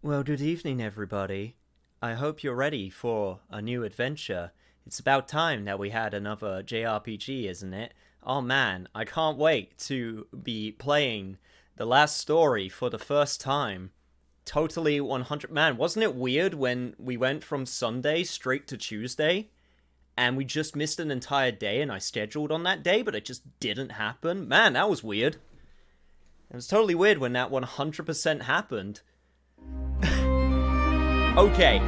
Well, good evening, everybody. I hope you're ready for a new adventure. It's about time that we had another JRPG, isn't it? Oh man, I can't wait to be playing the last story for the first time. Totally 100... Man, wasn't it weird when we went from Sunday straight to Tuesday? And we just missed an entire day and I scheduled on that day, but it just didn't happen? Man, that was weird. It was totally weird when that 100% happened. Okay.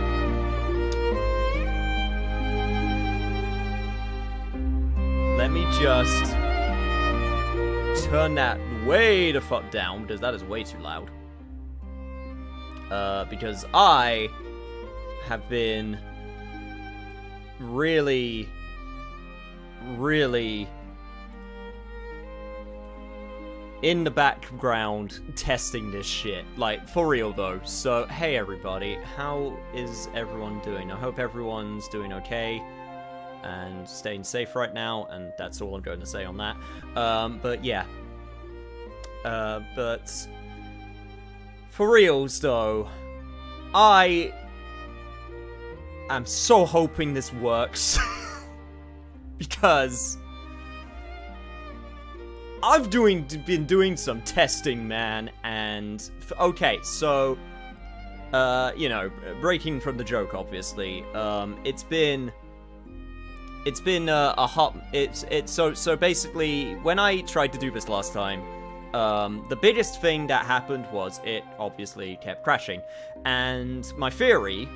Let me just turn that way the fuck down, because that is way too loud. Because I have been really in the background testing this shit. Like, for real though. So, hey everybody, how is everyone doing? I hope everyone's doing okay and staying safe right now, and that's all I'm going to say on that. But yeah. But for reals though, I am so hoping this works. Because I've been doing some testing, man, and okay, so you know, breaking from the joke, obviously, it's been a hot, so basically, when I tried to do this last time, the biggest thing that happened was it obviously kept crashing, and my theory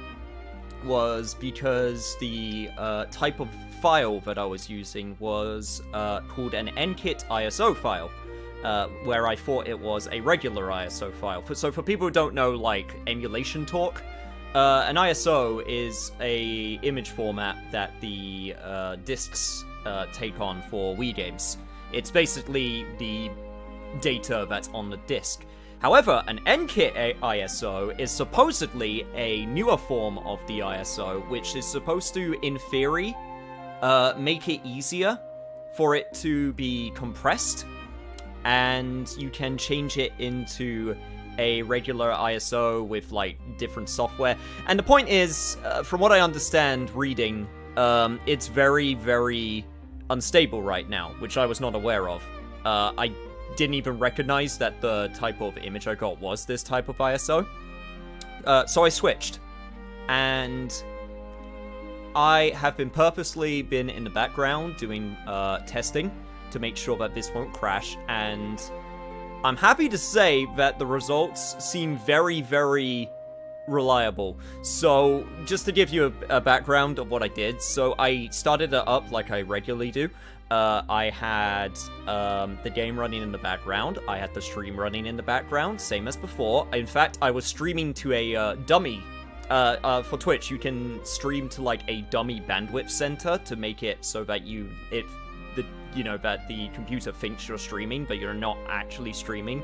was because the type of file that I was using was called an nkit ISO file, where I thought it was a regular ISO file. So for people who don't know, like, emulation talk, an ISO is a image format that the discs take on for Wii games. It's basically the data that's on the disc. However, an nkit ISO is supposedly a newer form of the ISO, which is supposed to, in theory, make it easier for it to be compressed, and you can change it into a regular ISO with, like, different software. And the point is, from what I understand reading, it's very, very unstable right now, which I was not aware of. I didn't even recognize that the type of image I got was this type of ISO. So I switched. And I have purposely been in the background doing testing to make sure that this won't crash, and I'm happy to say that the results seem very, very reliable. So, just to give you a background of what I did, so I started it up like I regularly do. I had the game running in the background, I had the stream running in the background, same as before. In fact, I was streaming to a dummy. For Twitch, you can stream to, like, a dummy bandwidth center to make it so that that the computer thinks you're streaming, but you're not actually streaming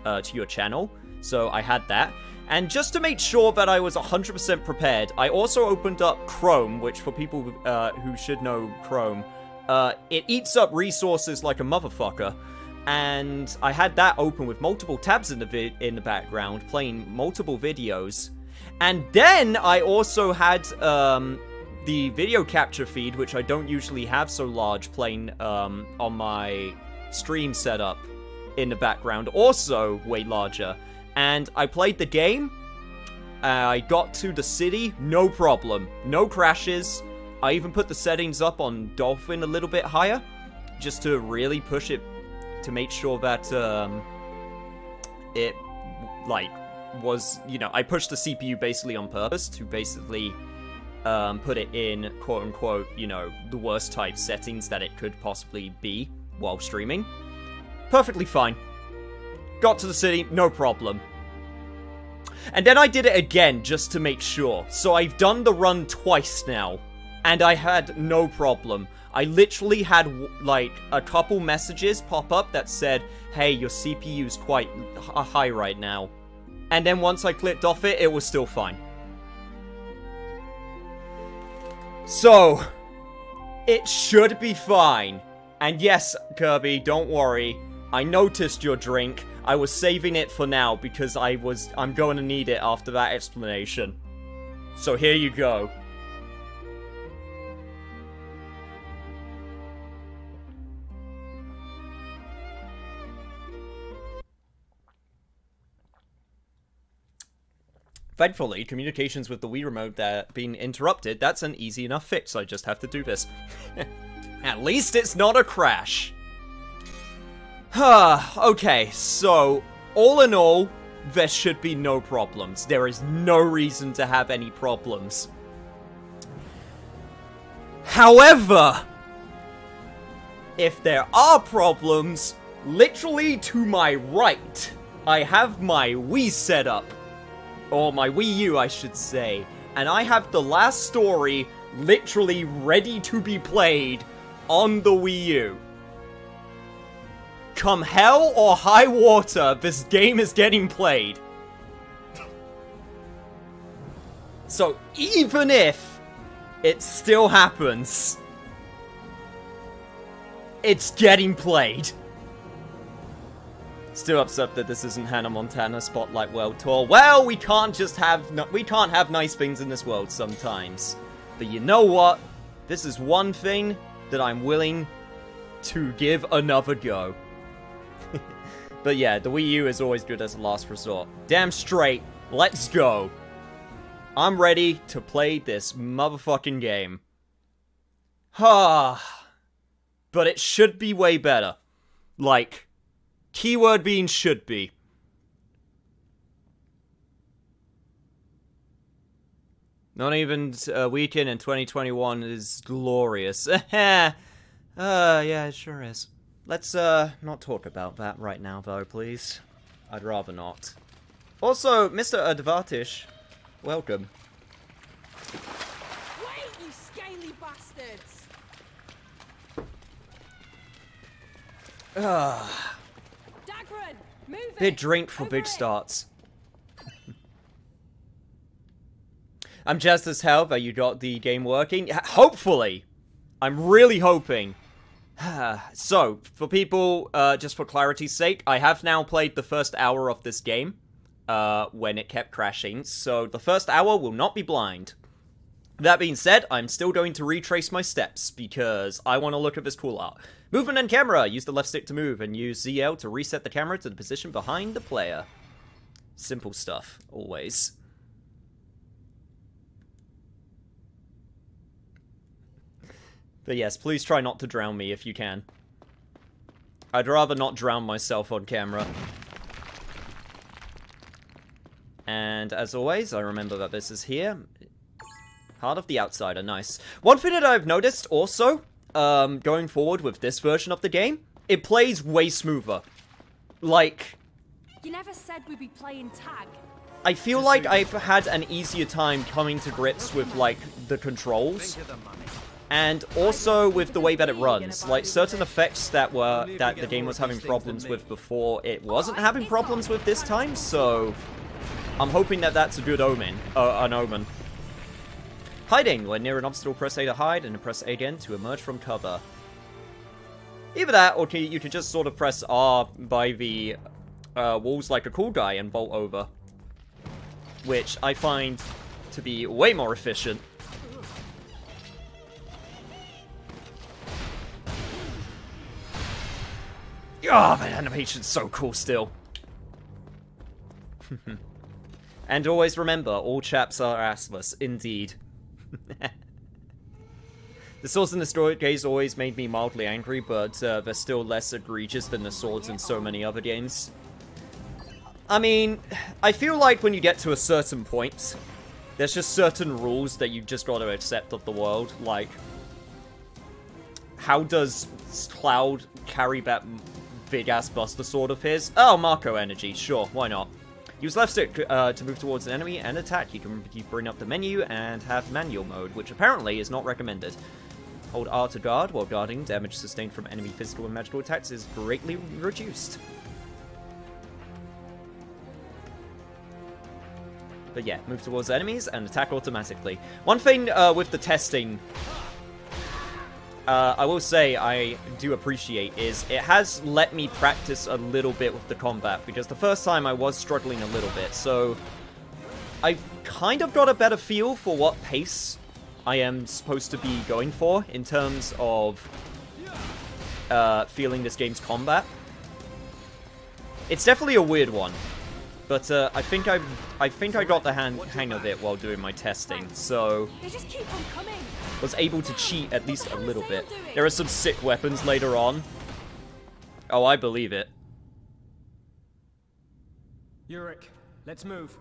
to your channel. So I had that. And just to make sure that I was 100% prepared, I also opened up Chrome, which for people who should know Chrome, it eats up resources like a motherfucker. And I had that open with multiple tabs in the background, playing multiple videos. And then I also had the video capture feed, which I don't usually have so large, playing on my stream setup in the background, also way larger. And I played the game, I got to the city, no problem, no crashes. I even put the settings up on Dolphin a little bit higher, just to really push it, to make sure that it, like, was, you know, I pushed the CPU basically on purpose to basically put it in, quote-unquote, you know, the worst type settings that it could possibly be while streaming. Perfectly fine. Got to the city, no problem. And then I did it again, just to make sure. So I've done the run twice now, and I had no problem. I literally had, like, a couple messages pop up that said, hey, your CPU's quite high right now. And then once I clicked off it, it was still fine. So, it should be fine. And yes, Kirby, don't worry. I noticed your drink. I was saving it for now because I'm going to need it after that explanation. So here you go. Thankfully, communications with the Wii Remote that being interrupted, that's an easy enough fix. I just have to do this. At least it's not a crash. Okay, so, all in all, there should be no problems. There is no reason to have any problems. However, if there are problems, literally to my right, I have my Wii set up. Or my Wii U, I should say. And I have the last story literally ready to be played on the Wii U. Come hell or high water, this game is getting played. So even if it still happens, it's getting played. Still upset that this isn't Hannah Montana Spotlight World Tour. Well, we can't have nice things in this world sometimes. But you know what? This is one thing that I'm willing to give another go. But yeah, the Wii U is always good as a last resort. Damn straight, let's go. I'm ready to play this motherfucking game. But it should be way better. Like, keyword being should be. Not even a weekend in 2021 is glorious. Yeah, it sure is. Let's, not talk about that right now, though, please. I'd rather not. Also, Mr. Advatish, welcome. Wait, you scaly bastards! Dagran, move it! Big drink for big starts. I'm jazzed as hell that you got the game working. Hopefully! I'm really hoping. So, for people, just for clarity's sake, I have now played the first hour of this game, when it kept crashing, so the first hour will not be blind. That being said, I'm still going to retrace my steps, because I want to look at this cool art. Movement and camera! Use the left stick to move, and use ZL to reset the camera to the position behind the player. Simple stuff, always. But yes, please try not to drown me if you can. I'd rather not drown myself on camera. And as always, I remember that this is here. Heart of the Outsider, nice. One thing that I've noticed also, going forward with this version of the game, it plays way smoother. Like, You never said we'd be playing tag. I feel like I've had an easier time coming to grips with, like, the controls. And also with the way that it runs. Like, certain effects that the game was having problems with before, it wasn't having problems with this time, so I'm hoping that that's a good omen. An omen. Hiding. When near an obstacle, press A to hide, and press A again to emerge from cover. Either that, or you can just sort of press R by the walls like a cool guy and vault over. Which I find to be way more efficient. Oh, that animation's so cool still. And always remember, all chaps are assless, indeed. The swords in the story games always made me mildly angry, but they're still less egregious than the swords in so many other games. I mean, I feel like when you get to a certain point, there's just certain rules that you just gotta accept of the world, like, how does Cloud carry that big-ass Buster Sword of his? Oh, Marco energy, sure, why not? Use left stick to move towards an enemy and attack. You can bring up the menu and have manual mode, which apparently is not recommended. Hold R to guard. While guarding, damage sustained from enemy physical and magical attacks is greatly reduced. But yeah, move towards enemies and attack automatically. One thing with the testing I will say I do appreciate is it has let me practice a little bit with the combat, because the first time I was struggling a little bit, so I've kind of got a better feel for what pace I am supposed to be going for in terms of feeling this game's combat. It's definitely a weird one, but I think I got the hang of it while doing my testing, so They just keep on coming. was able to cheat at least a little bit. There are some sick weapons later on. Oh, I believe it. Yurik, let's move.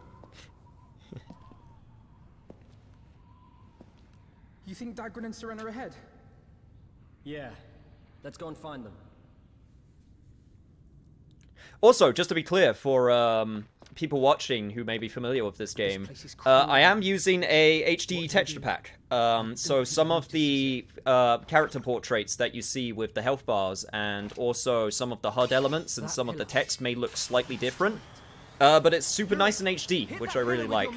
You think Dagran and Serena are ahead? Yeah, let's go and find them. Also, just to be clear, for people watching who may be familiar with this game, I am using a HD texture pack. So some of the character portraits that you see with the health bars, and also some of the HUD elements and some of the text may look slightly different. But it's super nice in HD, which I really like.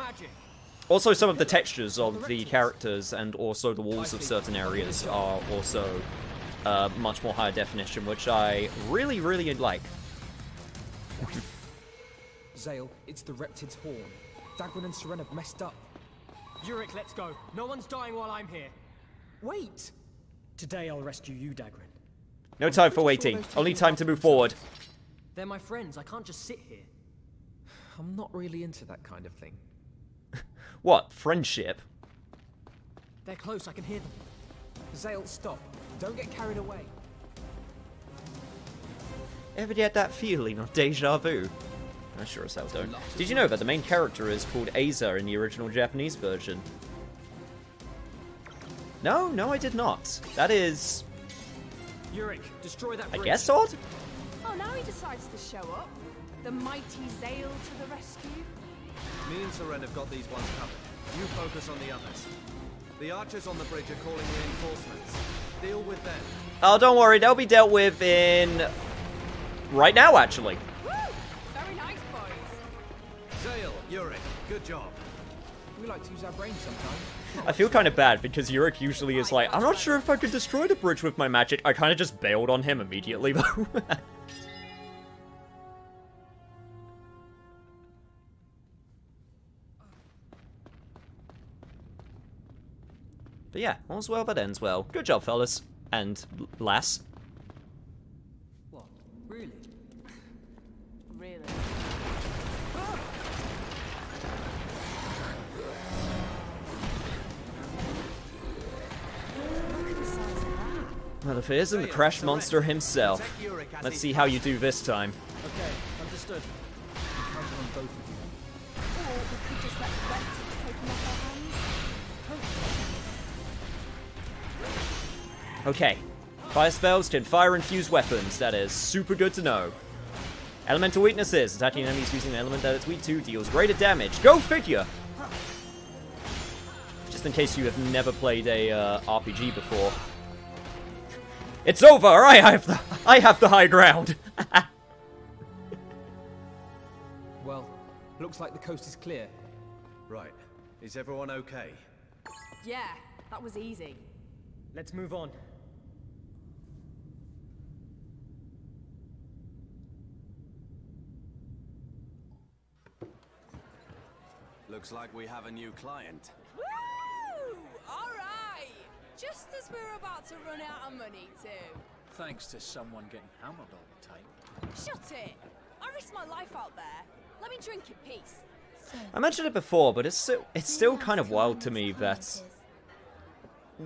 Also, some of the textures of the characters and also the walls of certain areas are also much more higher definition, which I really, really like. Zale, it's the Reptid's horn. Dagran and Serena have messed up. Yurik, let's go. No one's dying while I'm here. Wait! Today I'll rescue you, Dagran. No time for waiting. Only time to move forward. They're my friends. I can't just sit here. I'm not really into that kind of thing. What? Friendship? They're close. I can hear them. Zale, stop. Don't get carried away. Ever get that feeling of deja vu? I sure as hell don't. Did you know that the main character is called Asa in the original Japanese version? No, I did not. That is, Yurik, destroy that I bridge. guess, odd? Oh, now he decides to show up. The mighty Zale to the rescue. Me and Seren have got these ones covered. You focus on the others. The archers on the bridge are calling reinforcements. Deal with them. Oh, don't worry. They'll be dealt with in... right now, actually. Woo! Very nice, boys. Zale, Yurik, good job. We like to use our brains sometimes. I feel kind of bad, because Yurik usually is like, I'm not sure if I could destroy the bridge with my magic. I kind of just bailed on him immediately, though. But yeah, all's well that ends well. Good job, fellas. And lass. What? Really? Really? Well, if it isn't the Crash Monster himself. Let's see how you do this time. Okay, understood. I'm counting on both of you. Or we could just let the Reptids take them off our hands. Okay. Fire spells can fire infused weapons. That is super good to know. Elemental weaknesses. Attacking enemies using an element that it's weak to deals greater damage. Go figure! Just in case you have never played a RPG before. It's over! I have the high ground! Well, looks like the coast is clear. Right. Is everyone okay? Yeah, that was easy. Let's move on. Looks like we have a new client. Woo! All right. Just as we're about to run out of money, too. Thanks to someone getting hammered all the time. Shut it. I risked my life out there. Let me drink in peace. I mentioned it before, but it's still kind of wild to me that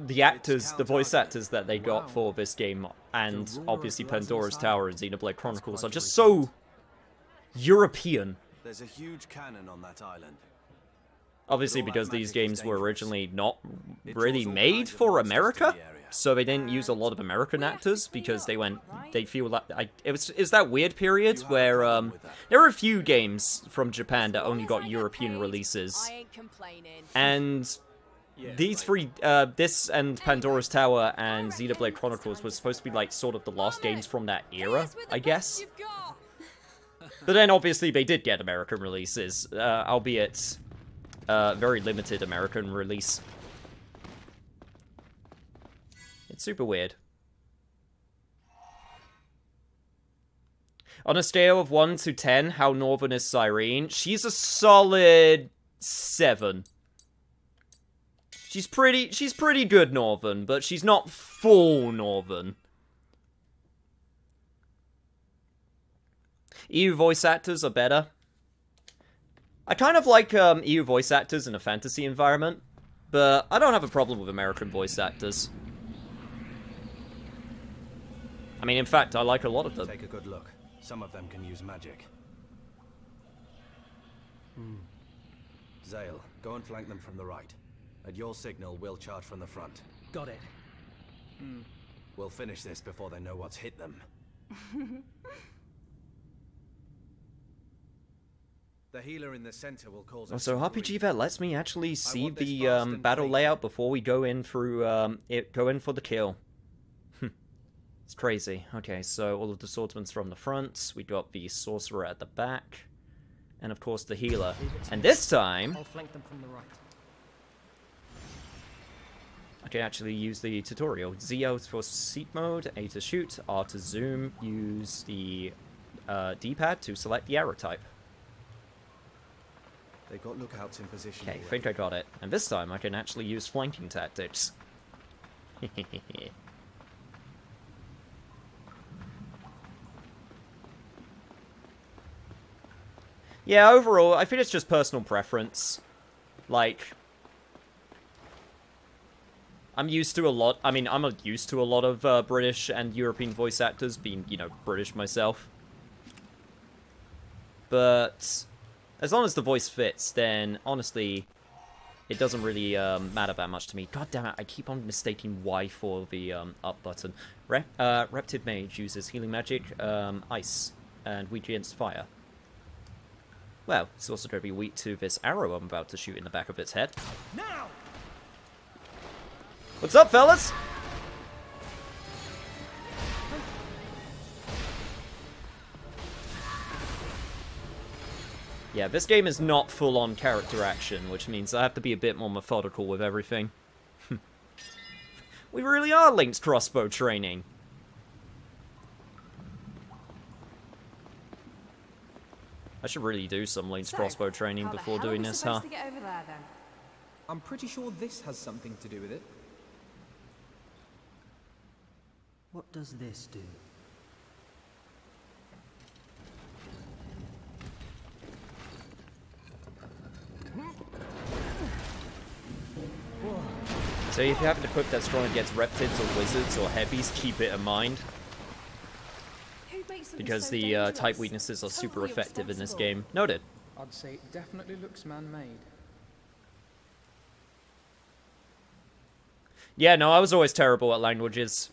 the actors, the voice actors that they got for this game, and obviously Pandora's Tower and Xenoblade Chronicles, are just so European. There's a huge cannon on that island. Obviously because these games were originally not really made for America, so they didn't use a lot of American actors because they feel like it's that weird period where there are a few games from Japan that only got European releases, I ain't complaining. and these three, this and Pandora's Tower and Xenoblade Chronicles was supposed to be like sort of the last games from that era, I guess. You've got. But then obviously they did get American releases, albeit very limited American release. It's super weird. On a scale of 1 to 10, how northern is Cyrene? She's a solid 7. She's pretty good northern, but she's not full northern. EU voice actors are better. I kind of like EU voice actors in a fantasy environment, but I don't have a problem with American voice actors. I mean, in fact, I like a lot of them. Take a good look. Some of them can use magic. Zale, go and flank them from the right. At your signal, we'll charge from the front. Got it. We'll finish this before they know what's hit them. The healer in the center will cause us So some RPG grief. Vet lets me actually see want this the fast and battle clean. layout before we go in through go in for the kill. It's crazy. Okay, so all of the swordsmen from the front. We got the sorcerer at the back, and of course the healer. And this time, I'll flank them from the right. I can actually use the tutorial. Z for seat mode, A to shoot, R to zoom. Use the D-pad to select the arrow type. They've got lookouts in position. Okay, already. think I got it. And this time I can actually use flanking tactics. Yeah, overall, I think it's just personal preference. Like, I'm used to a lot. I mean, I'm used to a lot of British and European voice actors, being, you know, British myself. But as long as the voice fits, then honestly, it doesn't really matter that much to me. God damn it, I keep on mistaking Y for the up button. Reptid Mage uses healing magic, ice, and weak against fire. Well, it's also going to be weak to this arrow I'm about to shoot in the back of its head. Now! What's up, fellas? Yeah, this game is not full-on character action, which means I have to be a bit more methodical with everything. We really are linked crossbow training. I should really do some linked So, crossbow training how the before hell doing are we this, supposed huh? to get over there, then? I'm pretty sure this has something to do with it. What does this do? So if you have an equip that's strong against reptids or wizards or heavies, keep it in mind. Who makes them Because so the dangerous? type weaknesses are super Totally effective in this irresponsible. game. Noted. I'd say it definitely looks man-made. Yeah, no, I was always terrible at languages.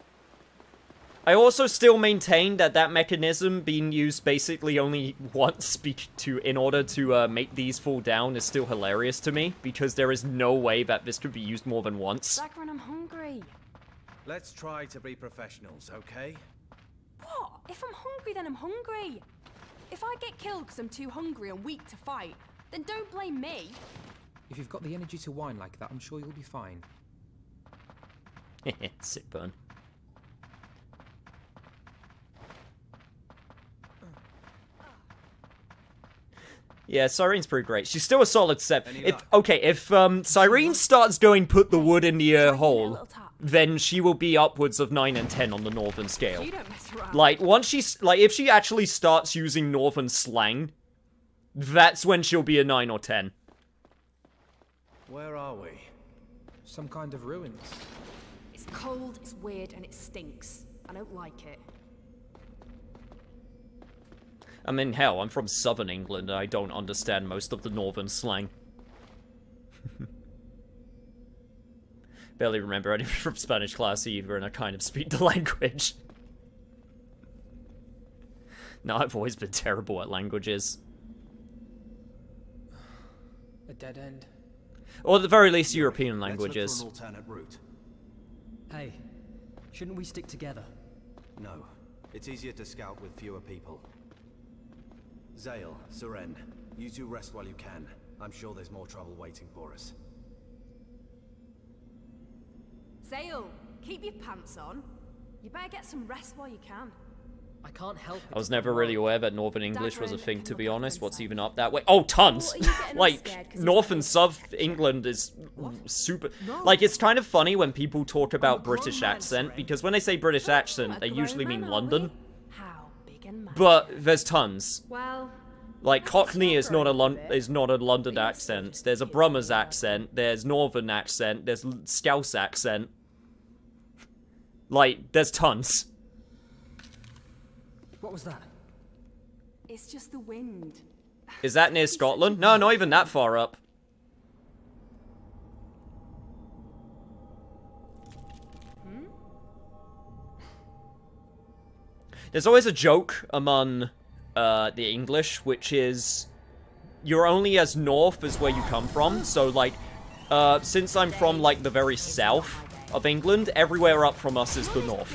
I also still maintain that that mechanism being used basically only once in order to make these fall down is still hilarious to me, because there is no way that this could be used more than once. Zachary, I'm hungry. Let's try to be professionals, okay? What? If I'm hungry, then I'm hungry. If I get killed because I'm too hungry and weak to fight, then don't blame me. If you've got the energy to whine like that, I'm sure you'll be fine. Sick burn. Yeah, Cyrene's pretty great. She's still a solid 7. Any If luck? okay, if Cyrene starts going put the wood in the Try and give it a hole, little tap. then she will be upwards of 9 and 10 on the northern scale. You don't mess around. Like, once she's, like, if she actually starts using northern slang, that's when she'll be a 9 or 10. Where are we? Some kind of ruins. It's cold, it's weird, and it stinks. I don't like it. I mean, hell, I'm from southern England and I don't understand most of the northern slang. Barely remember anything from Spanish class either, and I kind of speak the language. No, I've always been terrible at languages. A dead end. Or at the very least, European Let's languages. look for an alternate route. Hey, shouldn't we stick together? No. It's easier to scout with fewer people. Zale, Seren, you two rest while you can. I'm sure there's more trouble waiting for us. Zale, keep your pants on. You better get some rest while you can. I can't help it. I was never really aware that Northern English was a thing, to be honest. What's even up that way? Oh, tons! Like, North and South England is super... Like, it's kind of funny when people talk about British accent, because when they say British accent, they usually mean London. How big and mad? But there's tons. Well, Like, Cockney is not a London accent. There's a Brummers accent. There's Northern accent. There's Scouse accent. Like, there's tons. What was that? it's just the wind. Is that near Scotland? No, not even that far up. There's always a joke among the English, which is you're only as north as where you come from. So, like, since I'm from, like, the very south of England, everywhere up from us is the north.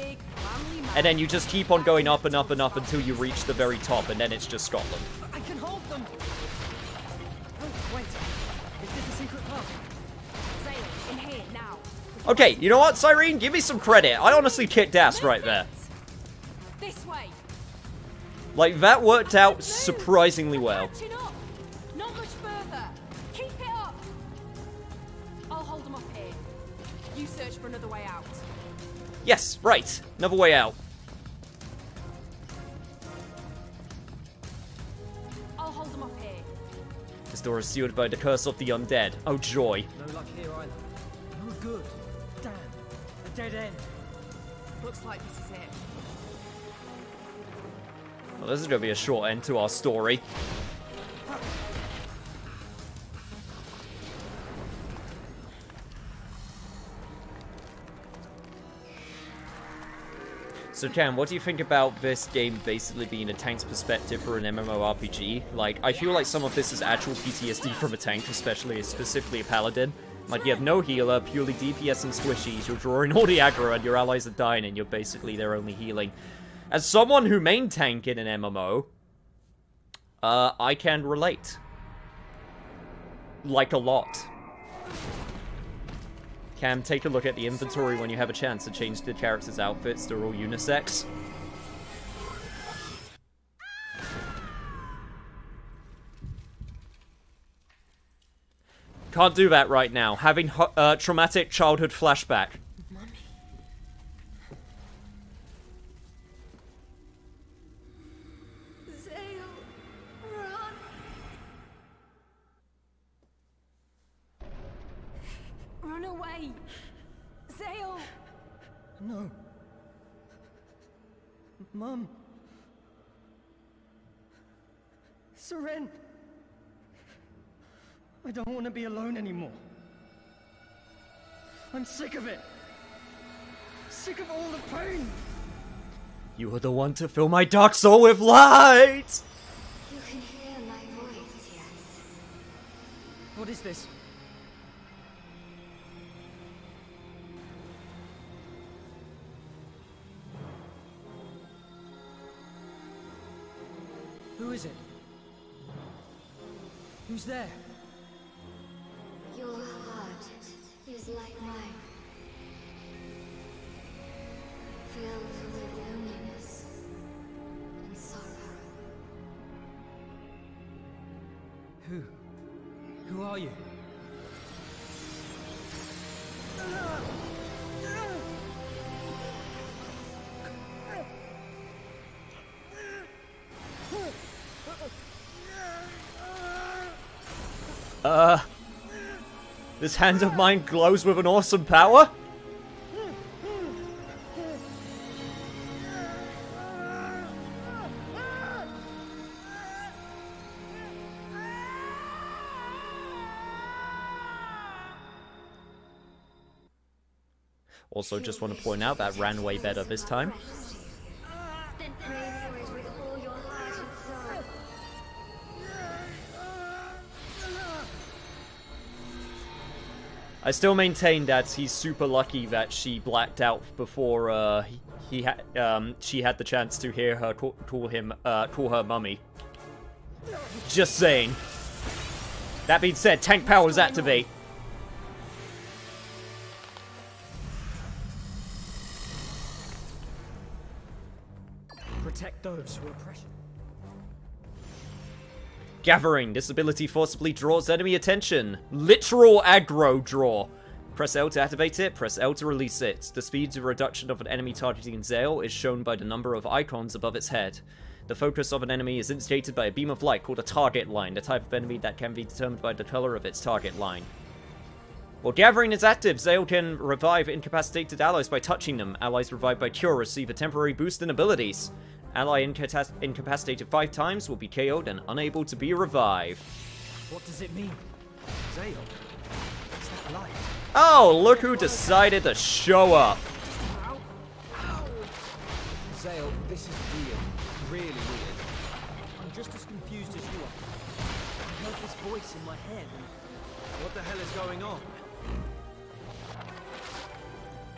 And then you just keep on going up and up and up until you reach the very top, and then it's just Scotland. I can hold them! Oh, wait. Is this a secret path? Sail in here now. Okay, you know what, Cyrene? Give me some credit. I honestly kicked ass right there. This way. Like, that worked out surprisingly well. Catching up. Not much further. Keep it up. I'll hold them up here. You search for another way out. Yes, right. Another way out. I'll hold them up here. This door is sealed by the curse of the undead. Oh, joy. No luck here either. No good. Damn. A dead end. Looks like this is it. Well, this is going to be a short end to our story. So Cam, what do you think about this game basically being a tank's perspective for an MMORPG? Like, I feel like some of this is actual PTSD from a tank, specifically a paladin. Like, you have no healer, purely DPS and squishies, you're drawing all the aggro and your allies are dying and you're basically their only healing. As someone who main tank in an MMO, I can relate. Like, a lot. Cam, take a look at the inventory when you have a chance to change the characters' outfits. They're all unisex. Can't do that right now. Having traumatic childhood flashback. Mummy. Zale, run. Run away. Zale. No. Mum. Seren. I don't want to be alone anymore. I'm sick of it. Sick of all the pain. You are the one to fill my dark soul with light! You can hear my voice, yes. What is this? Who is it? Who's there? Your heart is like mine. Filled with loneliness and sorrow. Who are you? This hand of mine glows with an awesome power? Also, just want to point out that ran way better this time. Then pray for it with all your heart and soul. I still maintain that he's super lucky that she blacked out before she had the chance to hear her call her mummy. Just saying. That being said, tank powers activate. Those who are precious. Gathering. This ability forcibly draws enemy attention. Literal aggro draw. Press L to activate it, press L to release it. The speed of reduction of an enemy targeting Zale is shown by the number of icons above its head. The focus of an enemy is instigated by a beam of light called a target line, the type of enemy that can be determined by the color of its target line. While Gathering is active, Zale can revive incapacitated allies by touching them. Allies revived by Cure receive a temporary boost in abilities. Ally incapacitated 5 times will be KO'd and unable to be revived. What does it mean? Zale, What's that light? Oh, look who decided to show up. Zale, this is weird. Really weird. I'm just as confused as you are. I heard this voice in my head and... what the hell is going on?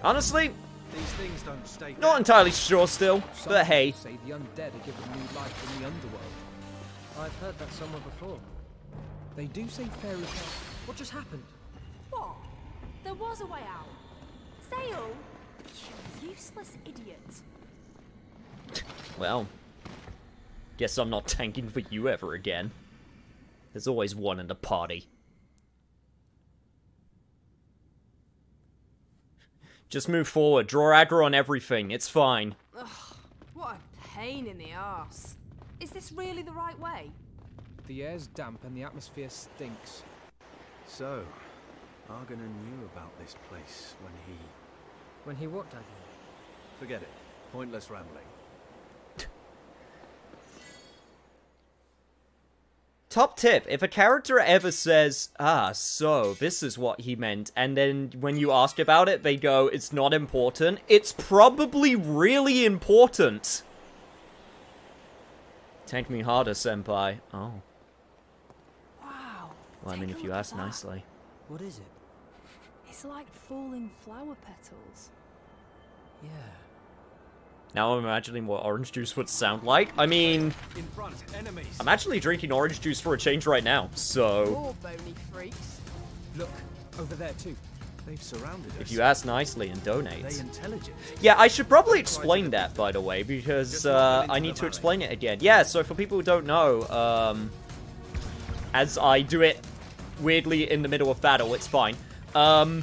Honestly, These things don't stay not down. entirely sure still, Some but hey. people say the undead are given new life in the underworld. I've heard that somewhere before. They do say fairy tales. What just happened? What? There was a way out. Zale? You useless idiot. Well, guess I'm not tanking for you ever again. There's always one in the party. Just move forward, draw aggro on everything, it's fine. Ugh, what a pain in the arse. Is this really the right way? The air's damp and the atmosphere stinks. So, Argonan knew about this place when he... When he what, Daniel? Forget it. Pointless rambling. Top tip, if a character ever says, ah, so, this is what he meant, and then when you ask about it, they go, it's not important, it's probably really important. Tank me harder, senpai. Oh. Wow. Well, I mean, if you ask nicely. What is it? It's like falling flower petals. Yeah. Now I'm imagining what orange juice would sound like. I mean, In front, enemies. I'm actually drinking orange juice for a change right now, so... Poor bony freaks. Look, over there too. They've surrounded us. If you ask nicely and donate. Are they intelligent? Yeah, I should probably explain that, by the way, because I need to explain it again. Yeah, so for people who don't know, as I do it weirdly in the middle of battle, it's fine. I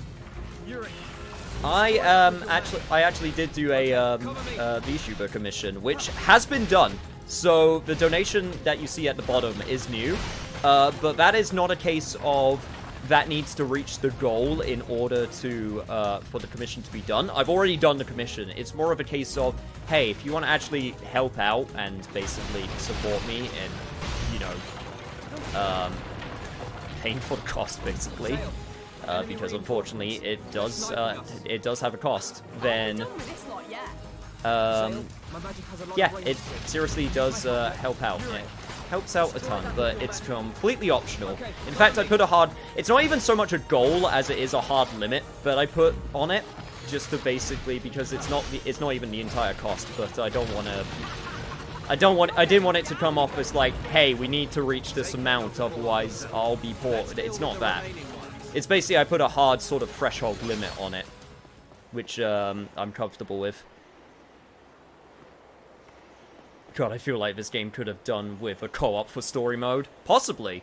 actually did do a VTuber commission, which has been done. So the donation that you see at the bottom is new, but that is not a case of that needs to reach the goal in order to for the commission to be done. I've already done the commission. It's more of a case of, hey, if you want to actually help out and basically support me and, you know, paying for the cost, basically, because unfortunately it does have a cost, then Done with this lot yet? My magic has a lot yeah, of range it to it. seriously does help out. It helps out a ton, but it's completely optional. In fact, I put a hard... It's not even so much a goal as it is a hard limit that I put on it, just to basically, because it's not even the entire cost, but I don't want to... I didn't want it to come off as like, hey, we need to reach this amount, otherwise I'll be poor. It's not that. It's basically I put a hard sort of threshold limit on it, which I'm comfortable with. God, I feel like this game could have done with a co-op for story mode. Possibly.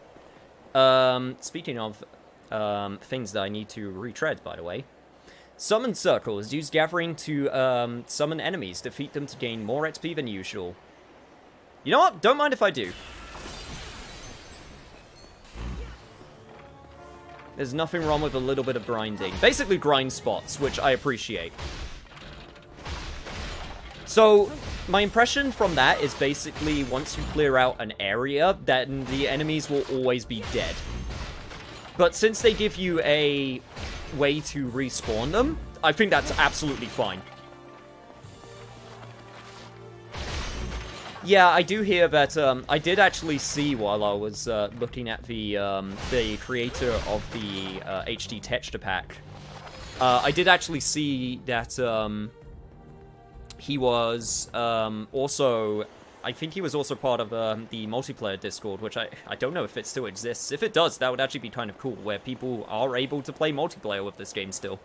Speaking of things that I need to retread, by the way. Summon circles. Use gathering to summon enemies. Defeat them to gain more XP than usual. You know what? Don't mind if I do. There's nothing wrong with a little bit of grinding. Basically grind spots, which I appreciate. So, my impression from that is basically once you clear out an area, then the enemies will always be dead. But since they give you a way to respawn them, I think that's absolutely fine. Yeah, I do hear that, I did actually see while I was looking at the creator of the HD Texture Pack. I did actually see that he was also, I think he was also part of the multiplayer Discord, which I don't know if it still exists. If it does, that would actually be kind of cool, where people are able to play multiplayer with this game still.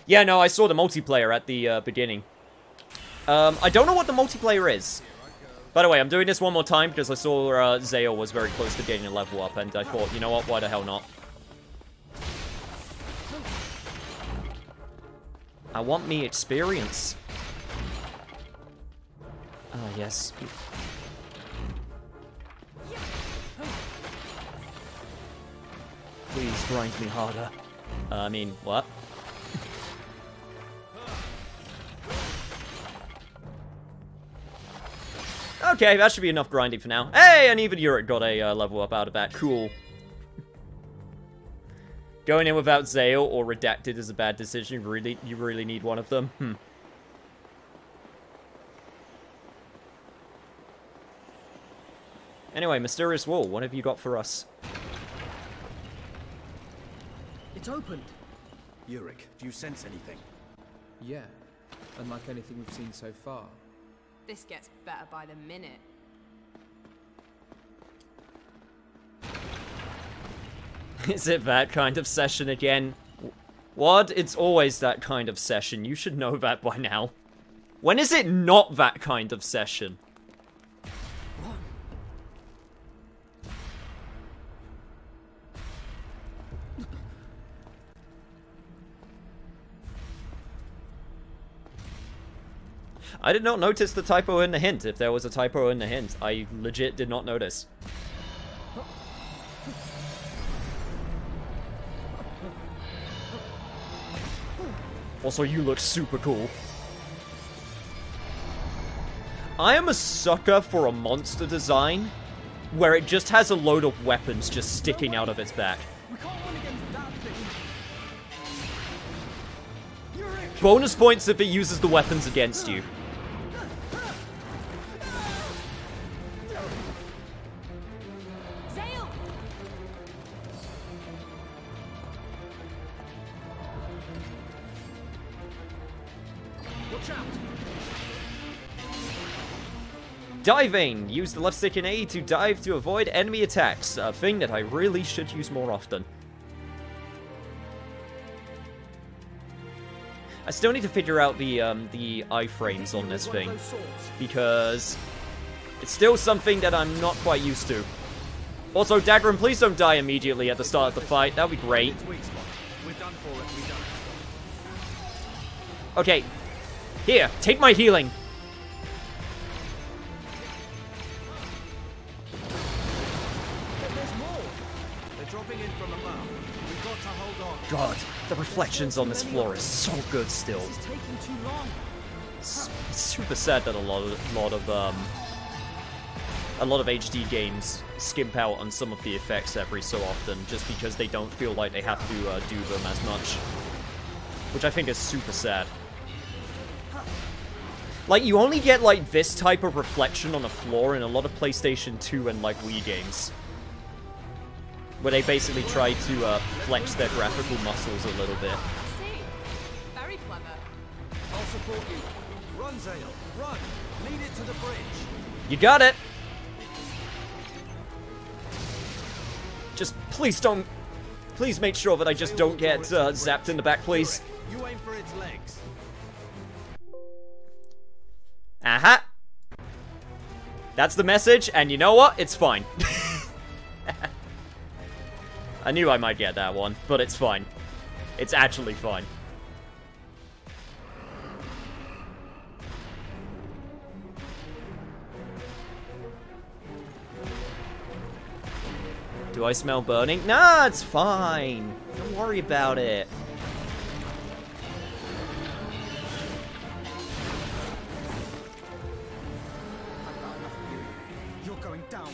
Yeah, no, I saw the multiplayer at the beginning. I don't know what the multiplayer is. By the way, I'm doing this one more time because I saw Zale was very close to getting a level up, and I thought, you know what, why the hell not? I want me experience. Ah, yes. Please grind me harder. I mean, what? Okay, that should be enough grinding for now. Hey, and even Yurik got a level up out of that. Cool. Going in without Zale or Redacted is a bad decision. You really need one of them. Anyway, Mysterious Wall, what have you got for us? It's opened. Yurik, do you sense anything? Yeah, unlike anything we've seen so far. This gets better by the minute. Is it that kind of session again? What? It's always that kind of session. You should know that by now. When is it not that kind of session? I did not notice the typo in the hint, if there was a typo in the hint. I legit did not notice. Also, you look super cool. I am a sucker for a monster design where it just has a load of weapons just sticking out of its back. We can't run against that thing. Yurik! Bonus points if it uses the weapons against you. Zale! Watch out! Diving! Use the left stick in A to dive to avoid enemy attacks. A thing that I really should use more often. I still need to figure out the iframes on this thing, because it's still something that I'm not quite used to. Also, Daggerin, please don't die immediately at the start of the fight. That would be great. We're done for it, we done. Okay. Here, take my healing. There's more! They're dropping in from above. We've got to hold on. God, the reflections on this floor is so good still. This is taking too long. It's super sad that a lot of HD games skimp out on some of the effects every so often, just because they don't feel like they have to do them as much. Which I think is super sad. Like, you only get, like, this type of reflection on the floor in a lot of PlayStation 2 and, like, Wii games. Where they basically try to flex their graphical muscles a little bit. See? Very clever. I'll support you. Run, Zale, run! Lead it to the bridge. You got it! Just, please don't... Please make sure that I just don't get zapped in the back, please. You aim for its legs. Aha! That's the message, and you know what? It's fine. I knew I might get that one, but it's fine. It's actually fine. Do I smell burning? Nah, it's fine. Don't worry about it. You're going down.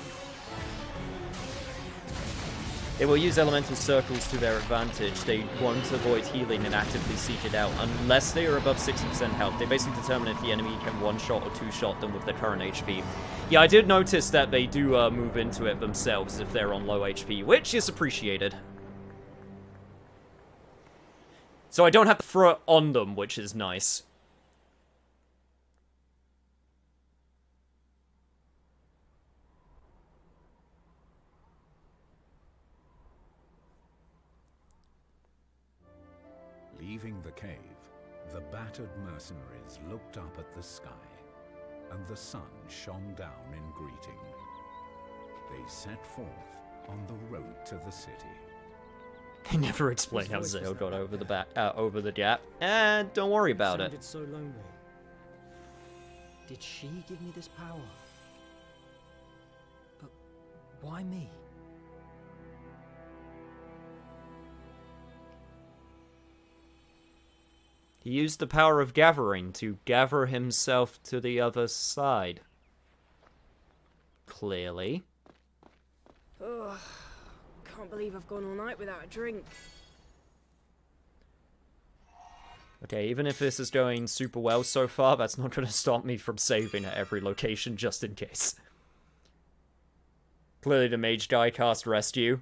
They will use elemental circles to their advantage. They won't avoid healing and actively seek it out unless they are above 60% health. They basically determine if the enemy can one-shot or two-shot them with their current HP. Yeah, I did notice that they do move into it themselves if they're on low HP, which is appreciated. So I don't have to throw it on them, which is nice. Leaving the cave, the battered mercenaries looked up at the sky, and the sun shone down in greeting. They set forth on the road to the city. He never explained how Zale got over the gap, and don't worry about it. Sounded so lonely. Did she give me this power? But why me? He used the power of gathering to gather himself to the other side. Clearly. Ugh, can't believe I've gone all night without a drink. Okay, even if this is going super well so far, that's not going to stop me from saving at every location just in case. Clearly the mage guy cast rescue.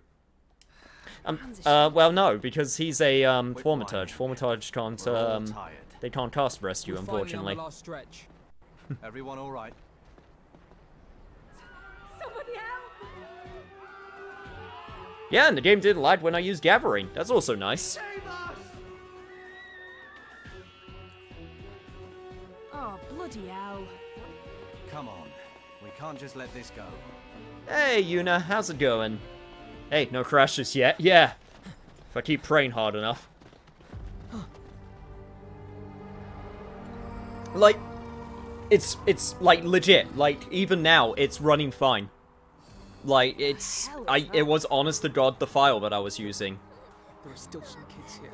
Well, no, because he's a thaumaturge. Thaumaturge can't, they can't cast rescue, unfortunately. Last stretch. Everyone all right? Somebody help! Yeah, and the game didn't lag when I used gathering. That's also nice. Oh, bloody hell. Come on. We can't just let this go. Hey, Yuna, how's it going? Hey, no crashes yet. Yeah. If I keep praying hard enough. Like, it's like legit. Like, even now, it's running fine. Like, it was honest to God the file that I was using. There are still some kids here.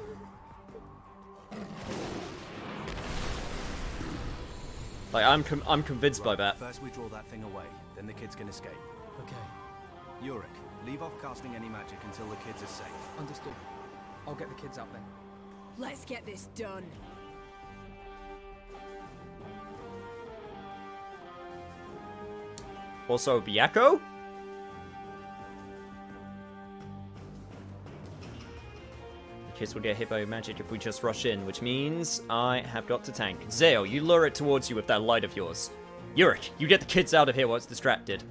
Like, I'm convinced by that. First we draw that thing away, then the kids can escape. Okay, Yurik, leave off casting any magic until the kids are safe. understood. I'll get the kids out then. Let's get this done. Also, Byakko? The kids will get hit by magic if we just rush in, which means I have got to tank. Zale, you lure it towards you with that light of yours. Yurik, you get the kids out of here while it's distracted.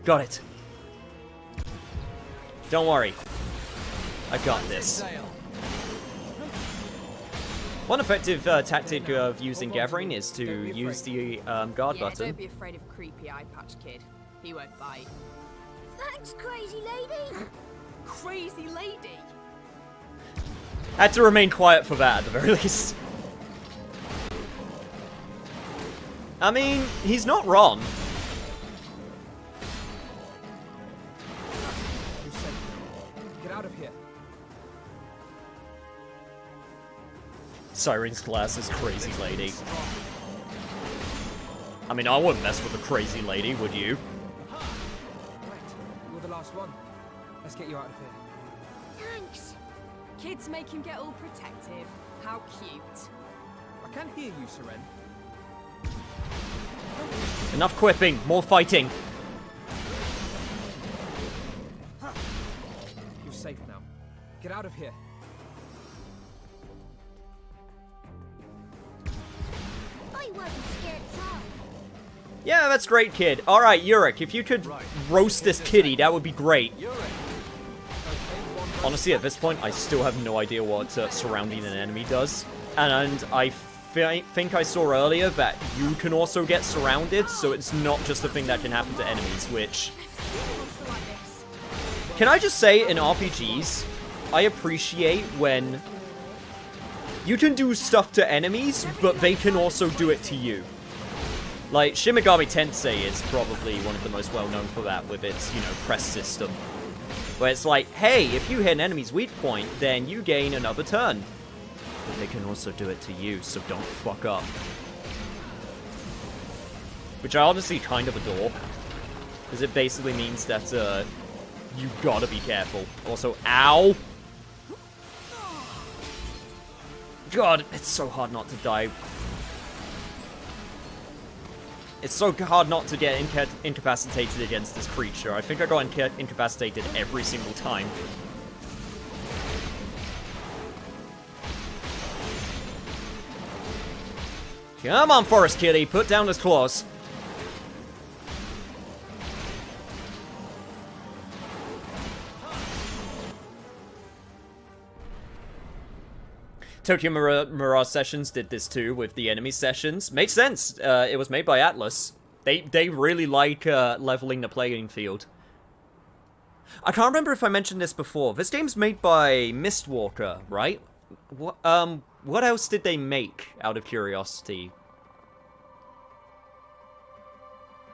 Got it. Don't worry. I got this. One effective tactic of using gathering is to use the guard button. Don't be afraid of creepy eye patch kid. He won't bite. Thanks, crazy lady. Crazy lady? Had to remain quiet for that at the very least. I mean, he's not wrong. You're safe. Get out of here. Siren's class is crazy lady. I mean, I wouldn't mess with a crazy lady, would you? Right, you're the last one. Let's get you out of here. Thanks. Kids make him get all protective. How cute. I can't hear you, Seren. Enough quipping, more fighting. You're safe now. Get out of here. I wasn't scared at all. Yeah, that's great, kid. Alright, Yurik, if you could roast this kitty, that would be great. Honestly, at this point, I still have no idea what surrounding an enemy does. And I think I saw earlier that you can also get surrounded, so it's not just a thing that can happen to enemies, which... Can I just say, in RPGs, I appreciate when you can do stuff to enemies, but they can also do it to you. Like, Shin Megami Tensei is probably one of the most well-known for that with its, you know, press system. Where it's like, hey, if you hit an enemy's weak point, then you gain another turn. But they can also do it to you, so don't fuck up. Which I honestly kind of adore. Because it basically means that, you gotta be careful. Also, ow! God, it's so hard not to die. It's so hard not to get incapacitated against this creature. I think I got incapacitated every single time. Come on, Forest Kitty, put down his claws. Tokyo Mirage Sessions did this too with the enemy sessions. Makes sense. It was made by Atlas. They really like leveling the playing field. I can't remember if I mentioned this before. This game's made by Mistwalker, right? What else did they make, out of curiosity?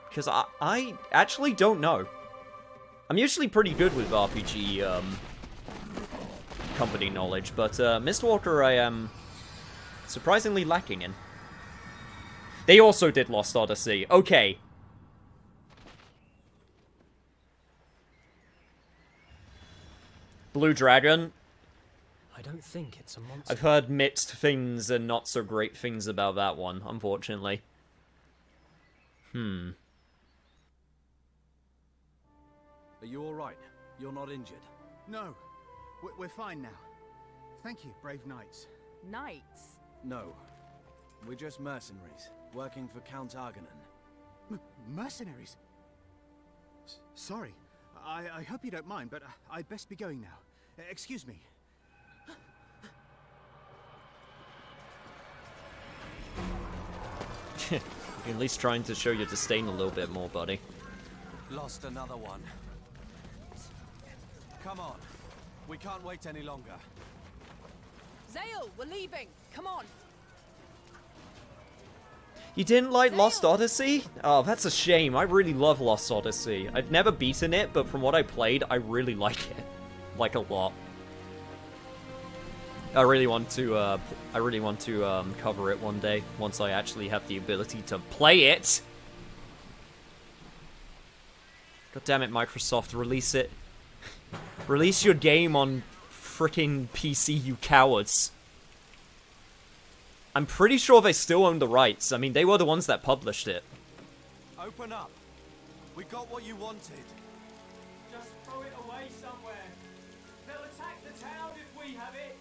Because I actually don't know. I'm usually pretty good with RPG company knowledge, but Mistwalker I am surprisingly lacking in. They also did Lost Odyssey. Okay. Blue Dragon. I don't think it's a monster. I've heard mixed things and not so great things about that one, unfortunately. Are you alright? You're not injured? No, we're fine now. Thank you, brave knights. Knights? No. We're just mercenaries, working for Count Arganan. Mercenaries? Sorry. I hope you don't mind, but I'd best be going now. Excuse me. At least trying to show your disdain a little bit more, buddy. Lost another one. Come on. We can't wait any longer. Zale, we're leaving. Come on. You didn't like Lost Odyssey? Oh, that's a shame. I really love Lost Odyssey. I've never beaten it, but from what I played, I really like it. Like a lot. I really want to cover it one day, once I actually have the ability to play it. God damn it, Microsoft, release it. Release your game on frickin' PC, you cowards. I'm pretty sure they still own the rights. I mean, they were the ones that published it. Open up. We got what you wanted. Just throw it away somewhere. They'll attack the town if we have it.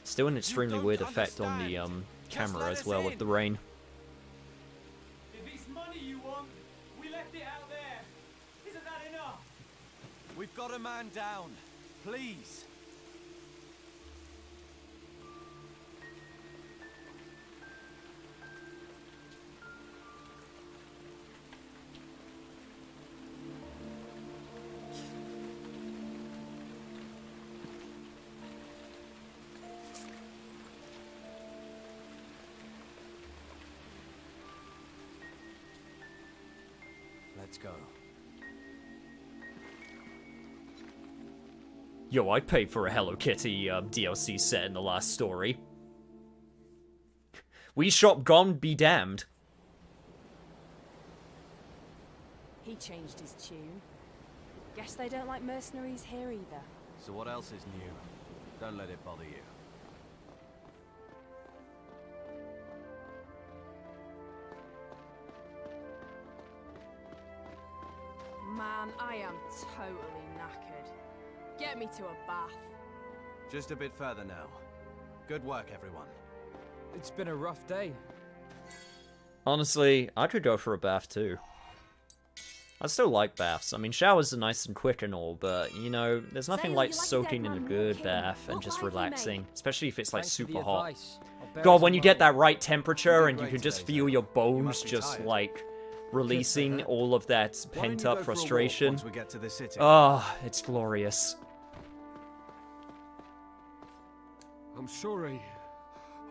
Still an extremely weird effect on the camera as well with the rain. If it's money you want, we left it out there. Isn't that enough? We've got a man down. Please. Let's go. Yo, I paid for a Hello Kitty DLC set in the last story. We shop gone be damned. He changed his tune. Guess they don't like mercenaries here either. So what else is new? Don't let it bother you. Man, I am totally knackered. Get me to a bath. Just a bit further now. Good work, everyone. It's been a rough day. Honestly, I could go for a bath too. I still like baths. I mean, showers are nice and quick and all, but, you know, there's nothing Zale, like you like soaking dead in a man good walking? bath and What just life you relaxing. made? Especially if it's like Thanks for the super hot. advice. I'll bear God, it when in you get mind. that right temperature You did and you great can just today, feel Zale. your You bones must be just tired. like releasing all of that Why don't you pent up go for a walk frustration. once we get to the city? Oh, it's glorious. I'm sorry.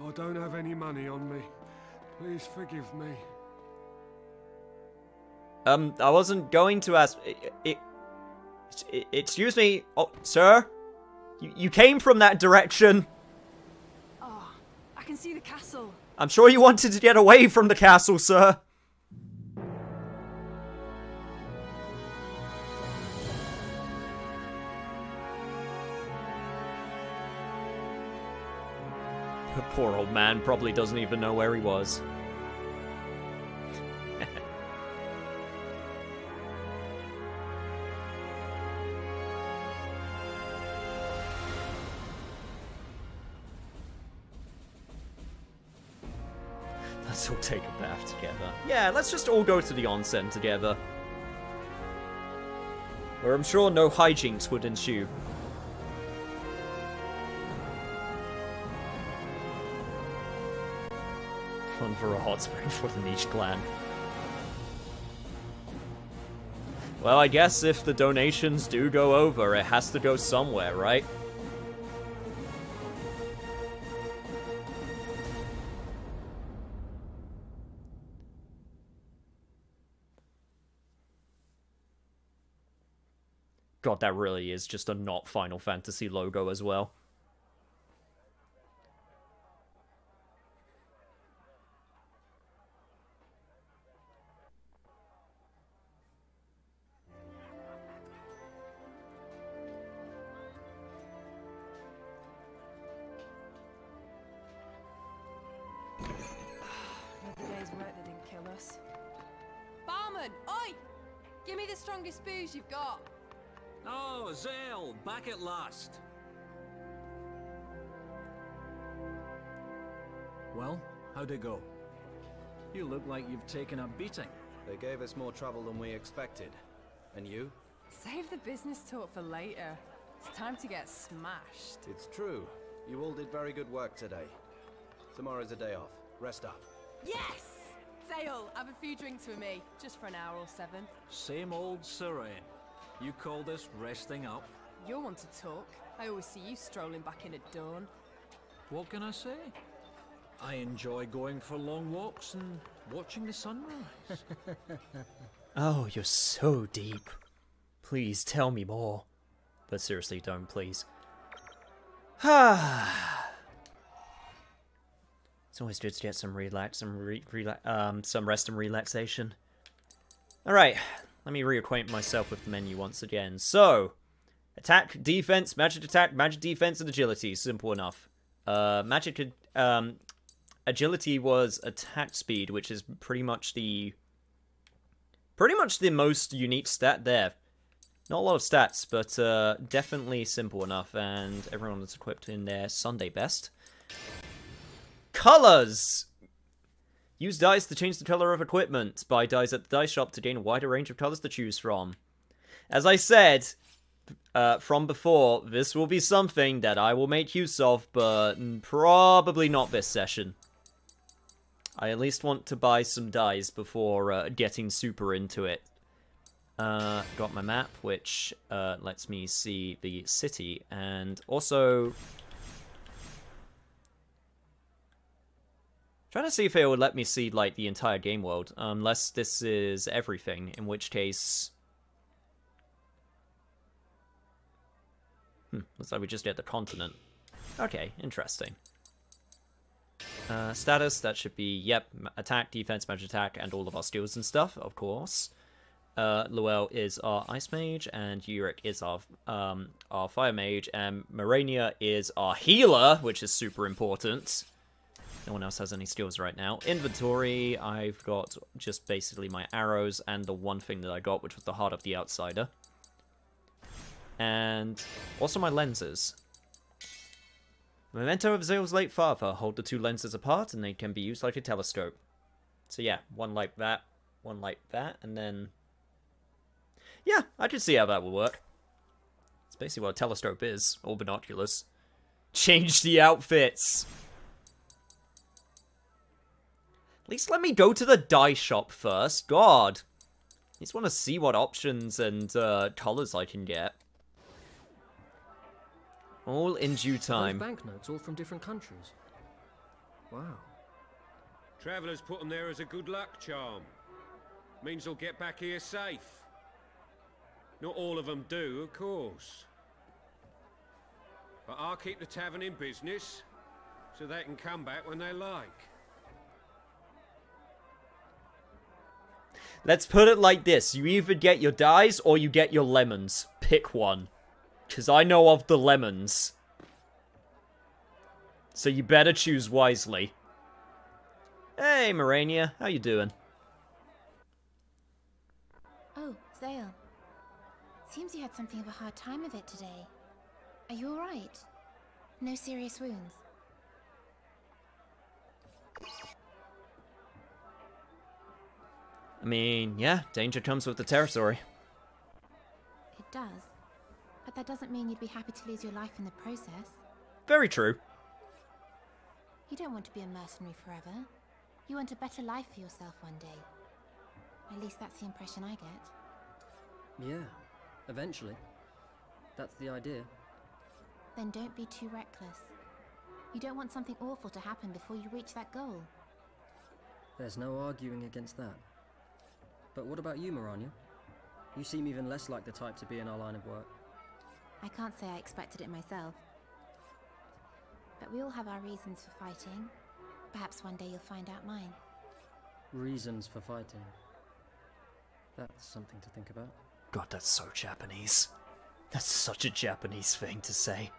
I don't have any money on me. Please forgive me. I wasn't going to ask. Excuse me, oh, sir. You came from that direction. Oh, I can see the castle. I'm sure you wanted to get away from the castle, sir. The poor old man probably doesn't even know where he was. That's Let's all take a bath together. Yeah, let's just all go to the onsen together. Where I'm sure no hijinks would ensue. Fun for a hot spring for the niche clan. Well, I guess if the donations do go over, it has to go somewhere, right? God, that really is just a not Final Fantasy logo as well. Another day's work that didn't kill us. Barman, oi! Give me the strongest booze you've got. Oh, Zale, back at last. Well, how'd it go? You look like you've taken a beating. They gave us more trouble than we expected. And you? Save the business talk for later. It's time to get smashed. It's true. You all did very good work today. Tomorrow's a day off. Rest up. Yes! Zale, have a few drinks with me, just for an hour or 7. Same old Serene. You call this resting up? You're one to talk. I always see you strolling back in at dawn. What can I say? I enjoy going for long walks and watching the sunrise. Oh, you're so deep. Please tell me more. But seriously, don't, please. It's always good to get some rest and relaxation. Alright, let me reacquaint myself with the menu once again. So, attack, defense, magic defense, and agility. Simple enough. Agility was attack speed, which is pretty much the most unique stat there. Not a lot of stats, but definitely simple enough, and everyone is equipped in their Sunday best. Colors! Use dice to change the color of equipment. Buy dice at the dice shop to gain a wider range of colors to choose from. As I said from before, this will be something that I will make use of, but probably not this session. I at least want to buy some dice before getting super into it. Got my map, which lets me see the city, and also trying to see if it would let me see like the entire game world, unless this is everything, in which case looks like we just get the continent. Okay, interesting. Status, that should be, yep, attack, defense, magic attack, and all of our skills and stuff, of course. Luel is our Ice Mage, and Yurik is our Fire Mage, and Morania is our healer, which is super important. No one else has any skills right now. Inventory, I've got just basically my arrows and the one thing that I got, which was the Heart of the Outsider. And also my lenses. Memento of Zale's late father. Hold the two lenses apart and they can be used like a telescope. So yeah, one like that, and then yeah, I can see how that will work. It's basically what a telescope is, or binoculars. Change the outfits! At least let me go to the dye shop first, God! I just want to see what options and colors I can get. All in due time. Those banknotes all from different countries. Wow. Travellers put them there as a good luck charm. Means they'll get back here safe. Not all of them do, of course. But I'll keep the tavern in business, so they can come back when they like. Let's put it like this. You either get your dyes or you get your lemons. Pick one. Because I know of the lemons. So you better choose wisely. Hey, Morania. How you doing? Oh, Zale. Seems you had something of a hard time of it today. Are you alright? No serious wounds? I mean, yeah, danger comes with the territory. It does. But that doesn't mean you'd be happy to lose your life in the process. Very true. You don't want to be a mercenary forever. You want a better life for yourself one day. At least that's the impression I get. Yeah, eventually. That's the idea. Then don't be too reckless. You don't want something awful to happen before you reach that goal. There's no arguing against that. But what about you, Miranya? You seem even less like the type to be in our line of work. I can't say I expected it myself. But we all have our reasons for fighting. Perhaps one day you'll find out mine. Reasons for fighting. That's something to think about. God, that's so Japanese. That's such a Japanese thing to say.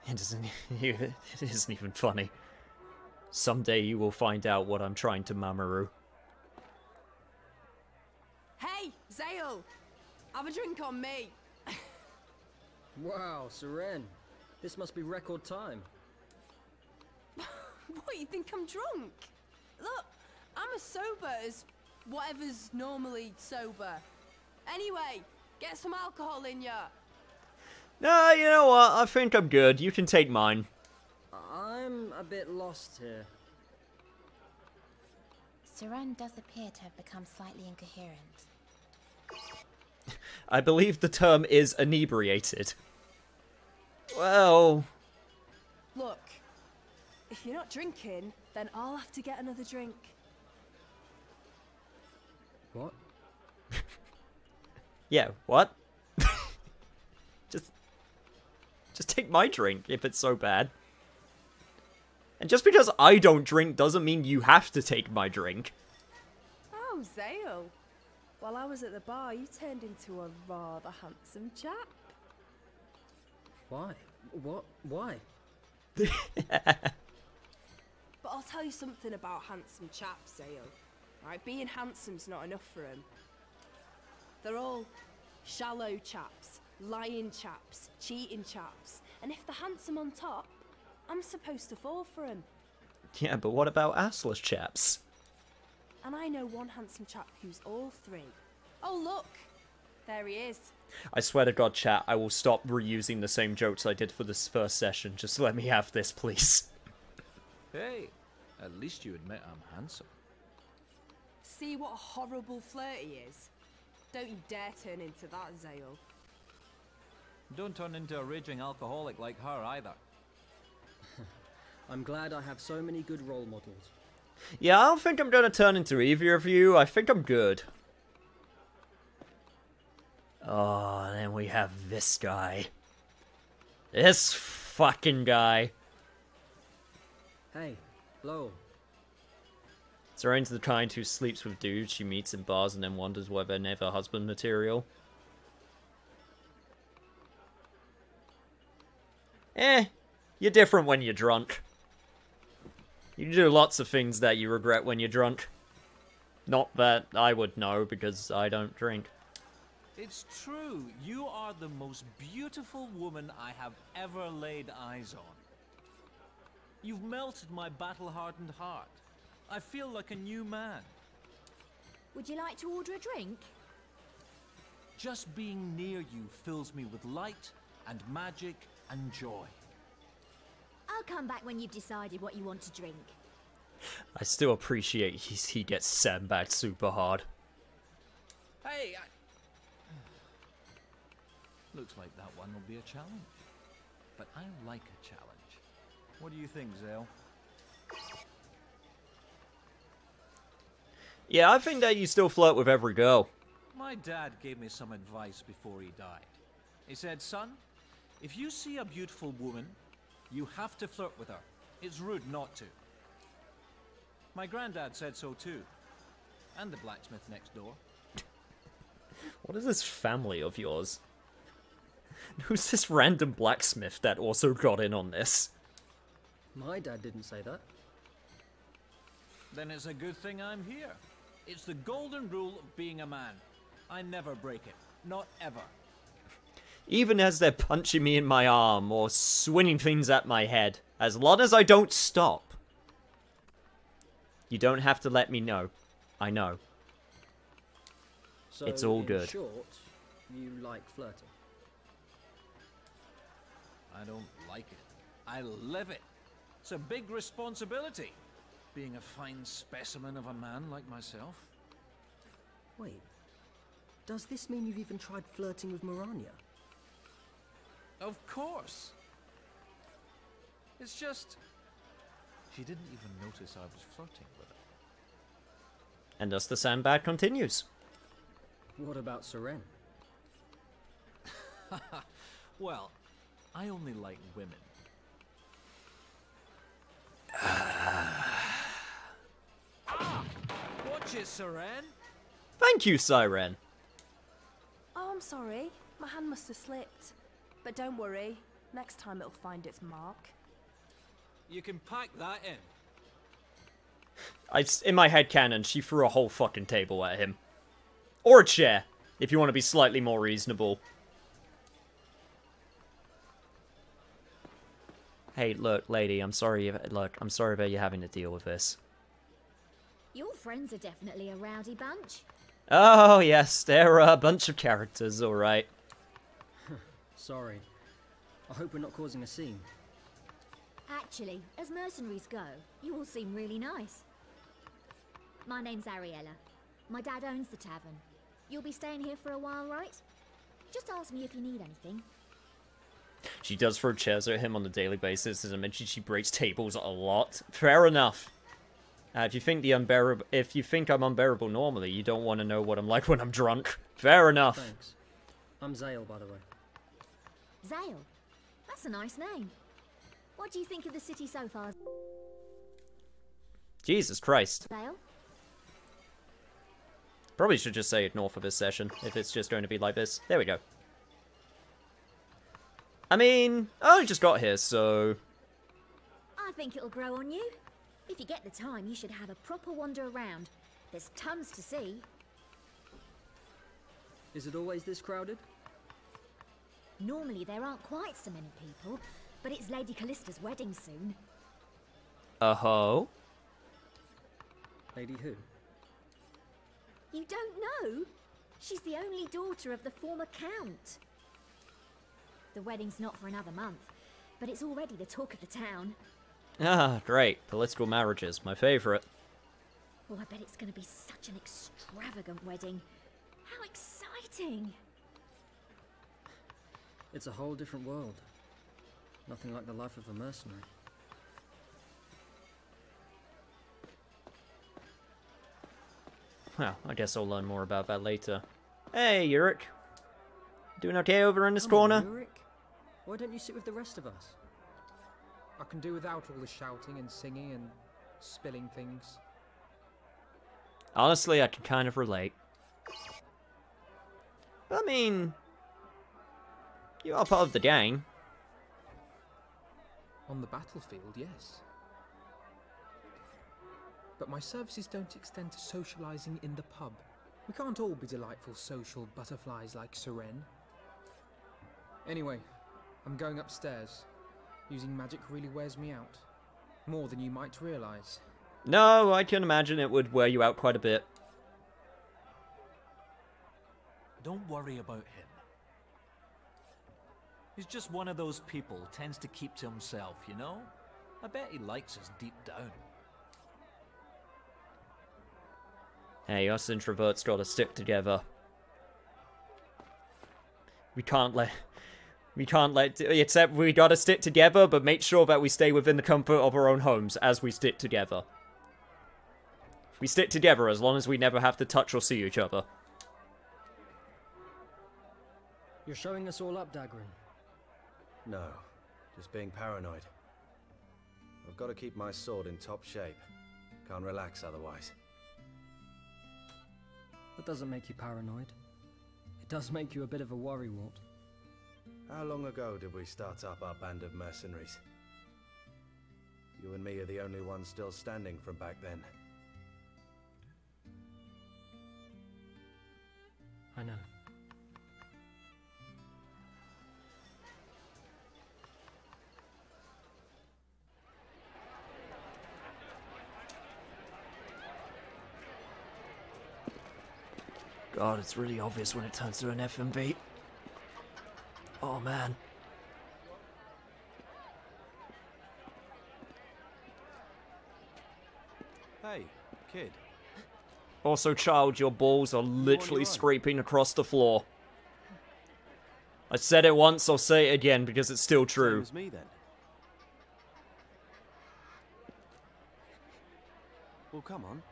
It isn't even funny. Someday you will find out what I'm trying to Mamoru. Hey, Zale! Have a drink on me! Wow, Seren. This must be record time. What, you think I'm drunk? Look, I'm as sober as whatever's normally sober. Anyway, get some alcohol in ya. Nah, you know what? I think I'm good. You can take mine. I'm a bit lost here. Seren does appear to have become slightly incoherent. I believe the term is inebriated. Well... Look, if you're not drinking, then I'll have to get another drink. What? Yeah, what? Just take my drink if it's so bad. And just because I don't drink doesn't mean you have to take my drink. Oh, Zale. While I was at the bar, you turned into a rather handsome chap. Why? What? Why? But I'll tell you something about handsome chaps, Zale. Right, being handsome's not enough for them. They're all shallow chaps, lying chaps, cheating chaps. And if they're handsome on top, I'm supposed to fall for them. Yeah, but what about assless chaps? And I know one handsome chap who's all three. Oh, look! There he is. I swear to God, chat, I will stop reusing the same jokes I did for this first session. Just let me have this, please. Hey, at least you admit I'm handsome. See what a horrible flirt he is? Don't you dare turn into that, Zale. Don't turn into a raging alcoholic like her either. I'm glad I have so many good role models. Yeah, I don't think I'm gonna turn into either of you. I think I'm good. Oh, and then we have this guy. This fucking guy. Hey, Lowell. Serene's the kind who sleeps with dudes she meets in bars and then wonders why they're never husband material. You're different when you're drunk. You do lots of things that you regret when you're drunk. Not that I would know, because I don't drink. It's true. You are the most beautiful woman I have ever laid eyes on. You've melted my battle-hardened heart. I feel like a new man. Would you like to order a drink? Just being near you fills me with light and magic and joy. I'll come back when you've decided what you want to drink. I still appreciate he gets sandbagged super hard. Hey, looks like that one will be a challenge. But I like a challenge. What do you think, Zale? Yeah, I think that you still flirt with every girl. My dad gave me some advice before he died. He said, son, if you see a beautiful woman, you have to flirt with her. It's rude not to. My granddad said so too. And the blacksmith next door. What is this family of yours? Who's this random blacksmith that also got in on this? My dad didn't say that. Then it's a good thing I'm here. It's the golden rule of being a man. I never break it. Not ever. Even as they're punching me in my arm or swinging things at my head. As long as I don't stop. You don't have to let me know. I know. So, It's all in good. short, you like flirting? I don't like it. I live it. It's a big responsibility, being a fine specimen of a man like myself. Wait, does this mean you've even tried flirting with Mirania? Of course. It's just... she didn't even notice I was flirting with her. And thus the sandbag continues. What about Seren? Well, I only like women. Watch it, Seren. Thank you, Siren. Oh, I'm sorry. My hand must have slipped. But don't worry. Next time it'll find its mark. You can pack that in. In my head canon, she threw a whole fucking table at him. Or a chair, if you want to be slightly more reasonable. Hey, look, lady, I'm sorry that you're having to deal with this. Your friends are definitely a rowdy bunch. Oh, yes, they're a bunch of characters, alright. Sorry. I hope we're not causing a scene. Actually, as mercenaries go, you all seem really nice. My name's Ariella. My dad owns the tavern. You'll be staying here for a while, right? Just ask me if you need anything. She does throw chairs at him on a daily basis. As I mentioned, she breaks tables a lot. Fair enough. If you think I'm unbearable normally, you don't want to know what I'm like when I'm drunk. Fair enough. Thanks. I'm Zale, by the way. Zale? That's a nice name. What do you think of the city so far? Jesus Christ. Zale? Probably should just say ignore for this session, if it's just going to be like this. There we go. I mean, I only just got here, so... I think it'll grow on you. If you get the time, you should have a proper wander around. There's tons to see. Is it always this crowded? Normally there aren't quite so many people, but it's Lady Callista's wedding soon. Uh-ho? Lady who? You don't know? She's the only daughter of the former Count. The wedding's not for another month, but it's already the talk of the town. Ah, great. Political marriages, my favourite. Oh, I bet it's going to be such an extravagant wedding. How exciting! It's a whole different world. Nothing like the life of a mercenary. Well, I guess I'll learn more about that later. Hey, Yurik. Doing okay over in this corner? Yurik? Why don't you sit with the rest of us? I can do without all the shouting and singing and spilling things. Honestly, I can kind of relate. I mean... you are part of the gang. On the battlefield, yes. But my services don't extend to socialising in the pub. We can't all be delightful social butterflies like Seren. Anyway, I'm going upstairs. Using magic really wears me out. More than you might realise. No, I can imagine it would wear you out quite a bit. Don't worry about him. He's just one of those people who tends to keep to himself, you know? I bet he likes us deep down. Hey, us introverts gotta stick together. We can't let, except we gotta stick together, but make sure that we stay within the comfort of our own homes as we stick together. We stick together as long as we never have to touch or see each other. You're showing us all up, Dagrin. No, just being paranoid. I've got to keep my sword in top shape. Can't relax otherwise. That doesn't make you paranoid. It does make you a bit of a worrywart. How long ago did we start up our band of mercenaries? You and me are the only ones still standing from back then. I know. God, it's really obvious when it turns to an FMV. Oh, man. Hey, kid. Also, child, your balls are literally scraping across the floor. I said it once, I'll say it again because it's still true. Same as me then. Well, come on.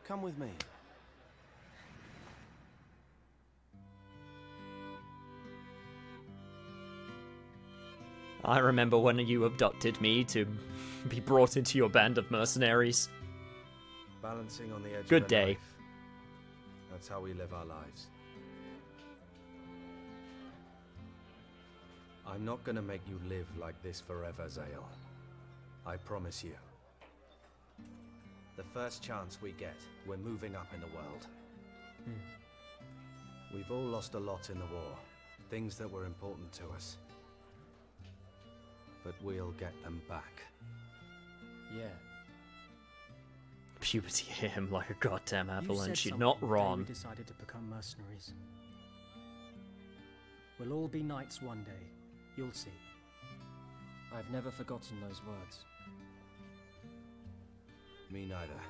Come with me. I remember when you abducted me to be brought into your band of mercenaries. Balancing on the edge Good of a day. knife. That's how we live our lives. I'm not gonna make you live like this forever, Zale. I promise you. The first chance we get, we're moving up in the world. We've all lost a lot in the war. Things that were important to us. But we'll get them back. Yeah. Puberty hit him like a goddamn You avalanche. said You're not something the day wrong. we decided to become mercenaries. We'll all be knights one day. You'll see. I've never forgotten those words. Me neither.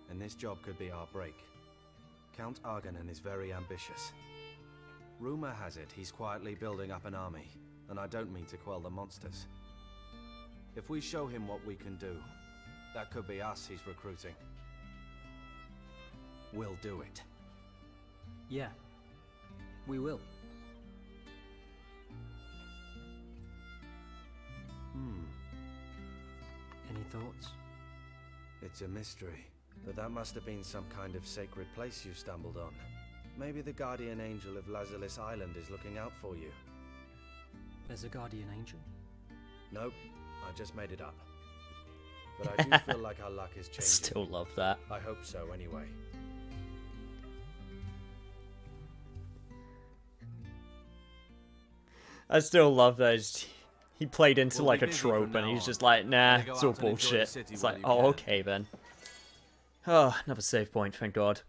And this job could be our break. Count Arganan is very ambitious. Rumor has it he's quietly building up an army, and I don't mean to quell the monsters. If we show him what we can do, that could be us he's recruiting. We'll do it. Yeah. We will. Any thoughts? It's a mystery, but that must have been some kind of sacred place you stumbled on. Maybe the guardian angel of Lazalis Island is looking out for you. There's a guardian angel? Nope, I just made it up. But I do feel like our luck is changing. Still love that. I hope so, anyway. I still love that. He played into We'll like be a busy trope from and now he's on. just like, nah, Better go it's all out and enjoy the bullshit. city It's while like, you oh, can. okay then. Oh, another save point, thank God.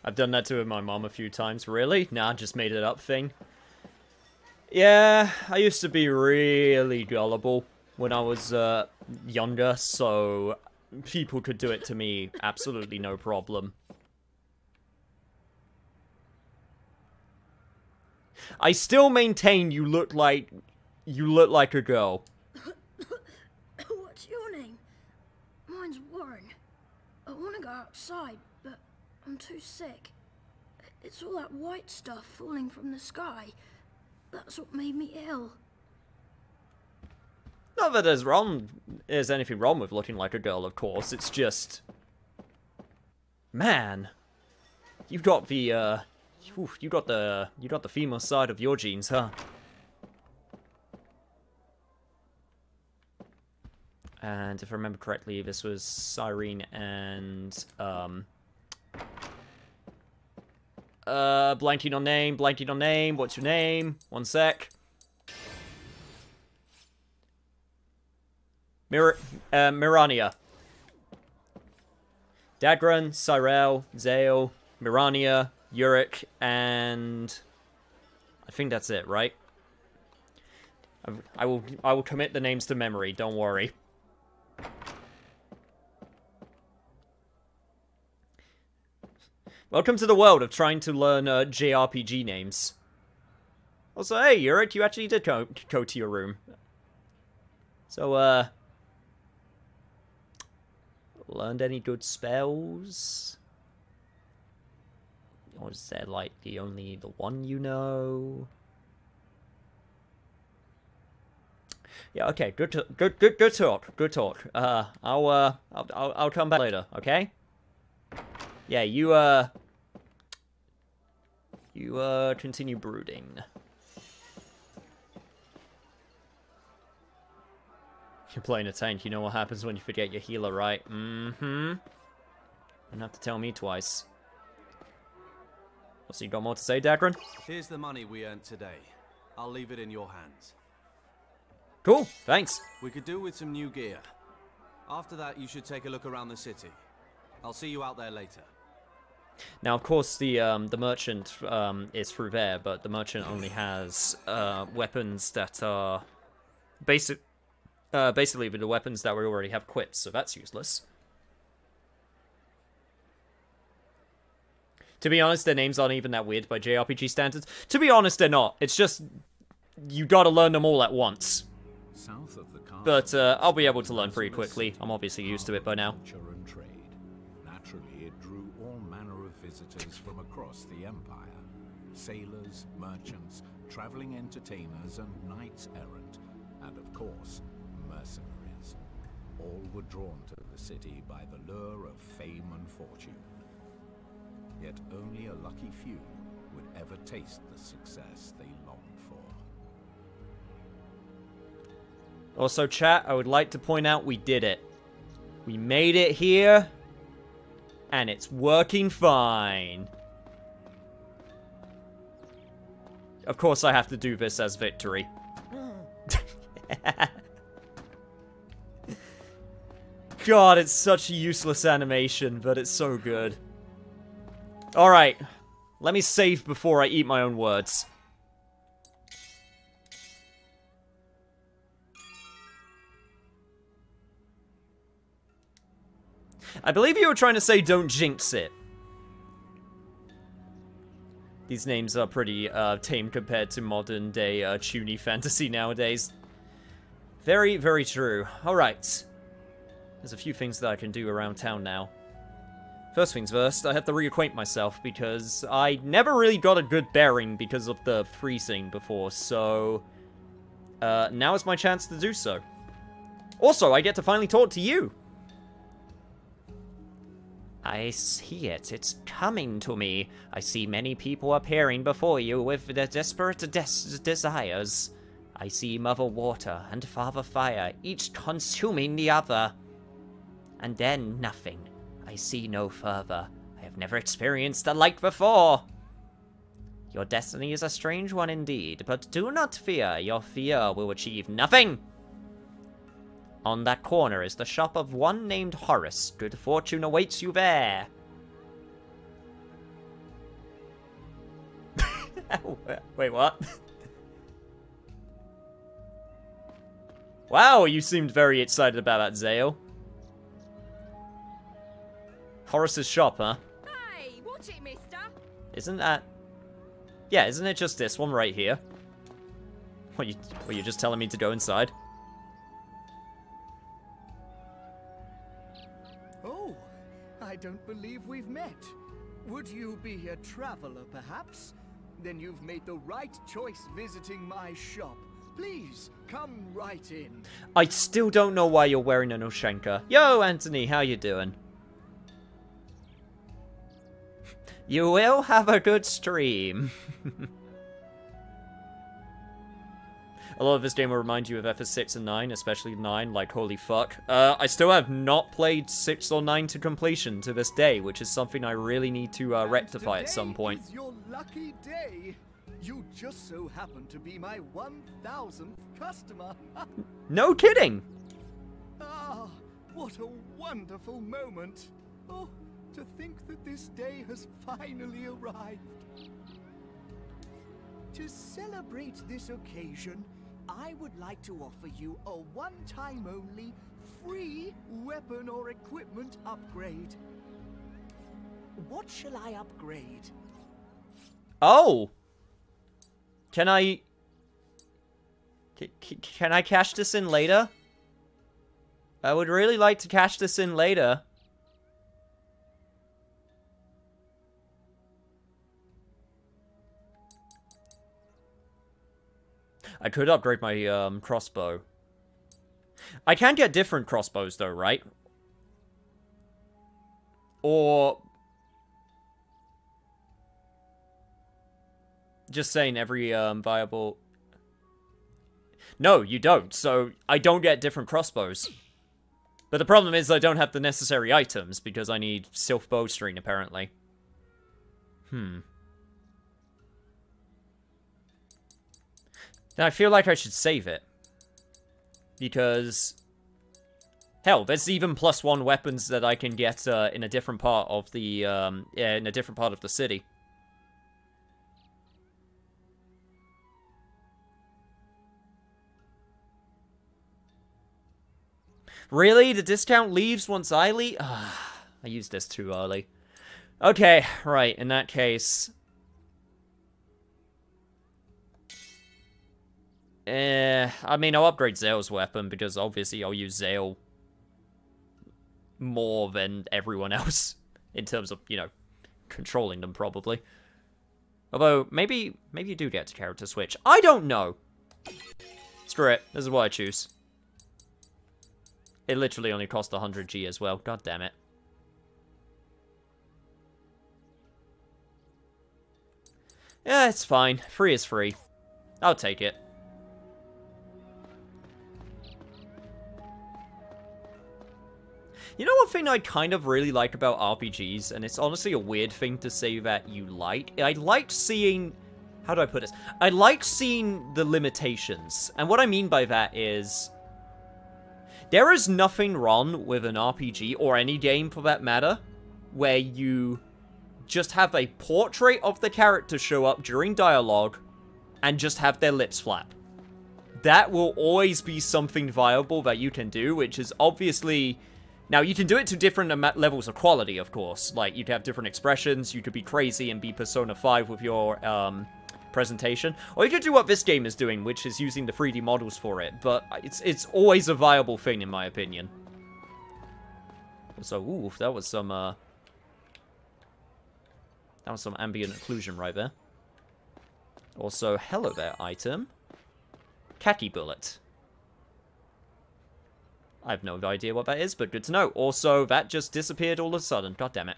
I've done that to my mom a few times. Really? Nah, just made it up thing. Yeah, I used to be really gullible when I was younger, so people could do it to me absolutely no problem. I still maintain you look like a girl. What's your name? Mine's Warren. I want to go outside, but I'm too sick. It's all that white stuff falling from the sky. That's what made me ill. Not that there's anything wrong with looking like a girl, of course. It's just, man, you got the female side of your genes, huh? And if I remember correctly, this was Cyrene and blanking on name. What's your name? One sec. Mirania. Dagran, Cyrell, Zale, Mirania, Uric, and I think that's it, right? I will commit the names to memory, don't worry. Welcome to the world of trying to learn JRPG names. Also, hey, Uric, you actually did go to your room. So, learned any good spells? Or is there, like, the one you know? Yeah, okay, good talk. I'll come back later, okay? Yeah, you continue brooding. You're playing a tank, you know what happens when you forget your healer, right? Mm-hmm. Don't have to tell me twice. So you got more to say, Dagran? Here's the money we earned today. I'll leave it in your hands. Cool, thanks. We could do with some new gear. After that, you should take a look around the city. I'll see you out there later. Now, of course, the merchant is through there, but the merchant only has weapons that are basically the weapons that we already have equipped, so that's useless. To be honest, their names aren't even that weird by JRPG standards. To be honest, they're not. It's just you gotta learn them all at once. South of the castle, But I'll be able to learn pretty quickly. I'm obviously used to it by now. and trade. Naturally, it drew all manner of visitors from across the empire. Sailors, merchants, traveling entertainers, and knights errant, and of course, mercenaries. All were drawn to the city by the lure of fame and fortune. Yet only a lucky few would ever taste the success they longed for. Also, chat, I would like to point out we did it. We made it here, and it's working fine. Of course, I have to do this as victory. God, it's such a useless animation, but it's so good. Alright, let me save before I eat my own words. I believe you were trying to say don't jinx it. These names are pretty tame compared to modern day toony fantasy nowadays. Very, very true. Alright. There's a few things that I can do around town now. First things first, I have to reacquaint myself because I never really got a good bearing because of the freezing before, so now is my chance to do so. Also, I get to finally talk to you. I see it. It's coming to me. I see many people appearing before you with their desperate desires. I see Mother Water and Father Fire, each consuming the other. And then nothing. I see no further. I have never experienced the like before. Your destiny is a strange one indeed, but do not fear. Your fear will achieve nothing. On that corner is the shop of one named Horace. Good fortune awaits you there. Wait, what? Wow, you seemed very excited about that, Zale. Horace's shop, huh? Hey, watch it, mister. Isn't that... Yeah, isn't it just this one right here? Were you just telling me to go inside? Oh, I don't believe we've met. Would you be a traveler, perhaps? Then you've made the right choice visiting my shop. Please, come right in. I still don't know why you're wearing an Oshenka. Yo, Anthony, how you doing? You will have a good stream. A lot of this game will remind you of FS6 and 9, especially 9, like holy fuck. I still have not played 6 or 9 to completion to this day, which is something I really need to rectify at some point. Is your lucky day. You just so happen to be my 1000th customer. No kidding! Ah, what a wonderful moment. Oh, to think that this day has finally arrived. To celebrate this occasion, I would like to offer you a one-time only free weapon or equipment upgrade. What shall I upgrade? Oh! Can I... Can I cash this in later? I would really like to cash this in later. I could upgrade my crossbow. I can get different crossbows though, right? Or... Just saying every viable... No, you don't, so I don't get different crossbows. But the problem is I don't have the necessary items, because I need Sylph Bowstring, apparently. then I feel like I should save it. Because... hell, there's even +1 weapons that I can get in a different part of the in a different part of the city. Really? The discount leaves once I leave? I used this too early. Okay, right, in that case... I mean, I'll upgrade Zale's weapon, because obviously I'll use Zale more than everyone else, in terms of, you know, controlling them, probably. Although, maybe you do get to character switch. I don't know! Screw it, this is what I choose. It literally only cost 100 G as well, god damn it. Yeah, it's fine. Free is free. I'll take it. You know one thing I kind of really like about RPGs, and it's honestly a weird thing to say that you like? I like seeing... how do I put this? I like seeing the limitations. And what I mean by that is... there is nothing wrong with an RPG, or any game for that matter, where you just have a portrait of the character show up during dialogue, and just have their lips flap. That will always be something viable that you can do, which is obviously... now, you can do it to different levels of quality, of course. Like, you'd have different expressions, you could be crazy and be Persona 5 with your, presentation. Or you could do what this game is doing, which is using the 3D models for it. But it's always a viable thing, in my opinion. Also, ooh, that was some ambient occlusion right there. Also, hello there, item. Khaki bullet. I have no idea what that is, but good to know. Also, that just disappeared all of a sudden. God damn it.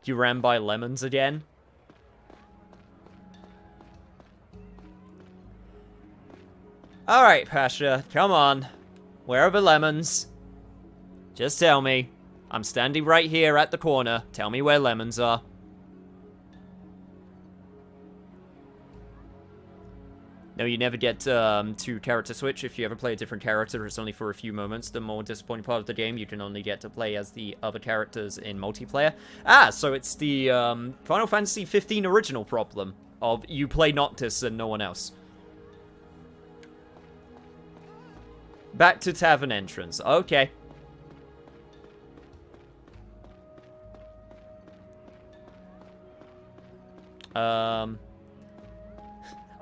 You ran by lemons again? Alright, Pasha, come on. Where are the lemons? Just tell me. I'm standing right here at the corner. Tell me where lemons are. No, you never get to character switch if you ever play a different character. It's only for a few moments. The more disappointing part of the game, you can only get to play as the other characters in multiplayer. Ah, so it's the Final Fantasy 15 original problem of you play Noctis and no one else. Back to tavern entrance. Okay.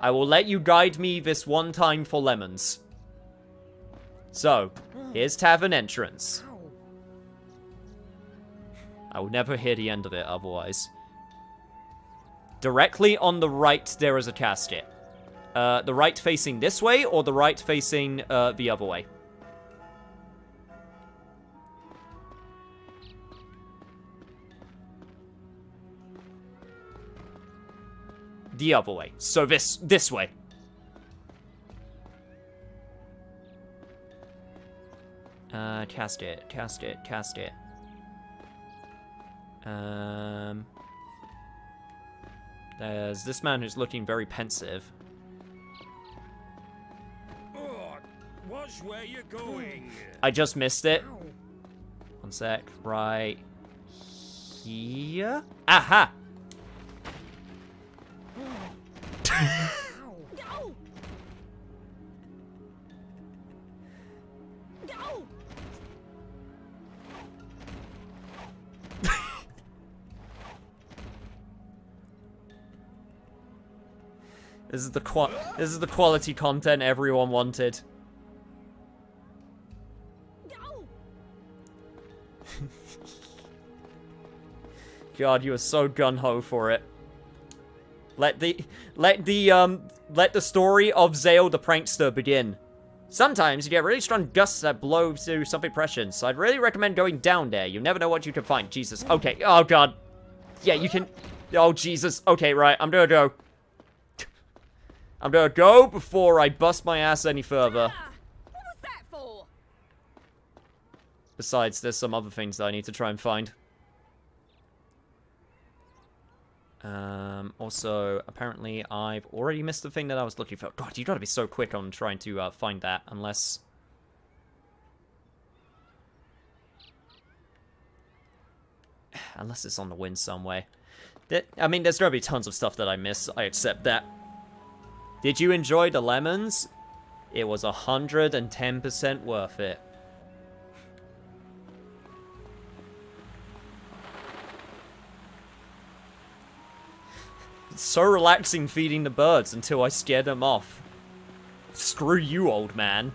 I will let you guide me this one time for lemons. So, here's tavern entrance. I will never hear the end of it otherwise. Directly on the right, there is a casket. The right facing this way, or the right facing the other way? The other way. So this way. Cast it. There's this man who's looking very pensive. Oh, watch where you're going. I just missed it. One sec. Right here. Aha! No! No! This is the quality content everyone wanted. No! God, you were so gun-ho for it. Let the story of Zale the prankster begin. Sometimes you get really strong gusts that blow through some impressions, so I'd really recommend going down there. You never know what you can find. Jesus. Okay. Oh, God. Yeah, you can... oh, Jesus. Okay, right. I'm gonna go. I'm gonna go before I bust my ass any further. What was that for? Besides, there's some other things that I need to try and find. Also, apparently I've already missed the thing that I was looking for. God, you gotta be so quick on trying to find that, unless... Unless it's on the wind somewhere. I mean, there's gonna be tons of stuff that I miss, I accept that. Did you enjoy the lemons? It was 110% worth it. It's so relaxing feeding the birds until I scared them off. Screw you, old man.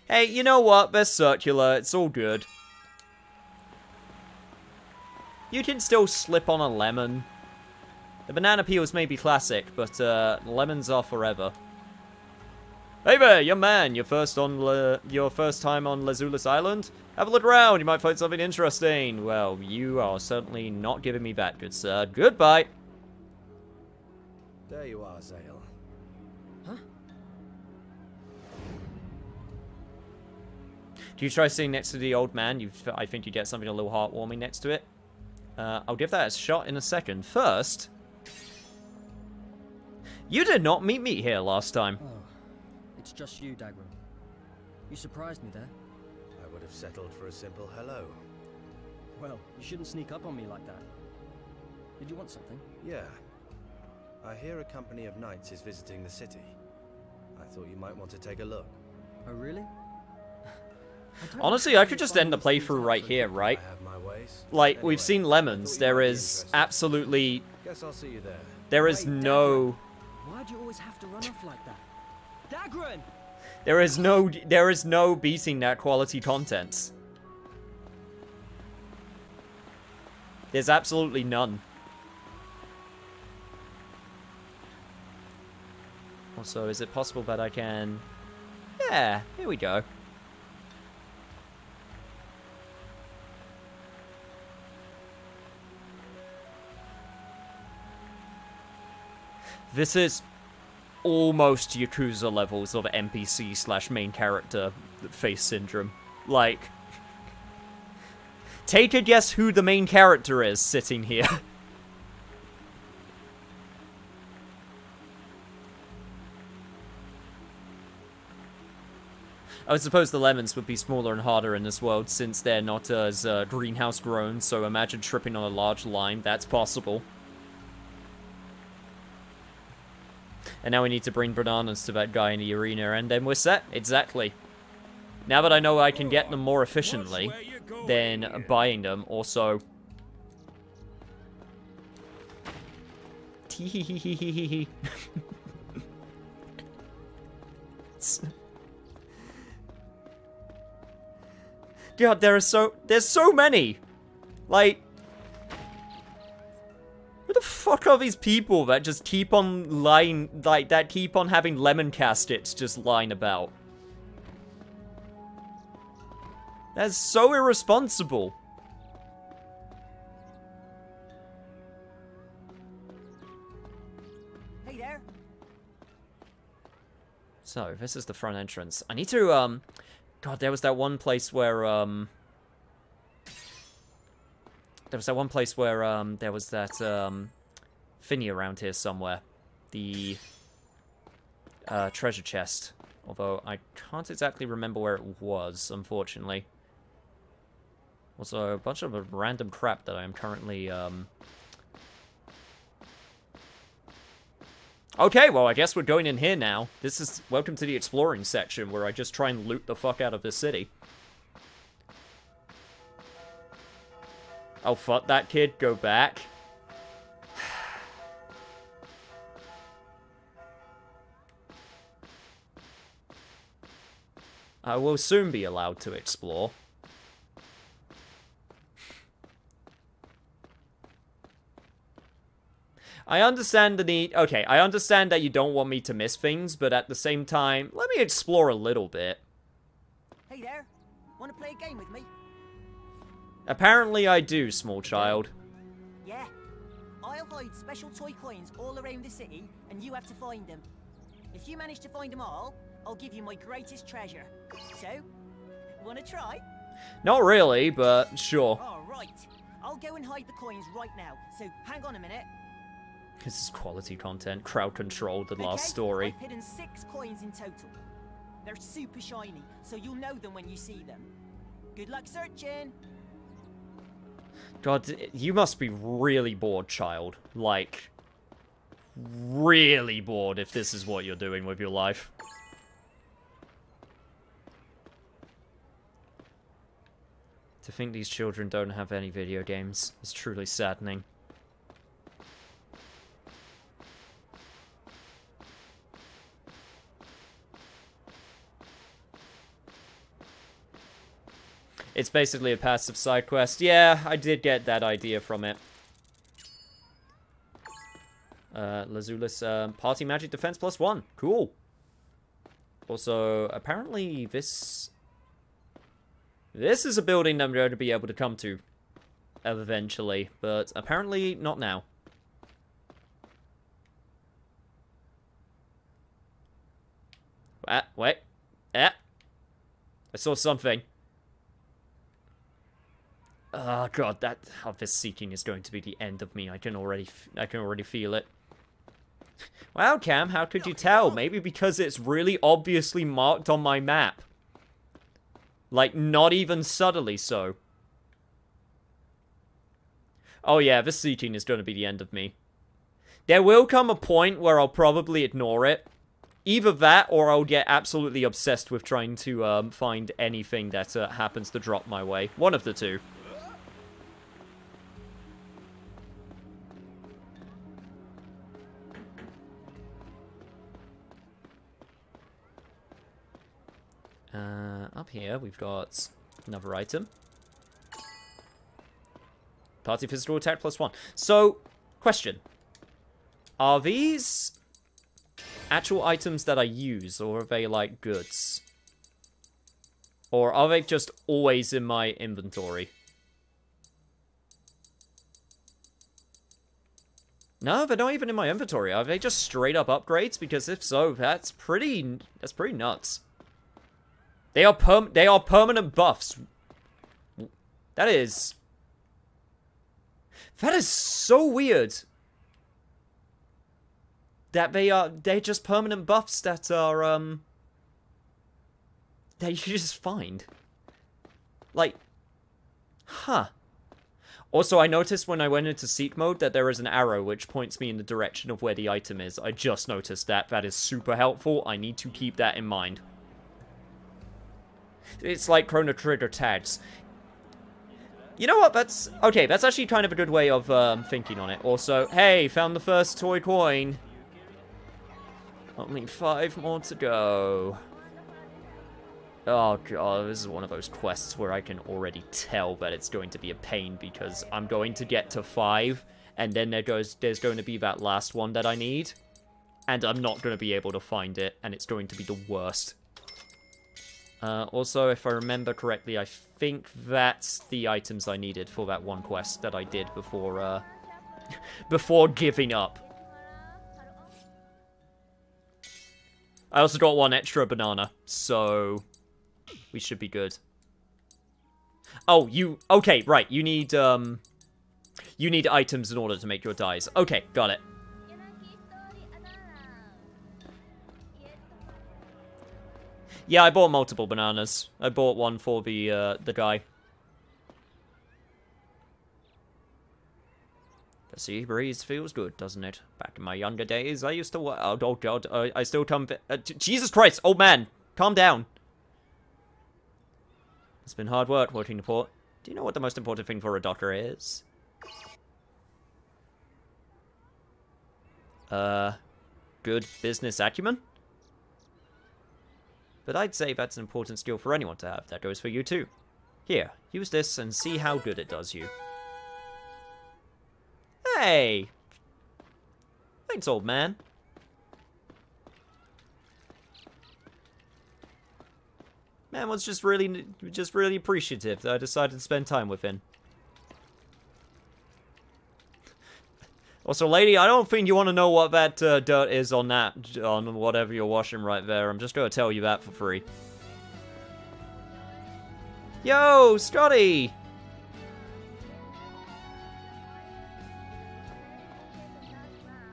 Hey, you know what? They're circular. It's all good. You can still slip on a lemon. The banana peels may be classic, but lemons are forever. Hey there, young man. Your first time on Lazulus Island? Have a look around. You might find something interesting. Well, you are certainly not giving me that, good sir. Goodbye. There you are, Zale. Huh? Do you try sitting next to the old man? I think you get something a little heartwarming next to it. I'll give that a shot in a second. First, you did not meet me here last time. Oh, it's just you, Dagran. You surprised me there. I would have settled for a simple hello. Well, you shouldn't sneak up on me like that. Did you want something? Yeah. I hear a company of knights is visiting the city. I thought you might want to take a look. Oh, really? Honestly, I could just end the playthrough right here, right? Like, we've seen lemons. There is absolutely... Guess I'll see you there. There is no... Why'd you always have to run off like that? Dagran! There is no beating that quality content. There's absolutely none. Also, is it possible that I can... Yeah, here we go. This is almost Yakuza levels of NPC / main character face syndrome. Like, take a guess who the main character is sitting here. I would suppose the lemons would be smaller and harder in this world since they're not as greenhouse grown, so imagine tripping on a large lime. That's possible. And now we need to bring bananas to that guy in the arena, and then we're set. Exactly. Now that I know I can get them more efficiently than buying them, also... Tee-hee-hee-hee-hee-hee. God, there's so many! Like... Who the fuck are these people that just keep on lying, like, that keep on having lemon caskets just lying about? That's so irresponsible. Hey there. So, this is the front entrance. I need to, God, there was that one place where, there was that thingy around here somewhere. The treasure chest. Although I can't exactly remember where it was, unfortunately. Also, a bunch of random crap that I am currently, Okay, well, I guess we're going in here now. This is... Welcome to the exploring section, where I just try and loot the fuck out of this city. Oh, fuck that kid. Go back. I will soon be allowed to explore. I understand the need... Okay, I understand that you don't want me to miss things, but at the same time, let me explore a little bit. Hey there. Want to play a game with me? Apparently I do, small child. Yeah. I'll hide special toy coins all around the city, and you have to find them. If you manage to find them all, I'll give you my greatest treasure. So, Wanna try? Not really, but sure. All right. I'll go and hide the coins right now, so hang on a minute. This is quality content. Crowd control, the last story. I've hidden 6 coins in total. They're super shiny, so you'll know them when you see them. Good luck searching! God, you must be really bored, child. Like, really bored if this is what you're doing with your life. To think these children don't have any video games is truly saddening. It's basically a passive side quest. Yeah, I did get that idea from it. Lazulis, party magic defense +1. Cool. Also, apparently this is a building that I'm going to be able to come to eventually, but apparently not now. Wait. I saw something. Oh god, this seeking is going to be the end of me. I can already feel it. Wow, Cam, how could you tell? Maybe because it's really obviously marked on my map. Like, not even subtly so. Oh yeah, this seeking is going to be the end of me. There will come a point where I'll probably ignore it. Either that, or I'll get absolutely obsessed with trying to find anything that happens to drop my way. One of the two. Up here, we've got another item. Party physical attack +1. So, question. Are these actual items that I use, or are they, like, goods? Or are they just always in my inventory? No, they're not even in my inventory. Are they just straight up upgrades? Because if so, that's pretty nuts. They are permanent buffs. That is so weird. That they're just permanent buffs that are that you just find. Like, huh. Also, I noticed when I went into seek mode that there is an arrow which points me in the direction of where the item is. I just noticed that. That is super helpful. I need to keep that in mind. It's like Chrono Trigger tags. You know what, that's actually kind of a good way of thinking on it. Also, hey, found the first toy coin. Only 5 more to go. Oh god, this is one of those quests where I can already tell that it's going to be a pain because I'm going to get to 5, and then there's going to be that last one that I need, and I'm not going to be able to find it, and it's going to be the worst. Also, if I remember correctly, I think that's the items I needed for that one quest that I did before, before giving up. I also got 1 extra banana, so we should be good. Oh, okay, right, you need items in order to make your dyes. Okay, got it. Yeah, I bought multiple bananas. I bought one for the guy. The sea breeze feels good, doesn't it? Back in my younger days, I used to work. Oh god, I still come. Jesus Christ, old man, calm down. It's been hard work working the port. Do you know what the most important thing for a doctor is? Good business acumen? But I'd say that's an important skill for anyone to have. That goes for you too. Here, use this and see how good it does you. Hey! Thanks, old man. Man was just really appreciative that I decided to spend time with him. Also, lady, I don't think you want to know what that dirt is on whatever you're washing right there. I'm just going to tell you that for free. Yo, Scotty!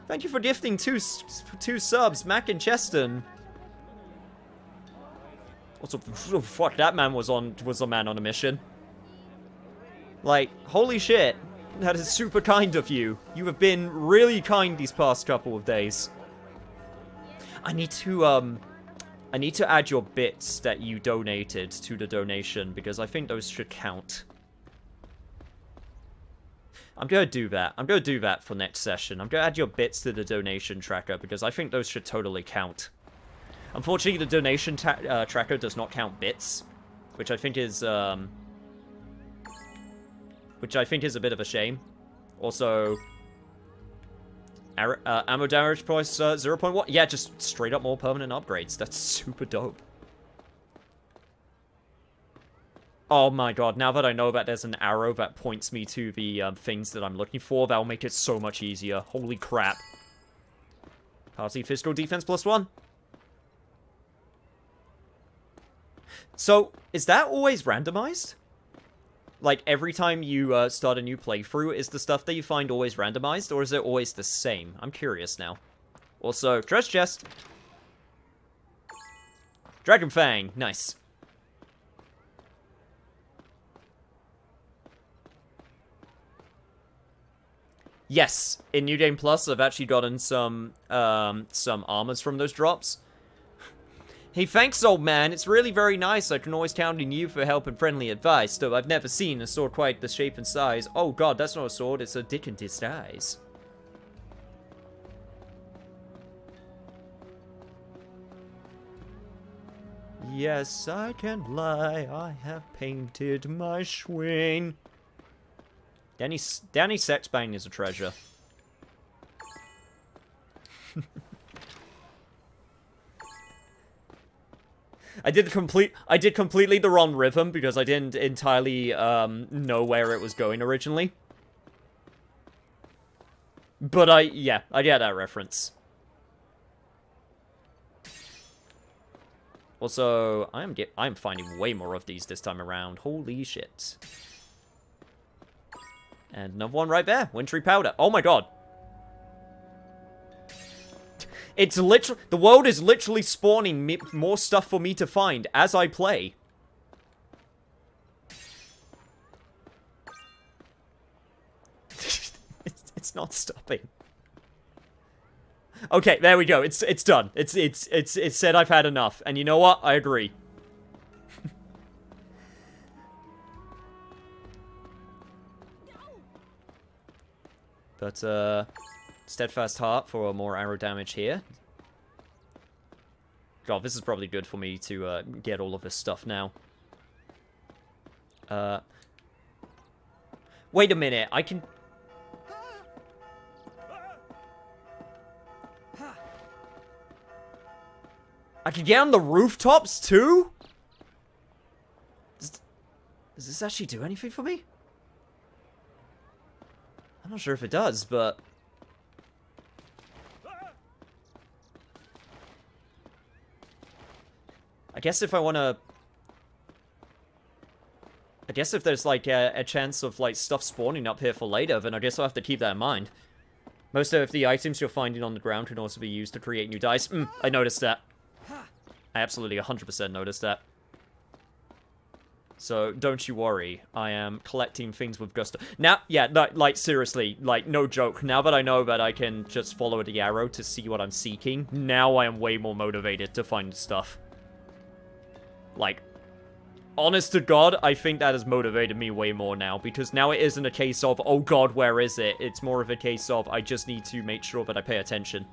Thank you for gifting two subs, Mac and Cheston. Also, fuck, that man was a man on a mission. Like, holy shit. That is super kind of you. You have been really kind these past couple of days. I need to add your bits that you donated to the donation, because I think those should count. I'm gonna do that. I'm gonna do that for next session. I'm gonna add your bits to the donation tracker, because I think those should totally count. Unfortunately, the donation tracker does not count bits, which I think is a bit of a shame. Also, ammo damage price 0.1. Yeah, just straight up more permanent upgrades. That's super dope. Oh my god, now that I know that there's an arrow that points me to the things that I'm looking for, that'll make it so much easier. Holy crap. Party physical defense +1. So, is that always randomized? Like, every time you start a new playthrough, is the stuff that you find always randomized, or is it always the same? I'm curious now. Also, treasure chest. Dragon Fang, nice. Yes, in New Game Plus, I've actually gotten some armors from those drops. Hey, thanks, old man. It's really very nice. I can always count on you for help and friendly advice, though I've never seen a sword quite the shape and size. Oh god, that's not a sword, it's a dick in disguise. Yes, I can't lie, I have painted my Schwing. Danny Sexbang is a treasure. I did completely the wrong rhythm because I didn't entirely know where it was going originally. But I get that reference. Also, I'm finding way more of these this time around. Holy shit. And another one right there. Wintry powder. Oh my god. It's literally... The world is literally spawning more stuff for me to find as I play. It's not stopping. Okay, there we go. It's done. It's said I've had enough. And you know what? I agree. But, Steadfast Heart for more arrow damage here. God, this is probably good for me to get all of this stuff now. Wait a minute, I can... I can get on the rooftops too? Does this actually do anything for me? I'm not sure if it does, but... I guess if I want to... I guess if there's, like, a chance of, like, stuff spawning up here for later, then I guess I'll have to keep that in mind. Most of the items you're finding on the ground can also be used to create new dice. I noticed that. I absolutely 100% noticed that. So, don't you worry. I am collecting things with gusto. Now, yeah, no, like, seriously, like, no joke. Now that I know that I can just follow the arrow to see what I'm seeking, now I am way more motivated to find stuff. Like, honest to God, I think that has motivated me way more now, because now it isn't a case of, oh god, where is it? It's more of a case of, I just need to make sure that I pay attention.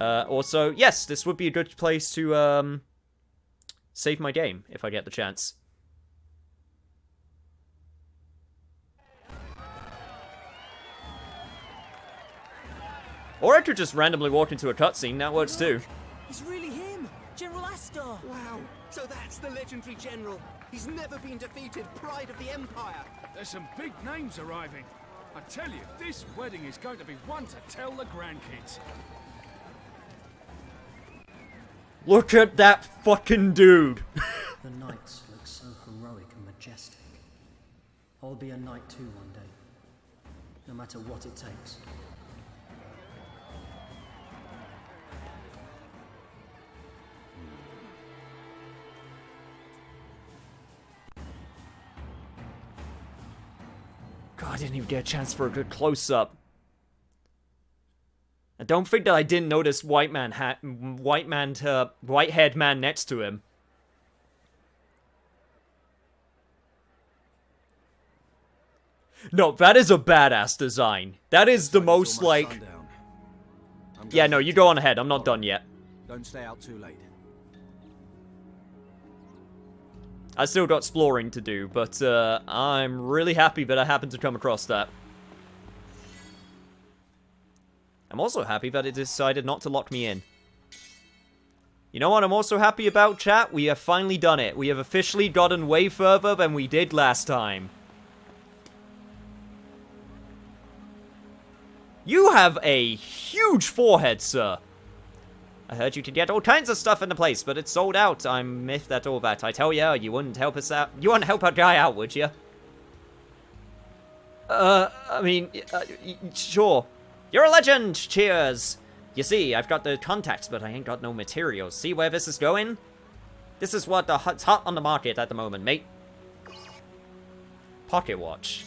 Also, yes, this would be a good place to, save my game, if I get the chance. Or I could just randomly walk into a cutscene, that works too. It's really him! General Astor! Wow, so that's the legendary general. He's never been defeated, pride of the Empire. There's some big names arriving. I tell you, this wedding is going to be one to tell the grandkids. Look at that fucking dude! The knights look so heroic and majestic. I'll be a knight too one day, no matter what it takes. God, I didn't even get a chance for a good close-up. I don't think that I didn't notice white-haired man next to him. No, that is a badass design. That is the most, like... Yeah, no, you go on ahead. I'm not done yet. Don't stay out too late. I still got exploring to do, but I'm really happy that I happened to come across that. I'm also happy that it decided not to lock me in. You know what I'm also happy about, chat? We have finally done it. We have officially gotten way further than we did last time. You have a huge forehead, sir. I heard you could get all kinds of stuff in the place, but it's sold out. I'm miffed at all that. I tell ya, you wouldn't help us out. You wouldn't help a guy out, would you? I mean, sure. You're a legend! Cheers! You see, I've got the contacts, but I ain't got no materials. See where this is going? This is what's hot on the market at the moment, mate. Pocket watch.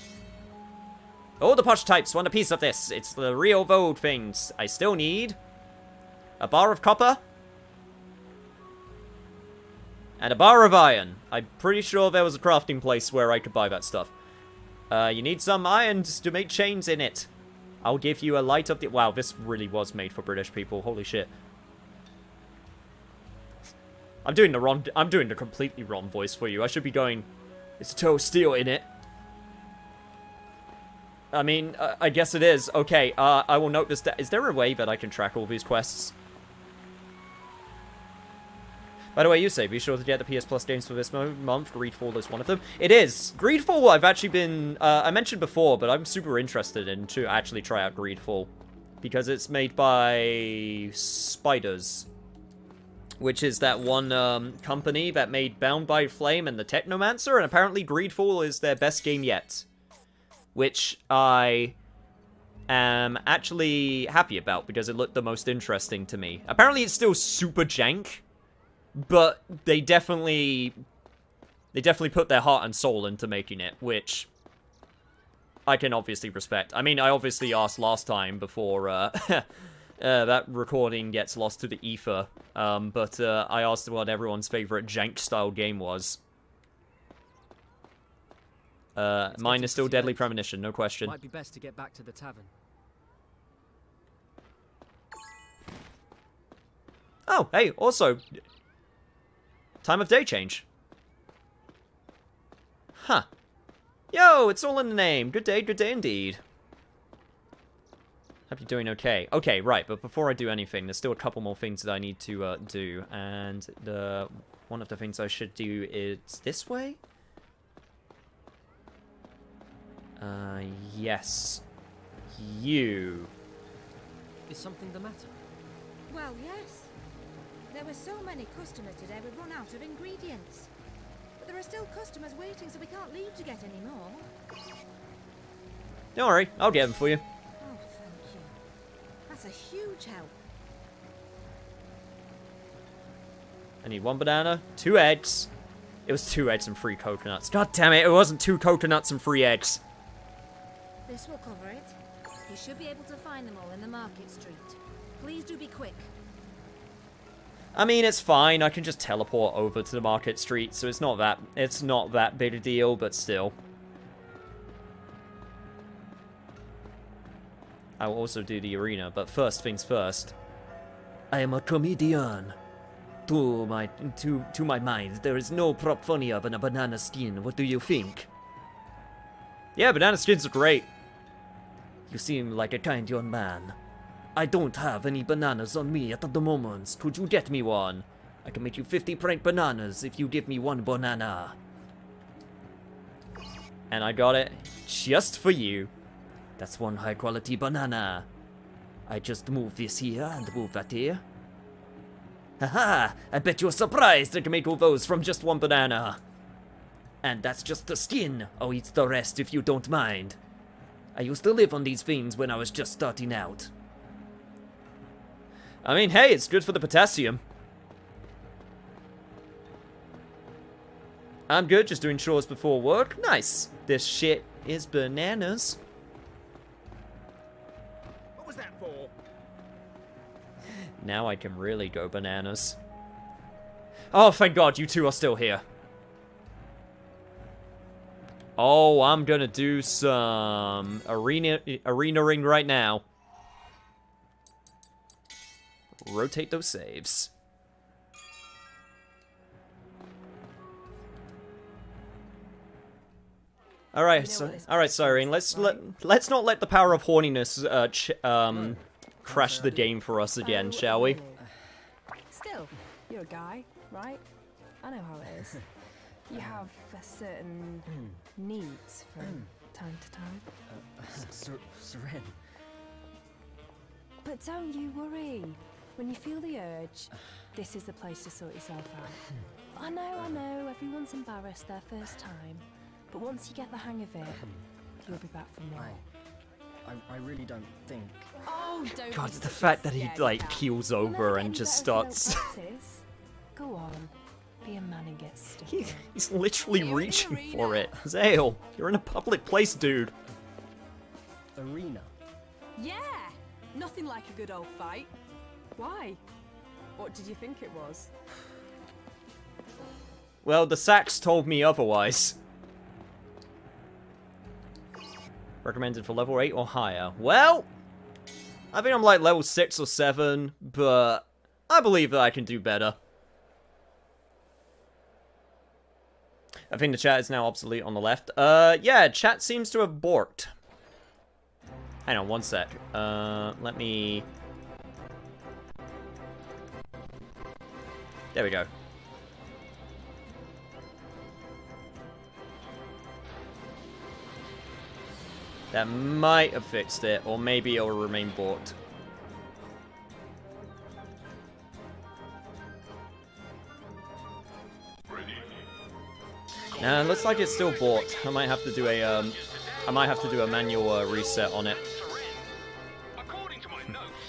All the posh types want a piece of this. It's the real vogue things. I still need a bar of copper and a bar of iron. I'm pretty sure there was a crafting place where I could buy that stuff. You need some iron to make chains in it. I'll give you a light of the... Wow, this really was made for British people. Holy shit. I'm doing the completely wrong voice for you. I should be going, it's a toe steel in it. I mean, I guess it is. Okay, I will note this. Is there a way that I can track all these quests? By the way, you say, be sure to get the PS Plus games for this month. Greedfall is one of them. It is! Greedfall I've actually been... I mentioned before, but I'm super interested in to actually try out Greedfall. Because it's made by... Spiders. Which is that one company that made Bound by Flame and the Technomancer, and apparently Greedfall is their best game yet. Which I am actually happy about, because it looked the most interesting to me. Apparently it's still super jank. But they definitely put their heart and soul into making it, which I can obviously respect. I mean, I obviously asked last time before that recording gets lost to the ether, but I asked what everyone's favorite jank-style game was. Mine is still Deadly Premonition, no question. Might be best to get back to the tavern. Oh, hey, also... Time of day change. Huh. Yo, it's all in the name. Good day indeed. Hope you're doing okay. Okay, right, but before I do anything, there's still a couple more things that I need to do, and one of the things I should do is this way? Yes. You. Is something the matter? Well, yes. There were so many customers today we've run out of ingredients. But there are still customers waiting, so we can't leave to get any more. Don't worry, I'll get them for you. Oh, thank you. That's a huge help. I need 1 banana, 2 eggs. It was 2 eggs and 3 coconuts. God damn it, it wasn't 2 coconuts and 3 eggs. This will cover it. You should be able to find them all in the market street. Please do be quick. I mean, it's fine. I can just teleport over to the market street, so it's not that big a deal, but still. I will also do the arena, but first things first. I am a comedian. To my mind, there is no prop funnier than a banana skin. What do you think? Yeah, banana skins are great. You seem like a kind young man. I don't have any bananas on me at the moment. Could you get me one? I can make you 50 prank bananas if you give me 1 banana. And I got it just for you. That's 1 high quality banana. I just move this here and move that here. Haha! I bet you're surprised I can make all those from just 1 banana. And that's just the skin. I'll eat the rest if you don't mind. I used to live on these things when I was just starting out. I mean, hey, it's good for the potassium. I'm good, just doing chores before work. Nice. This shit is bananas. What was that for? Now I can really go bananas. Oh, thank God, you two are still here. Oh, I'm gonna do some arena-ing right now. Rotate those saves. All right, Cyrene. Let's not let the power of horniness crash the game for us again, shall we? Still, you're a guy, right? I know how it is. You have a certain needs from time to time. Seren. But don't you worry. When you feel the urge, this is the place to sort yourself out. I know, everyone's embarrassed their first time. But once you get the hang of it, you'll be back for more. I really don't think... Oh, don't God, the fact that he, like, keels over and just starts... Go on. Be a man and get stuck. He's literally reaching for it. Zale, you're in a public place, dude. Arena? Yeah! Nothing like a good old fight. Why? What did you think it was? Well, the Sax told me otherwise. Recommended for level 8 or higher. Well, I think I'm like level 6 or 7, but I believe that I can do better. I think the chat is now obsolete on the left. Yeah, chat seems to have borked. Hang on, one sec. Let me... There we go. That might have fixed it, or maybe it'll remain borked. Nah, looks like it's still borked. I might have to do a manual reset on it.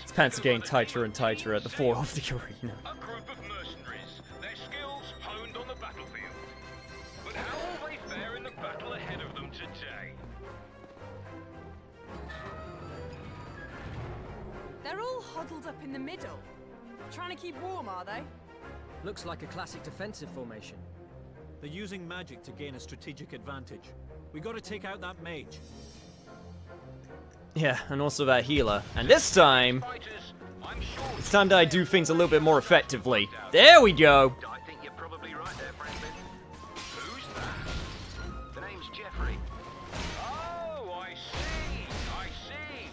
His pants are getting tighter and tighter at the floor of the arena. A group of mercenaries, their skills honed on the battlefield. But how will they fare in the battle ahead of them today? They're all huddled up in the middle. Trying to keep warm, are they? Looks like a classic defensive formation. They're using magic to gain a strategic advantage. We gotta take out that mage. Yeah, and also that healer. And this time, it's time that I do things a little bit more effectively. There we go! I think you're probably right there, Franklin. Who's that? The name's Jeffrey. Oh, I see.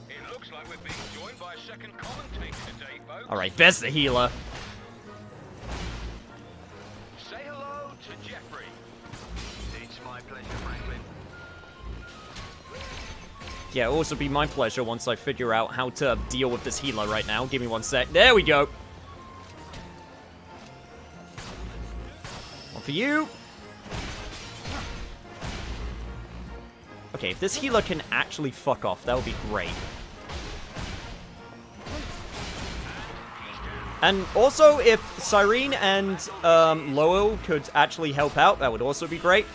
It looks like we're being joined by a second commentator today, folks. Alright, there's the healer. Say hello to Jeffrey. It's my pleasure, Franklin. Yeah, it'll also be my pleasure once I figure out how to deal with this healer right now. Give me one sec. There we go. One for you. Okay, if this healer can actually fuck off, that would be great. And also, if Cyrene and Lowell could actually help out, that would also be great.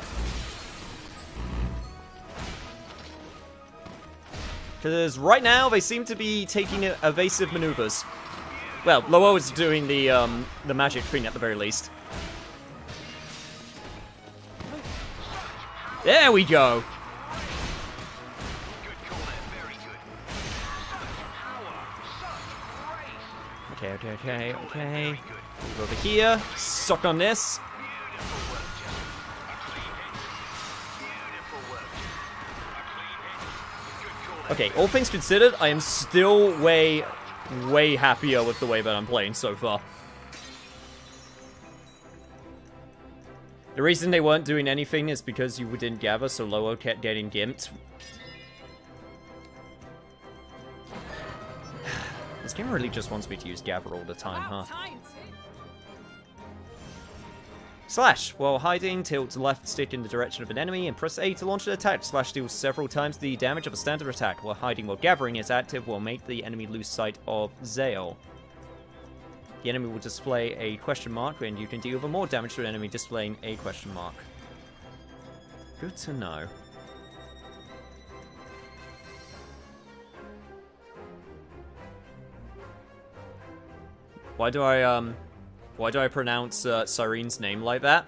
Because right now, they seem to be taking evasive maneuvers. Well, Lowell is doing the magic thing at the very least. There we go! Okay. Move over here. Suck on this. Okay, all things considered, I am still way happier with the way that I'm playing so far. The reason they weren't doing anything is because you didn't gather, so Lowell kept getting gimped. This game really just wants me to use gather all the time, huh? Slash. While hiding, tilt to left stick in the direction of an enemy and press A to launch an attack. Slash deals several times the damage of a standard attack. While hiding while gathering is active will make the enemy lose sight of Zale. The enemy will display a question mark and you can deal even more damage to an enemy displaying a question mark. Good to know. Why do I pronounce Cyrene's name like that?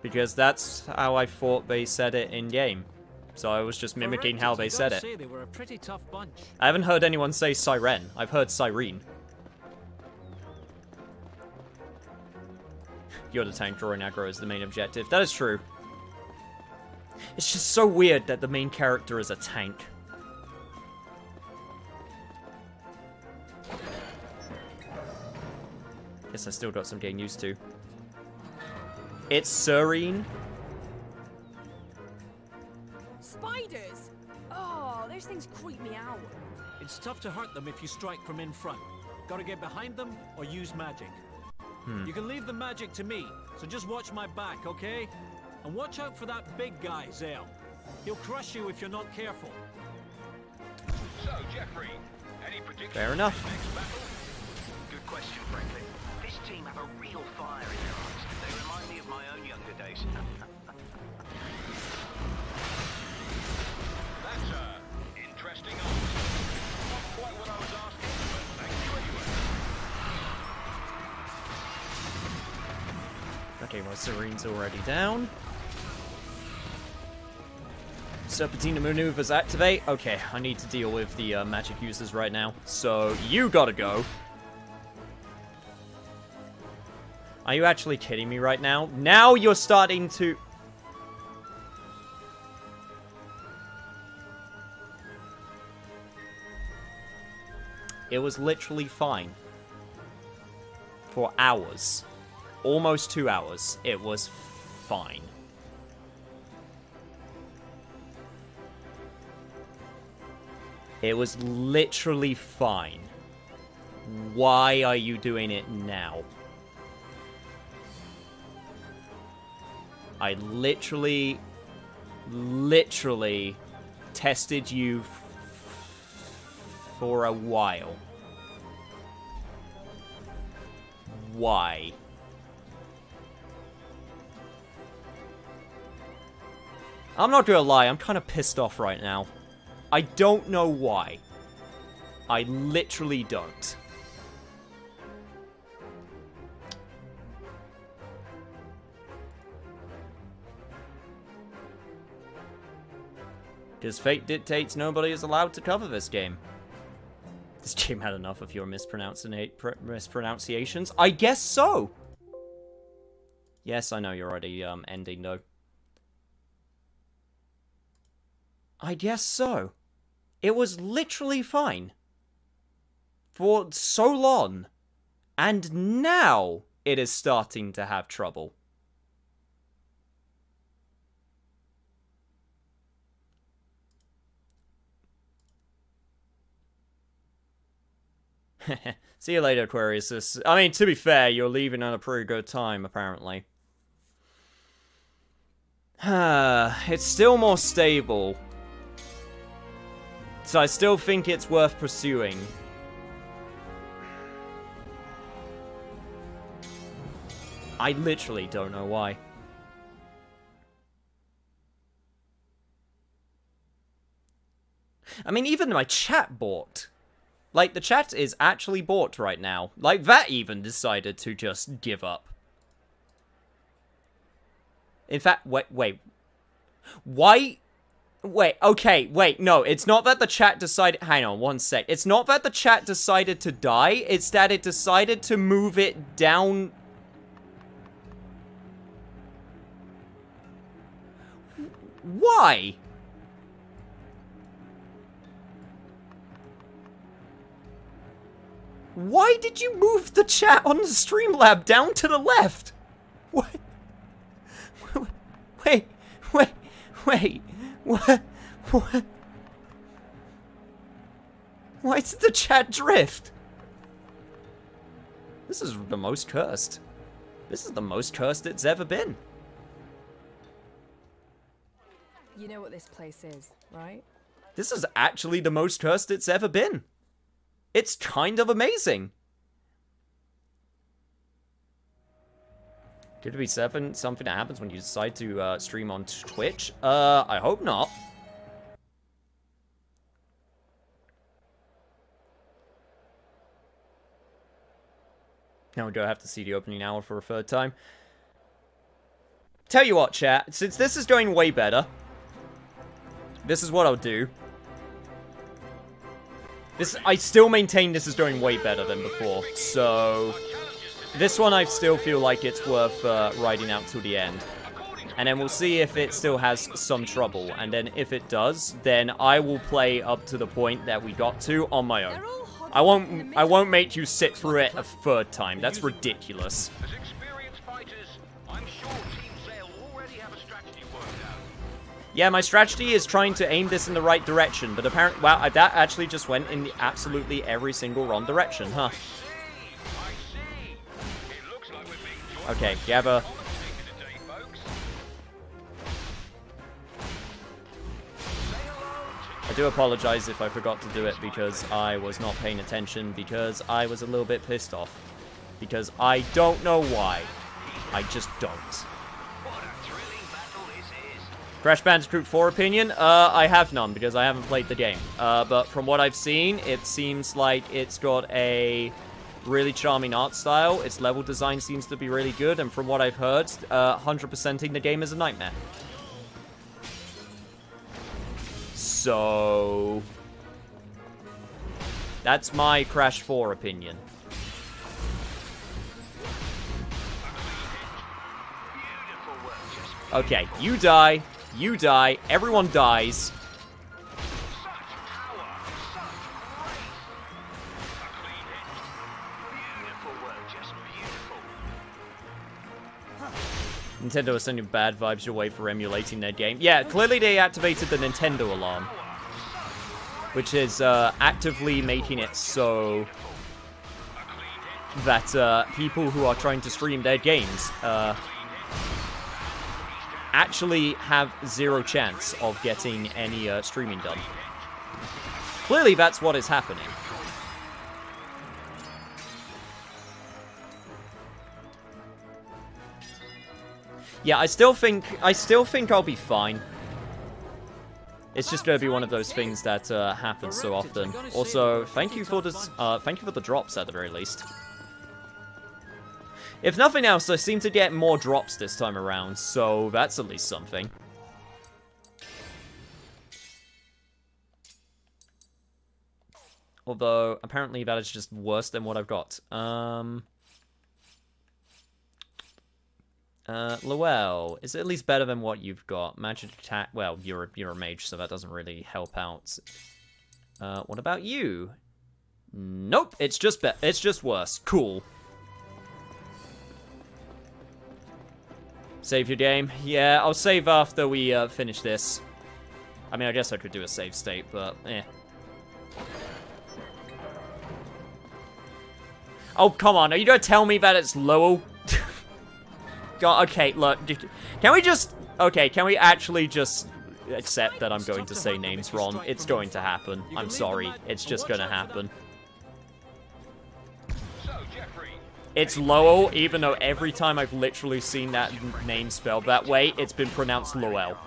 Because that's how I thought they said it in game. So I was just mimicking how they said it. They were a pretty tough bunch. I haven't heard anyone say Siren. I've heard Cyrene. You're the tank, drawing aggro is the main objective. That is true. It's just so weird that the main character is a tank. Guess I still got some getting used to. It's Serene. Spiders? Oh, those things creep me out. It's tough to hurt them if you strike from in front. Gotta get behind them or use magic. You can leave the magic to me, so just watch my back, okay? And watch out for that big guy, Zale. He'll crush you if you're not careful. So, Jeffrey, any predictions? Fair enough. Good question, frankly. This team have a real fire in their eyes. They remind me of my own younger days. That's interesting answer. Not quite what I was asking, but thank you anyway. Okay, well, Serene's already down. Serpentina maneuvers activate. Okay, I need to deal with the magic users right now. So, you gotta go. Are you actually kidding me right now? Now you're starting to... It was literally fine. For hours. Almost 2 hours. It was fine. It was literally fine. Why are you doing it now? I literally tested you for a while. Why? I'm not gonna lie, I'm kind of pissed off right now. I don't know why. I literally don't. Because fate dictates nobody is allowed to cover this game. This game had enough of your mispronunciations. I guess so! Yes, I know you're already ending, though. I guess so. It was literally fine. For so long. And now it is starting to have trouble. See you later, Aquarius. I mean, to be fair, you're leaving at a pretty good time, apparently. It's still more stable. So I still think it's worth pursuing. I literally don't know why. I mean, even my chat bought. Like, the chat is actually bought right now. Like, that even decided to just give up. In fact, wait. Why? Wait, okay, wait, no, it's not that the chat decided... Hang on, one sec. It's not that the chat decided to die, it's that it decided to move it down... Why? Why did you move the chat on the Streamlab down to the left? What? Wait. What? Why did the chat drift? This is the most cursed. This is the most cursed it's ever been. You know what this place is, right? This is actually the most cursed it's ever been. It's kind of amazing. Could it be something that happens when you decide to stream on Twitch? I hope not. Now we do have to see the opening hour for a third time. Tell you what, chat, since this is going way better, this is what I'll do. I still maintain this is going way better than before, so this one I still feel like it's worth riding out till the end. And then we'll see if it still has some trouble, and then if it does, then I will play up to the point that we got to on my own. I won't make you sit through it a third time. That's ridiculous. As experienced fighters, I'm sure Team Zale already have a strategy worked out. Yeah, my strategy is trying to aim this in the right direction, but apparently, wow, that actually just went in absolutely every single wrong direction, huh? Okay, Gabba. I do apologize if I forgot to do it because I was not paying attention, because I was a little bit pissed off. Because I don't know why. I just don't. Crash Bandicoot 4 opinion? I have none because I haven't played the game. But from what I've seen, it seems like it's got a really charming art style. Its level design seems to be really good, and from what I've heard, 100%ing the game is a nightmare. So that's my Crash 4 opinion. Okay, you die, everyone dies. Nintendo is sending bad vibes your way for emulating their game. Yeah, clearly they activated the Nintendo alarm, which is actively making it so that people who are trying to stream their games actually have zero chance of getting any streaming done. Clearly that's what is happening. Yeah, I still think I'll be fine. It's just gonna be one of those things that happens so often. Also, thank you for the drops at the very least. If nothing else, I seem to get more drops this time around, so that's at least something. Although, apparently that is just worse than what I've got. Lowell, is it at least better than what you've got? Magic attack, well, you're a mage, so that doesn't really help out. What about you? Nope, it's just worse. Cool. Save your game? Yeah, I'll save after we finish this. I mean, I guess I could do a save state, but eh. Oh, come on, are you gonna tell me that it's Lowell? God, okay, look, can we actually just accept that I'm going to say names wrong? It's going to happen. I'm sorry. It's just gonna happen. It's Lowell, even though every time I've literally seen that name spelled that way, it's been pronounced Lowell.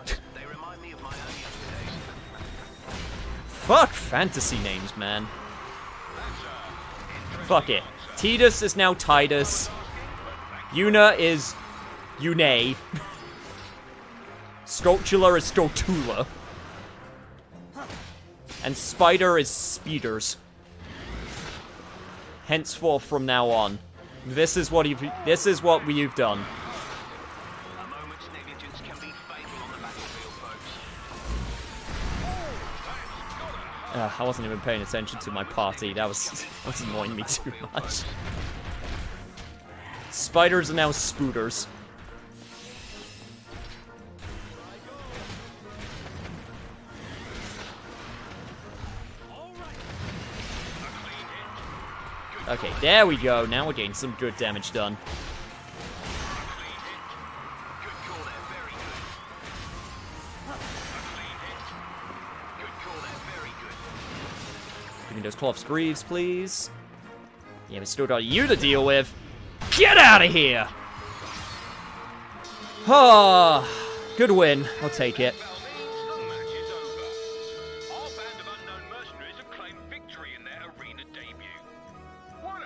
Fuck fantasy names, man. Fuck it. Titus is now Titus. Yuna is Yune. Sculptula is Sculptula. And Spider is Speeders. Henceforth from now on. This is what we've done. I wasn't even paying attention to my party. That was annoying me too much. Spiders are now Spooters. Okay, there we go. Now we're getting some good damage done. me those cloth greaves, please. Yeah, we still got you to deal with. Get out of here! Ah, good win. I'll take it.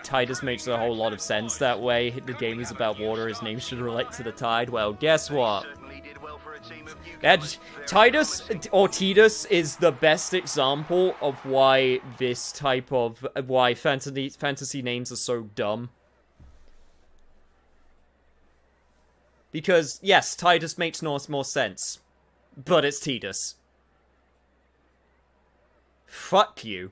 Titus makes a whole lot of sense that way. The game is about water, his name should relate to the tide. Well, guess what? Titus, or Titus, is the best example of why this type of... why fantasy names are so dumb. Because, yes, Titus makes no more sense. But it's Titus. Fuck you.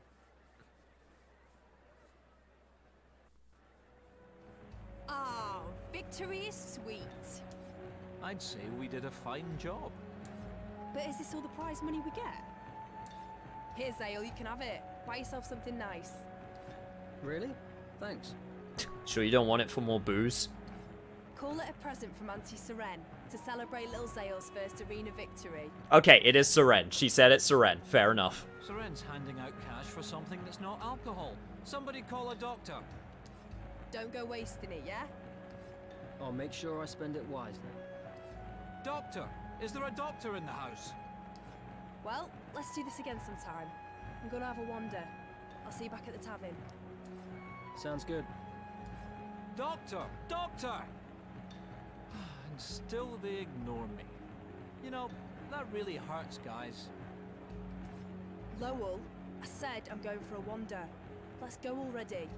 Oh, victory is sweet. I'd say we did a fine job. But is this all the prize money we get? Here's ale, you can have it. Buy yourself something nice. Really? Thanks. Sure you don't want it for more booze? Call it a present from Auntie Seren to celebrate little Zale's first arena victory. Okay, it is Seren. She said it's Seren. Fair enough. Seren's handing out cash for something that's not alcohol. Somebody call a doctor. Don't go wasting it, yeah? I'll make sure I spend it wisely. Doctor! Is there a doctor in the house? Well, let's do this again sometime. I'm gonna have a wander. I'll see you back at the tavern. Sounds good. Doctor! Doctor! And still they ignore me. You know, that really hurts, guys. Lowell, I said I'm going for a wander. Let's go already.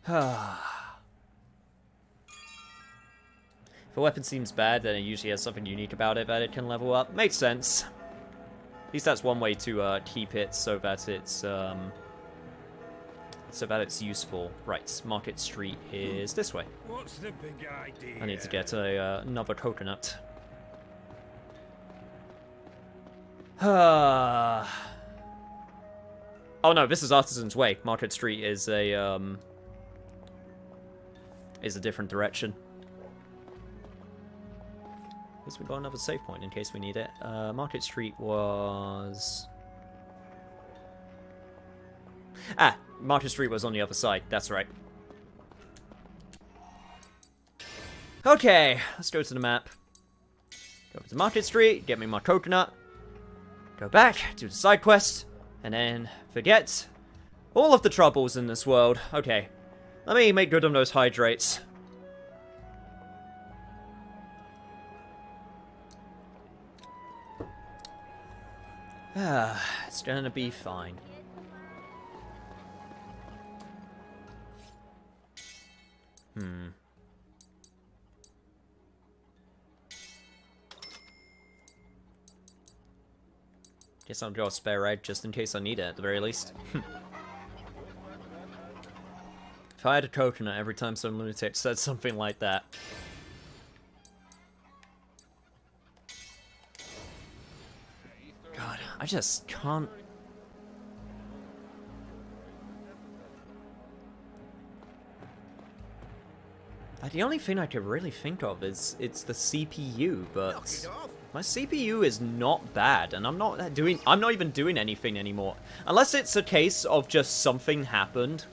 If a weapon seems bad, then it usually has something unique about it that it can level up. Makes sense. At least that's one way to keep it so that it's useful. Right, Market Street is this way. What's the big idea? I need to get another coconut. Oh no, this is Artisan's Way. Market Street is a different direction. At least we got another save point in case we need it. Market Street was... Ah, Market Street was on the other side. That's right. Okay, let's go to the map. Go over to Market Street, get me my coconut. Go back, do the side quest, and then forget all of the troubles in this world. Okay, let me make good on those hydrates. It's gonna be fine. Guess I'll draw a spare egg just in case I need it at the very least. If I had a coconut every time some lunatic said something like that. God, I just can't... The only thing I could really think of is it's the CPU, but my CPU is not bad, and I'm not even doing anything anymore. Unless it's a case of just something happened.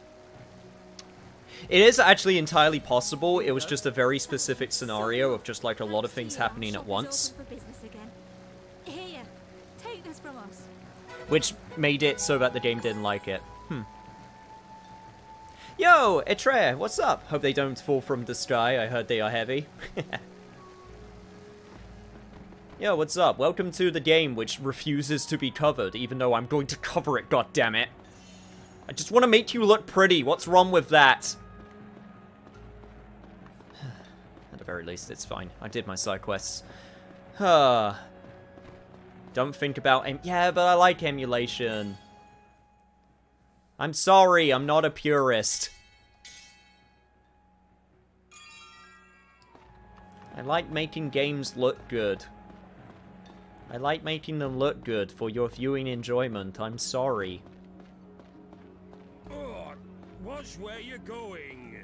It is actually entirely possible. It was just a very specific scenario of just like a lot of things happening at once. Here, take this from us. Which made it so that the game didn't like it. Yo, Etre, what's up? Hope they don't fall from the sky. I heard they are heavy. Yo, what's up? Welcome to the game which refuses to be covered, even though I'm going to cover it, goddammit. I just want to make you look pretty. What's wrong with that? At the very least, it's fine. I did my side quests. Don't think about yeah, but I like emulation. I'm sorry, I'm not a purist. I like making games look good. I like making them look good for your viewing enjoyment. I'm sorry. Watch where you're going.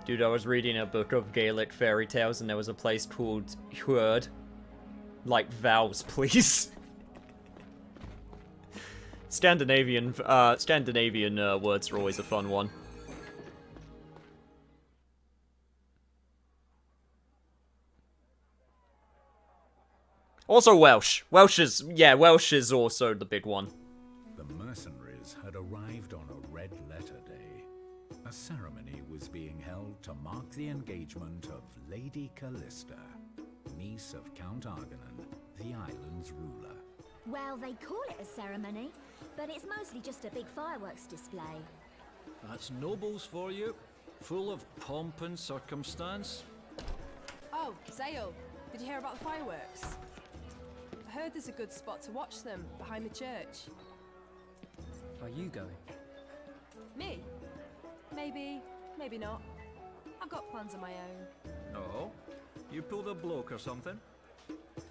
Dude, I was reading a book of Gaelic fairy tales and there was a place called Hwerd. Like vows, please. Scandinavian words are always a fun one. Also Welsh. Welsh is also the big one. The mercenaries had arrived on a red letter day. A ceremony was being held to mark the engagement of Lady Callista, niece of Count Arganan, the island's ruler. Well, they call it a ceremony, but it's mostly just a big fireworks display. That's nobles for you, full of pomp and circumstance. Oh, Zale, did you hear about the fireworks? I heard there's a good spot to watch them, behind the church. Are you going? Me? Maybe, maybe not. I've got plans of my own. No? You pulled a bloke or something?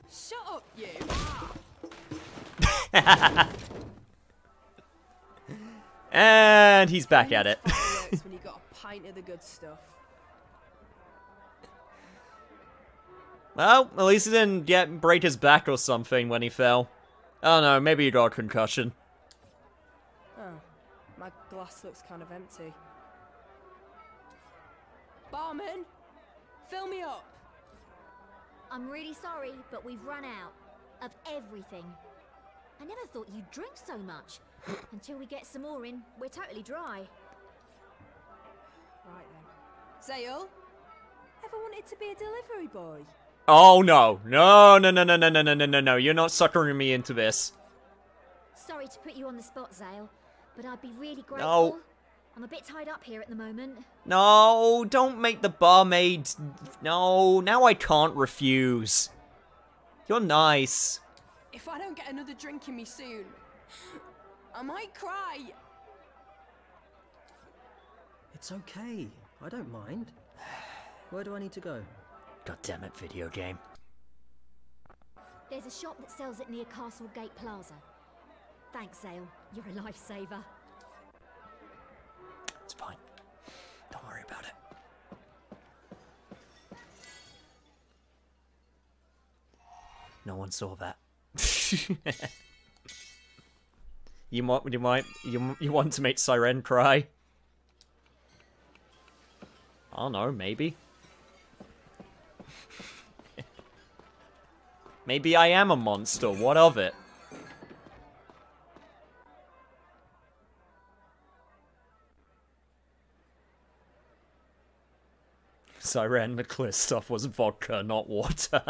Shut up, you! And he's back at it. Fireworks when you got a pint of the good stuff. Well, at least he didn't break his back or something when he fell. Oh no, maybe he got a concussion. Oh, my glass looks kind of empty. Barman, fill me up. I'm really sorry, but we've run out of everything. I never thought you'd drink so much. Until we get some more in, we're totally dry. Right then. Zale, ever wanted to be a delivery boy? Oh no. No, you're not suckering me into this. Sorry to put you on the spot, Zale, but I'd be really grateful. No. I'm a bit tied up here at the moment. No, don't make the barmaid... No, now I can't refuse. You're nice. If I don't get another drink in me soon, I might cry. It's okay. I don't mind. Where do I need to go? God damn it, video game. There's a shop that sells it near Castle Gate Plaza. Thanks, Zale. You're a lifesaver. It's fine. Don't worry about it. No one saw that. You want to make Siren cry? I don't know, maybe. Maybe I am a monster, what of it? Siren, the clear stuff was vodka, not water.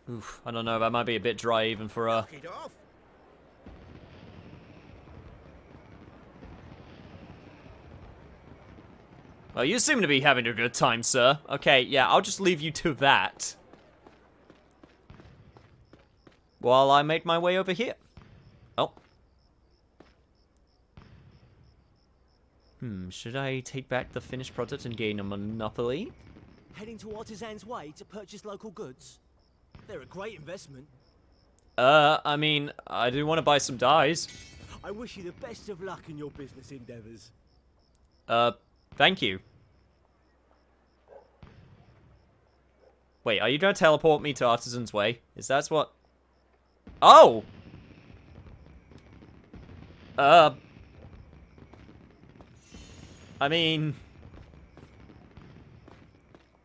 Oof, I don't know, that might be a bit dry even for her. Well, you seem to be having a good time, sir. Okay, yeah, I'll just leave you to that. While I make my way over here. Oh. Should I take back the finished product and gain a monopoly? Heading to Artisan's Way to purchase local goods? They're a great investment. I mean, I do want to buy some dyes. I wish you the best of luck in your business endeavors. Thank you. Wait, are you going to teleport me to Artisan's Way? Is that what... Oh! I mean...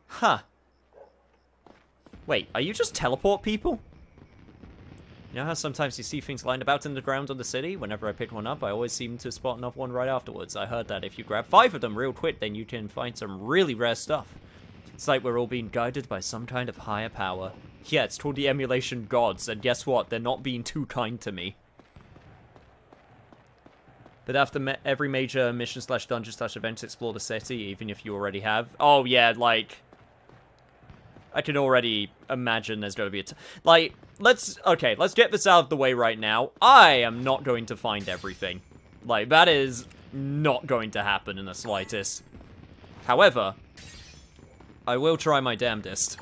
Huh. Wait, are you just teleport people? You know how sometimes you see things lying about in the ground of the city? Whenever I pick one up, I always seem to spot another one right afterwards. I heard that if you grab 5 of them real quick, then you can find some really rare stuff. It's like we're all being guided by some kind of higher power. Yeah, it's called the emulation gods, and guess what? They're not being too kind to me. But after every major mission / dungeon / event, explore the city, even if you already have. Oh yeah, like... I can already imagine there's going to be a... Like, let's get this out of the way right now. I am not going to find everything. Like, that is not going to happen in the slightest. However, I will try my damnedest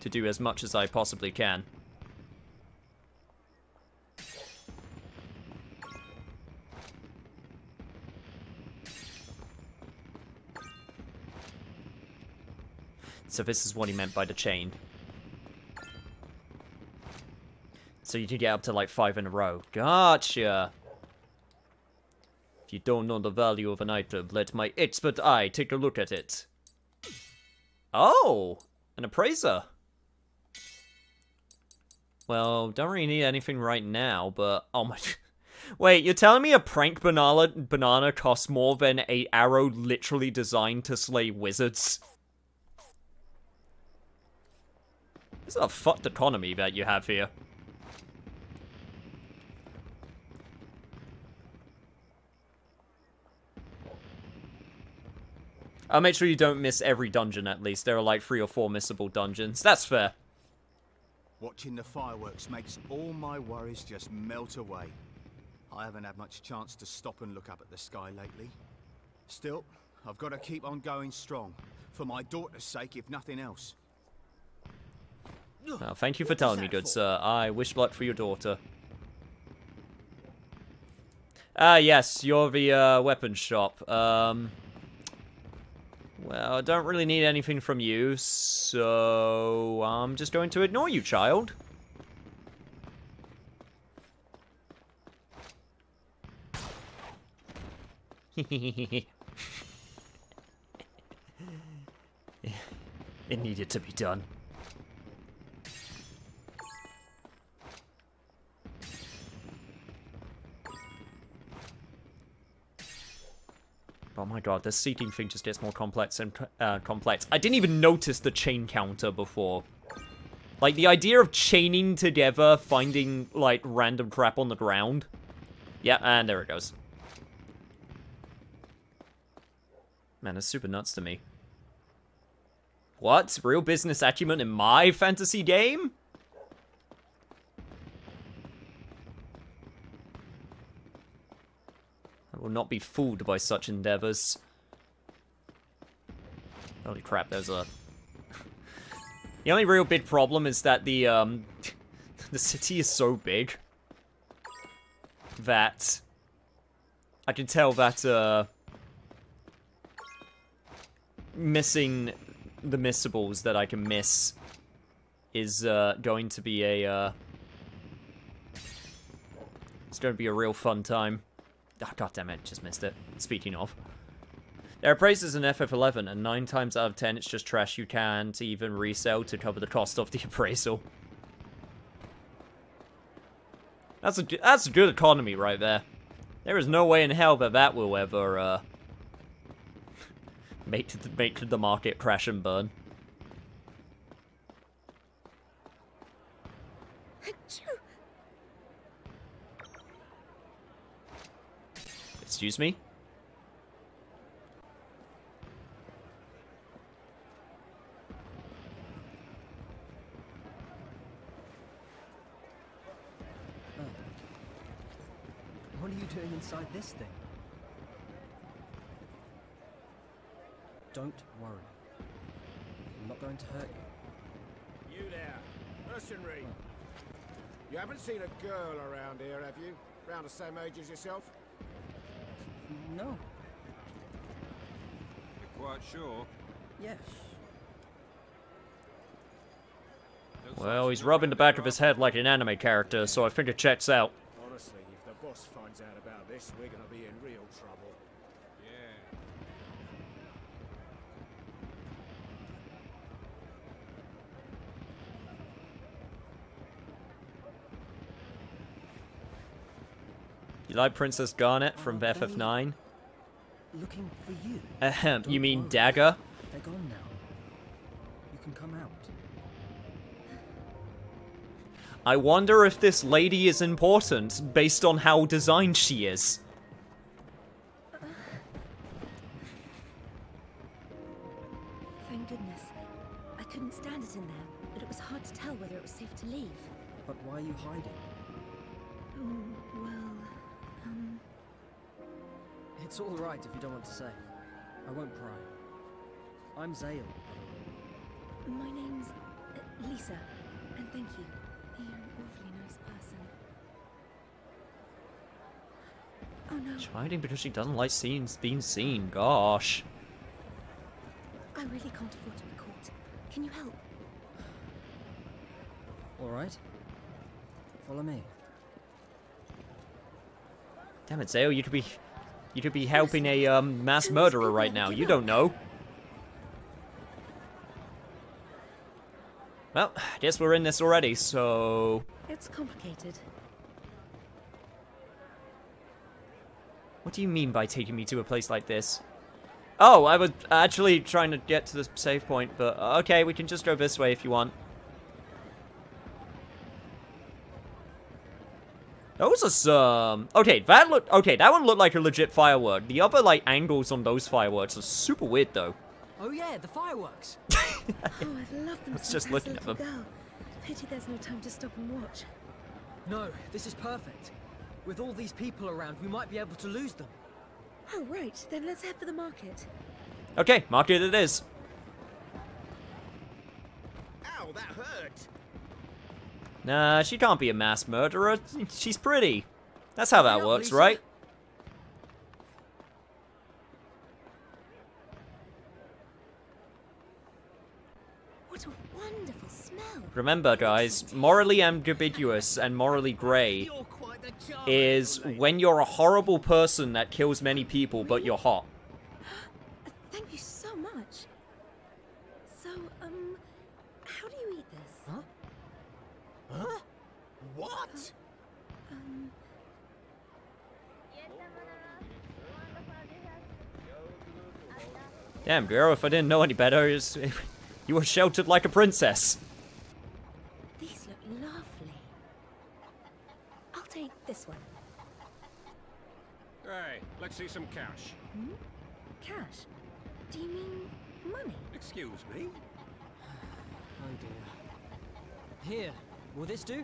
to do as much as I possibly can. So this is what he meant by the chain. So you can get up to like 5 in a row. Gotcha! If you don't know the value of an item, let my expert eye take a look at it. Oh! An appraiser! Well, don't really need anything right now, but... Oh my... Wait, you're telling me a prank banana costs more than an arrow literally designed to slay wizards? This is a fucked economy that you have here. I'll make sure you don't miss every dungeon, at least. There are like 3 or 4 missable dungeons. That's fair. Watching the fireworks makes all my worries just melt away. I haven't had much chance to stop and look up at the sky lately. Still, I've got to keep on going strong. For my daughter's sake, if nothing else. Well, thank you for telling me, good sir. I wish luck for your daughter. Ah, yes, you're the weapons shop. Well, I don't really need anything from you, so I'm just going to ignore you, child. It needed to be done. Oh my god, the seating thing just gets more complex and complex. I didn't even notice the chain counter before. Like, the idea of chaining together, finding, like, random crap on the ground. Yeah, and there it goes. Man, that's super nuts to me. What? Real business acumen in my fantasy game? I will not be fooled by such endeavors. Holy crap, there's a... The only real big problem is that the the city is so big that I can tell that, missing the missables that I can miss is, going to be a, it's going to be a real fun time. Oh, God damn it, just missed it. Speaking of. There are appraisers in FF11, and 9 times out of 10 it's just trash you can't even resell to cover the cost of the appraisal. That's a good economy right there. There is no way in hell that that will ever, make the market crash and burn. Excuse me? What are you doing inside this thing? Don't worry. I'm not going to hurt you. You there, mercenary. You haven't seen a girl around here, have you? Around the same age as yourself? No. You're quite sure? Yes. Well, he's rubbing the back of his head like an anime character, so I think it checks out. Honestly, if the boss finds out about this, we're gonna be in real trouble. Yeah. You like Princess Garnet from FF9? Looking for you. Ahem, you mean Dagger? They're gone now. You can come out. I wonder if this lady is important, based on how designed she is. Thank goodness. I couldn't stand it in there, but it was hard to tell whether it was safe to leave. But why are you hiding? It's all right if you don't want to say. I won't pry. I'm Zale. My name's Lisa, and thank you. You're an awfully nice person. Oh no. She's hiding because she doesn't like being seen. Gosh. I really can't afford to be caught. Can you help? All right. Follow me. Damn it, Zale, you could be helping a mass murderer right now. You don't know. Well, I guess we're in this already, so... It's complicated. What do you mean by taking me to a place like this? Oh, I was actually trying to get to the save point, but okay, we can just go this way if you want. Those are some... Okay, that one looked like a legit firework. The other, like, angles on those fireworks are super weird, though. Oh yeah, the fireworks. Oh, I've loved them It's since just I was looking a at little them. girl. Pity there's no time to stop and watch. No, this is perfect. With all these people around, we might be able to lose them. Oh, right. Then let's head for the market. Okay, market it is. Ow, that hurt! Nah, she can't be a mass murderer. She's pretty. That's how that works, right? What a wonderful smell. Remember, guys, morally ambiguous and morally grey is when you're a horrible person that kills many people, but you're hot. Thank you so much. So, how do you eat this? Huh? Huh? What? Damn, girl, if I didn't know any better, you were sheltered like a princess. These look lovely. I'll take this one. Hey, let's see some cash. Hmm? Cash? Do you mean money? Excuse me? Oh dear. Here, will this do?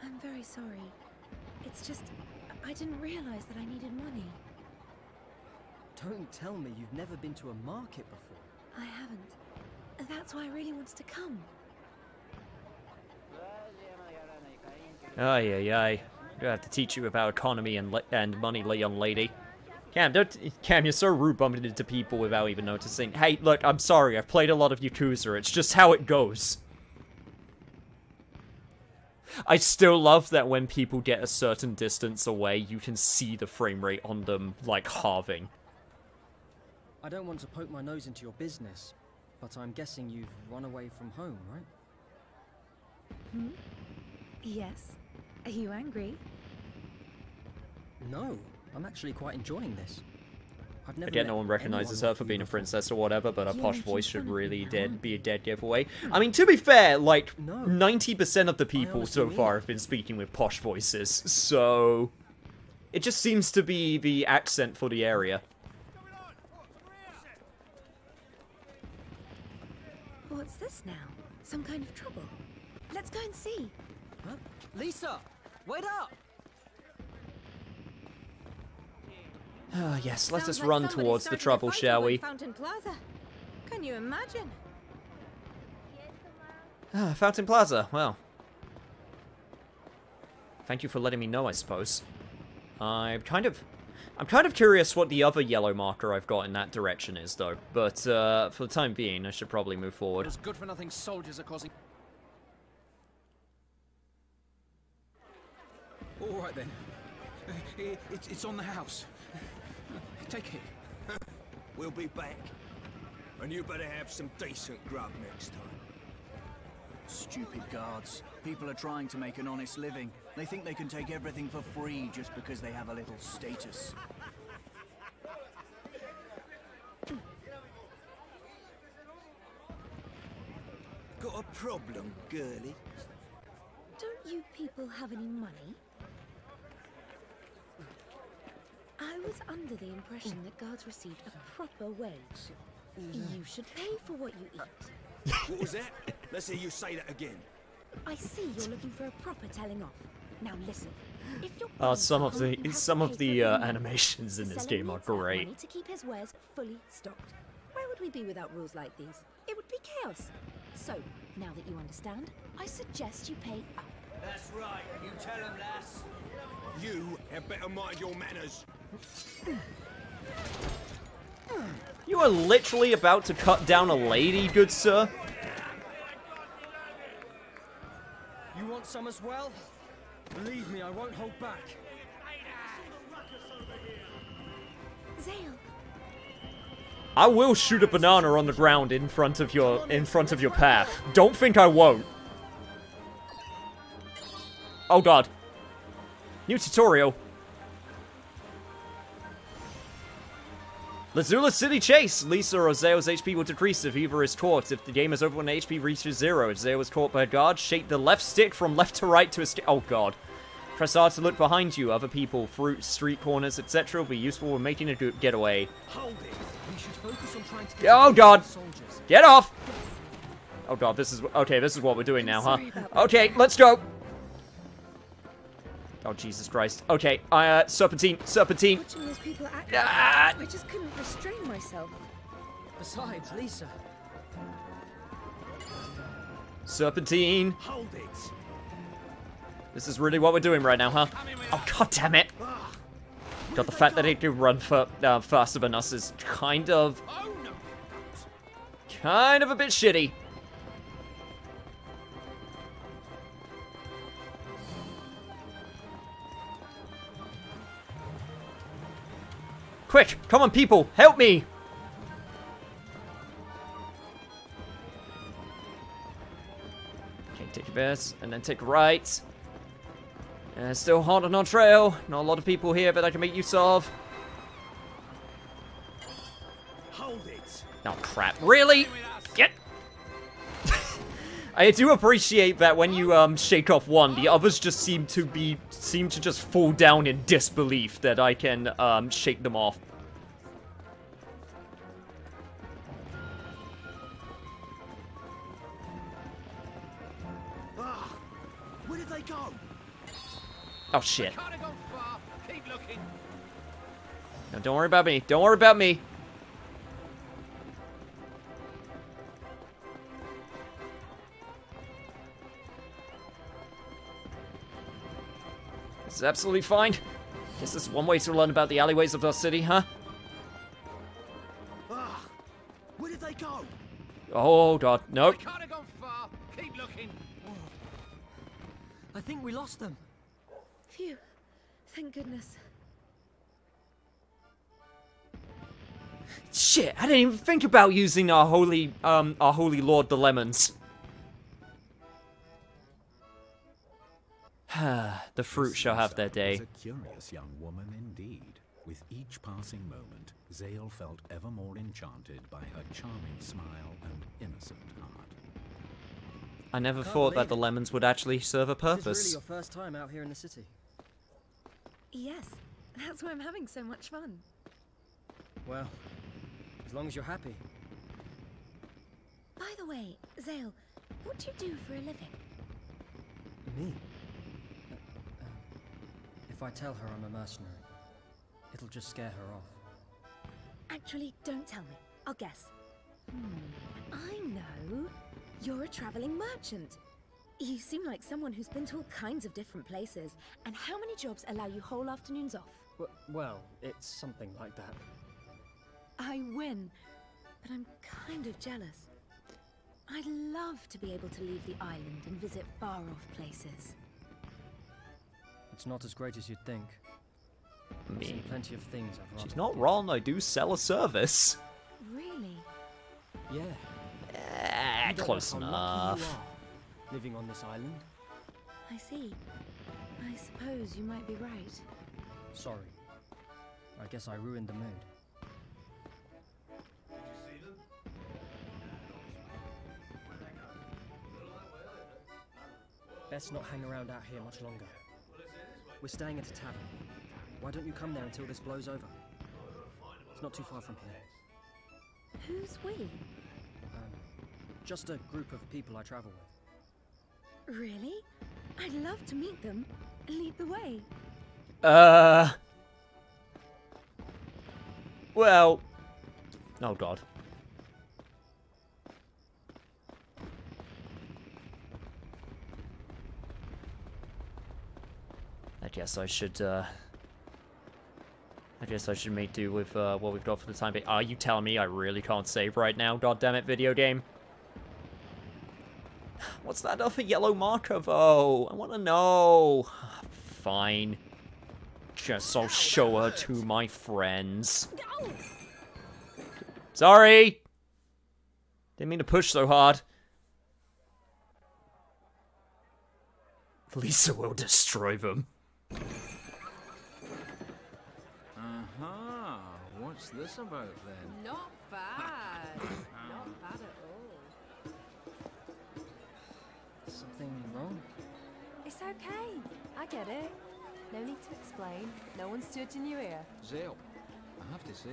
I'm very sorry. It's just, I didn't realize that I needed money. Don't tell me you've never been to a market before. I haven't. That's why I really wanted to come. Ay, ay, ay. I'm gonna have to teach you about economy and money, young lady. Cam, you're so rude bumping into people without even noticing. Hey, look, I'm sorry, I've played a lot of Yakuza, it's just how it goes. I still love that when people get a certain distance away, you can see the frame rate on them, like, halving. I don't want to poke my nose into your business, but I'm guessing you've run away from home, right? Hmm? Yes. Are you angry? No, I'm actually quite enjoying this. I've never Again, met no one recognizes anyone her for like being you a princess or whatever, but her You're posh making voice should fun of me, really aren't be a dead giveaway. I mean, to be fair, like, No. 90% of the people honestly so mean far it. have been speaking with posh voices, so... It just seems to be the accent for the area. What's this now? Some kind of trouble? Let's go and see. Huh? Lisa, wait up! Ah, yes, let Sounds us like run somebody towards the started a trouble, fight shall over we? Fountain Plaza. Can you imagine? Ah, Fountain Plaza, well. Thank you for letting me know, I suppose. I'm kind of curious what the other yellow marker I've got in that direction is, though. But, for the time being, I should probably move forward. Those good-for-nothing soldiers are causing... All right, then. It's on the house. Take it. We'll be back. And you better have some decent grub next time. Stupid guards. People are trying to make an honest living. They think they can take everything for free just because they have a little status. Got a problem, girlie? Don't you people have any money? I was under the impression that guards received a proper wage. You should pay for what you eat. What was that? Let's hear you say that again. I see you're looking for a proper telling off. Now listen. If you're Some of buying the something, you have to pay for every meal. animations in The this seller game are needs that great. money to keep his wares fully stocked. Where would we be without rules like these? It would be chaos. So, now that you understand, I suggest you pay up. That's right. You tell him, lass. You had better mind your manners. You are literally about to cut down a lady, good sir. You want some as well? Believe me, I won't hold back. Zale. I will shoot a banana on the ground in front of your path. Don't think I won't. Oh god. New tutorial. Lazula City Chase! Lisa or Zale's HP will decrease if either is caught. If the game is over when HP reaches 0. If Zale is caught by a guard, shake the left stick from left to right to escape. Oh god. Press R to look behind you. Other people, fruit, street corners, etc. will be useful when making a getaway. Hold it. We should focus on trying to Oh god! Get off! Oh god, this is... Okay, this is what we're doing now, huh? Okay, let's go! Oh, Jesus Christ. Okay, Serpentine. Watching those people act, I just couldn't restrain myself. Besides, Lisa. Serpentine. Hold it. This is really what we're doing right now, huh? Oh, god damn it. God, the fact that they do run faster than us is kind of a bit shitty. Quick, come on people, help me! Okay, take this, and then take a right. Still hard on our trail. Not a lot of people here that I can make use of. Hold it. Oh crap, really? Get! I do appreciate that when you shake off one, the others just seem to just fall down in disbelief that I can shake them off. Where did they go? Oh shit. No, don't worry about me. Don't worry about me. This is absolutely fine. Guess this is one way to learn about the alleyways of our city, huh? Where did they go? Oh god, nope. Can't have gone far. Keep looking. I think we lost them. Phew. Thank goodness. Shit, I didn't even think about using our holy lord, the lemons. The fruit shall have their day. Was a curious young woman indeed. With each passing moment, Zale felt ever more enchanted by her charming smile and innocent heart. I never thought that the lemons would actually serve a purpose. This is really your first time out here in the city. Yes, that's why I'm having so much fun. Well, as long as you're happy. By the way, Zale, what do you do for a living? Me? If I tell her I'm a mercenary, it'll just scare her off. Actually, don't tell me. I'll guess. I know. You're a traveling merchant. You seem like someone who's been to all kinds of different places. And how many jobs allow you whole afternoons off? Well, it's something like that. I win, but I'm kind of jealous. I'd love to be able to leave the island and visit far-off places. It's not as great as you'd think. I've seen plenty of things I've rather. She's not wrong, I do sell a service. Really? Yeah. Close enough. Living on this island. I see. I suppose you might be right. Sorry. I guess I ruined the mood. Best not hang around out here much longer. We're staying at a tavern. Why don't you come there until this blows over? It's not too far from here. Who's we? Just a group of people I travel with. Really? I'd love to meet them and lead the way. Well... Oh god. I guess I should, I guess I should make do with what we've got for the time being. Are you telling me I really can't save right now? God damn it, video game. What's that other yellow marker, though? I want to know. Fine. Guess I'll show her to my friends. Sorry! Didn't mean to push so hard. Lisa will destroy them. Uh-huh. What's this about, then? Not bad. Not bad at all. Something wrong? It's okay. I get it. No need to explain. No one's judging you here. Zale, I have to say,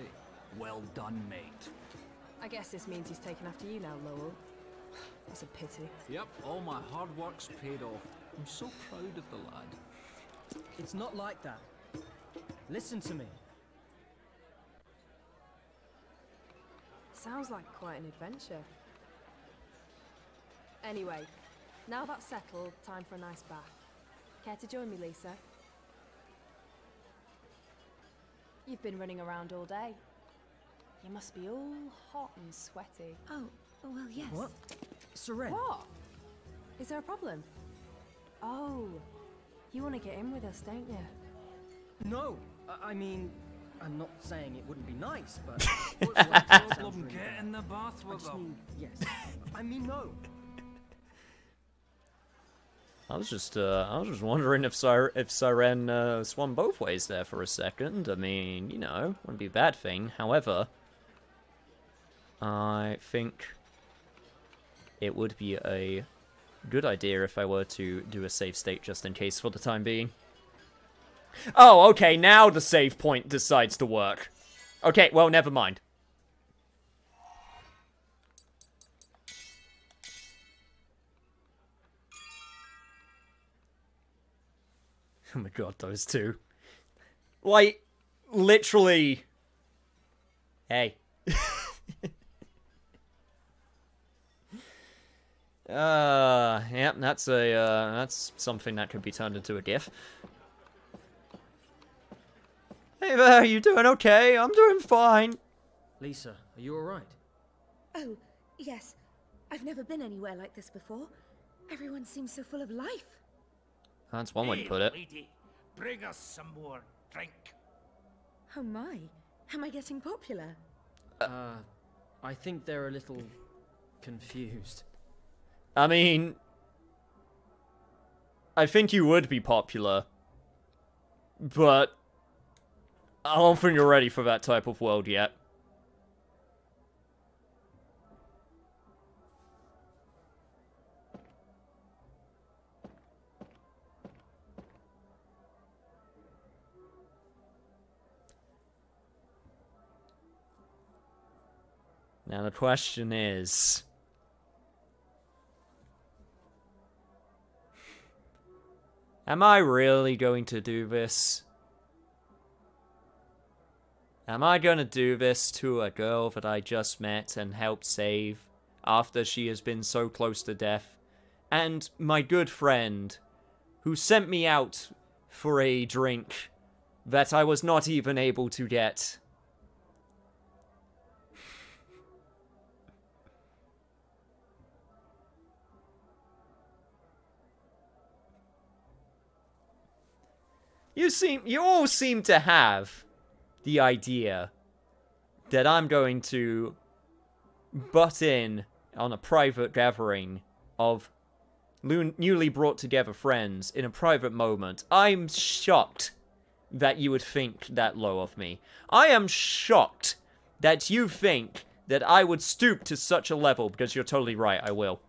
well done, mate. I guess this means he's taken after you now, Lowell. It's a pity. Yep, all my hard work's paid off. I'm so proud of the lad. It's not like that. Listen to me. Sounds like quite an adventure. Anyway, now that's settled, time for a nice bath. Care to join me, Lisa? You've been running around all day. You must be all hot and sweaty. Oh, well, yes. What? Seren. What? Is there a problem? Oh, you want to get in with us, don't you? No, I mean, I'm not saying it wouldn't be nice, but... What's the problem? Get in the bath with them. Yes. I mean, no. I was just wondering if Saren swung both ways there for a second. I mean, you know, wouldn't be a bad thing. However, I think it would be a good idea if I were to do a save state just in case for the time being. Oh, okay, now the save point decides to work. Okay, well, never mind. Oh my god, those two. Like, literally... Hey. Yep, that's something that could be turned into a GIF. Hey there, you doing okay? I'm doing fine. Lisa, are you alright? Oh, yes. I've never been anywhere like this before. Everyone seems so full of life. That's one way to put it. Lady, bring us some more drink. Oh my. Am I getting popular? I think they're a little confused. I mean, I think you would be popular, but I don't think you're ready for that type of world yet. Now the question is... Am I really going to do this? Am I going to do this to a girl that I just met and helped save after she has been so close to death? And my good friend, who sent me out for a drink that I was not even able to get. You all seem to have the idea that I'm going to butt in on a private gathering of newly brought together friends in a private moment. I'm shocked that you would think that low of me. I am shocked that you think that I would stoop to such a level, because you're totally right, I will.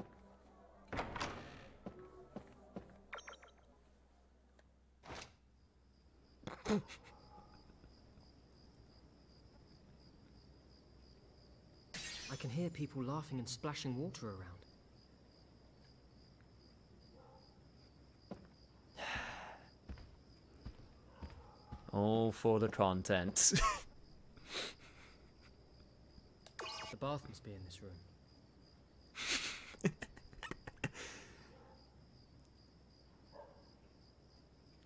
I can hear people laughing and splashing water around. All for the content. The bath must be in this room.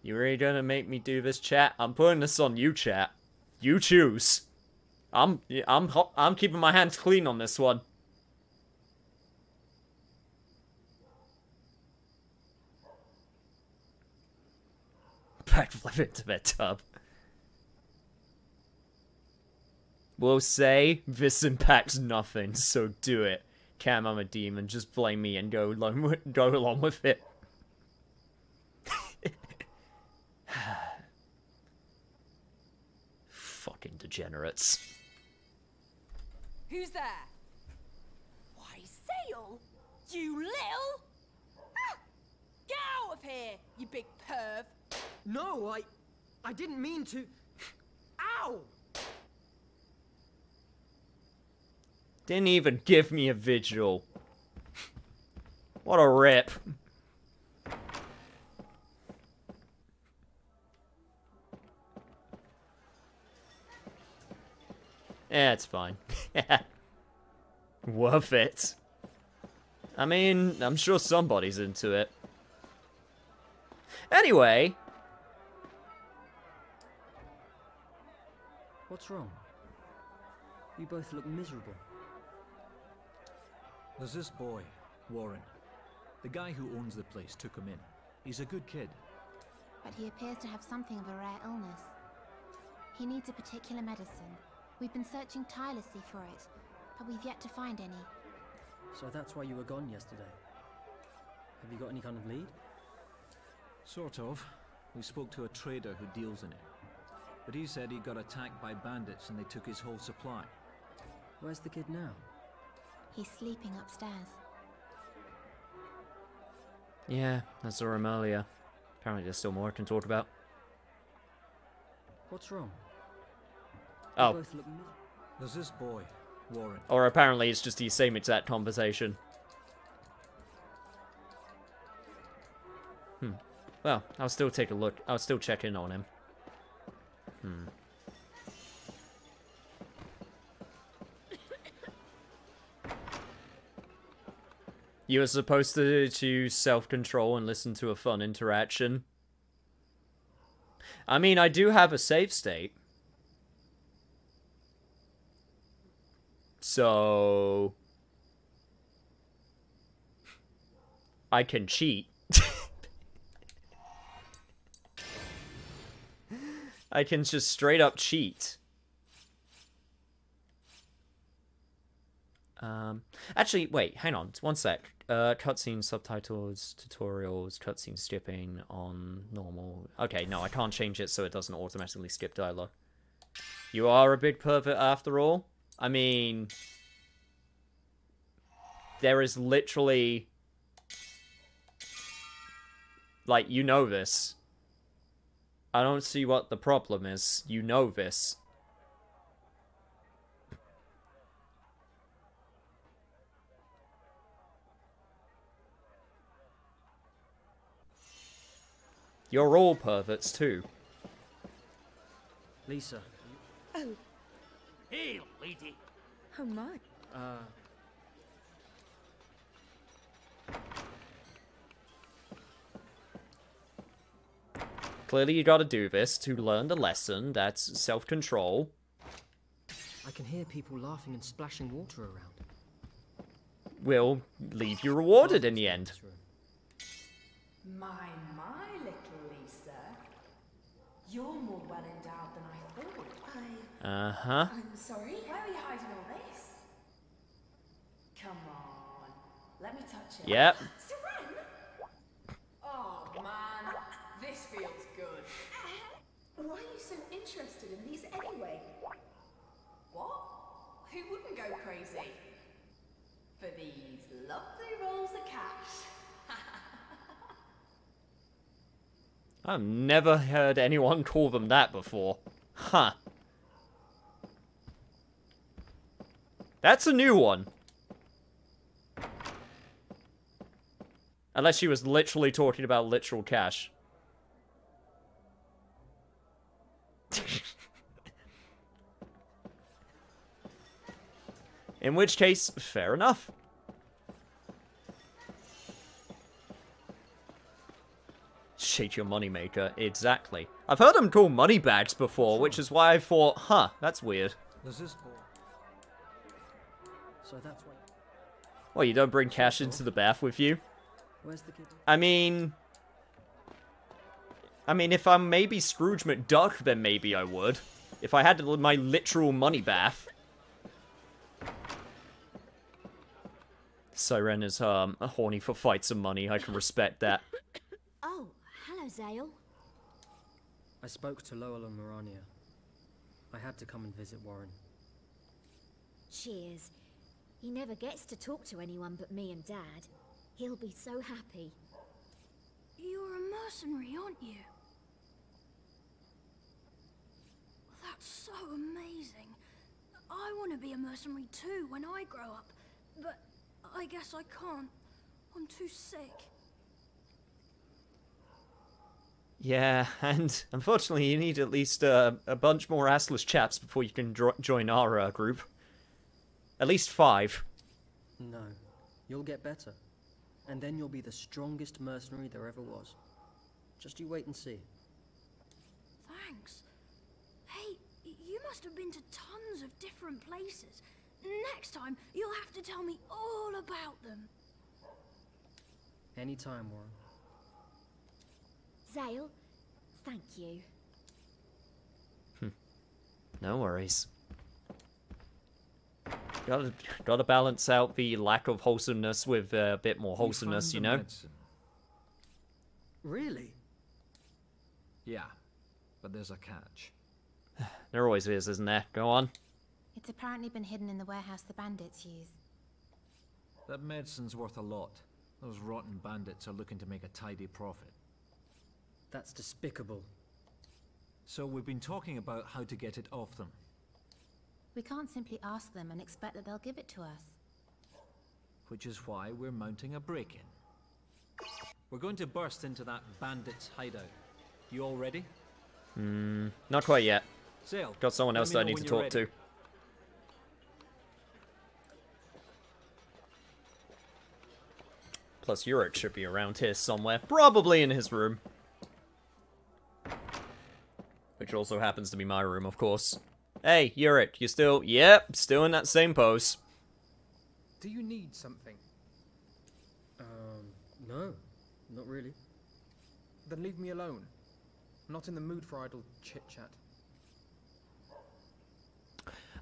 You really gonna make me do this, chat? I'm putting this on you, chat. You choose. I'm keeping my hands clean on this one. Backflip into their tub. We'll say this impacts nothing, so do it. Cam, I'm a demon. Just blame me and go along with it. Fucking degenerates. Who's there? Why, Sale? You little... Ah! Get out of here, you big perv. No, I didn't mean to... Ow! Didn't even give me a vigil. What a rip. Yeah, it's fine. Worth it. I mean, I'm sure somebody's into it. Anyway. What's wrong? You both look miserable. There's this boy, Warren. The guy who owns the place took him in. He's a good kid. But he appears to have something of a rare illness. He needs a particular medicine. We've been searching tirelessly for it, but we've yet to find any. So that's why you were gone yesterday. Have you got any kind of lead? Sort of. We spoke to a trader who deals in it. But he said he got attacked by bandits and they took his whole supply. Where's the kid now? He's sleeping upstairs. Yeah, I saw him earlier. Apparently there's still more I can talk about. What's wrong? Oh. Both look There's this boy, Warren. Or apparently it's just the same exact conversation. Well, I'll still take a look. I'll still check in on him. You were supposed to choose self-control and listen to a fun interaction. I mean, I do have a save state. So... I can cheat. I can just straight up cheat. Actually, wait, hang on, one sec. Cutscenes, subtitles, tutorials, cutscene skipping on normal. Okay, no, I can't change it so it doesn't automatically skip dialogue. You are a big pervert after all? I mean... There is literally... Like, you know this. I don't see what the problem is. You know this. You're all perverts too. Lisa. Oh. Hail, lady. Oh my. Clearly you gotta do this to learn the lesson. That's self-control. I can hear people laughing and splashing water around. Will leave you rewarded in the end. My, little Lisa. You're more well endowed than I thought. Uh-huh. I'm sorry? Where are you hiding all this? Come on. Let me touch it. Yep. Seren? Oh, man. This feels good. Why are you so interested in these anyway? What? Who wouldn't go crazy? For these lovely rolls of cash. I've never heard anyone call them that before. Huh. That's a new one. Unless she was literally talking about literal cash. In which case, fair enough. Appreciate your moneymaker, exactly. I've heard them called money bags before, which is why I thought, huh, that's weird. This is for. So that's why. Well, you don't bring cash into the bath with you? Where's the kid? I mean, if I'm maybe Scrooge McDuck, then maybe I would. If I had my literal money bath. Siren is horny for fights and money. I can respect that. Oh, hello, Zale. I spoke to Lowell and Marania. I had to come and visit Warren. Cheers. He never gets to talk to anyone but me and Dad. He'll be so happy. You're a mercenary, aren't you? That's so amazing. I want to be a mercenary too when I grow up, but I guess I can't. I'm too sick. Yeah, and unfortunately you need at least a bunch more assless chaps before you can join our group. At least 5. No, you'll get better. And then you'll be the strongest mercenary there ever was. Just you wait and see. Thanks. Hey, you must have been to tons of different places. Next time, you'll have to tell me all about them. Anytime, Warren. Zale, thank you. No worries. Gotta balance out the lack of wholesomeness with a bit more wholesomeness, you know? Medicine. Really? Yeah, but there's a catch. There always is, isn't there? Go on. It's apparently been hidden in the warehouse the bandits use. That medicine's worth a lot. Those rotten bandits are looking to make a tidy profit. That's despicable. So we've been talking about how to get it off them. We can't simply ask them and expect that they'll give it to us. Which is why we're mounting a break-in. We're going to burst into that bandit's hideout. You all ready? Not quite yet. Zale, Got someone else that I need to talk to. Plus, Uric should be around here somewhere. Probably in his room. Which also happens to be my room, of course. Hey, Uric, you still... Yep, still in that same pose. Do you need something? No. Not really. Then leave me alone. I'm not in the mood for idle chit-chat.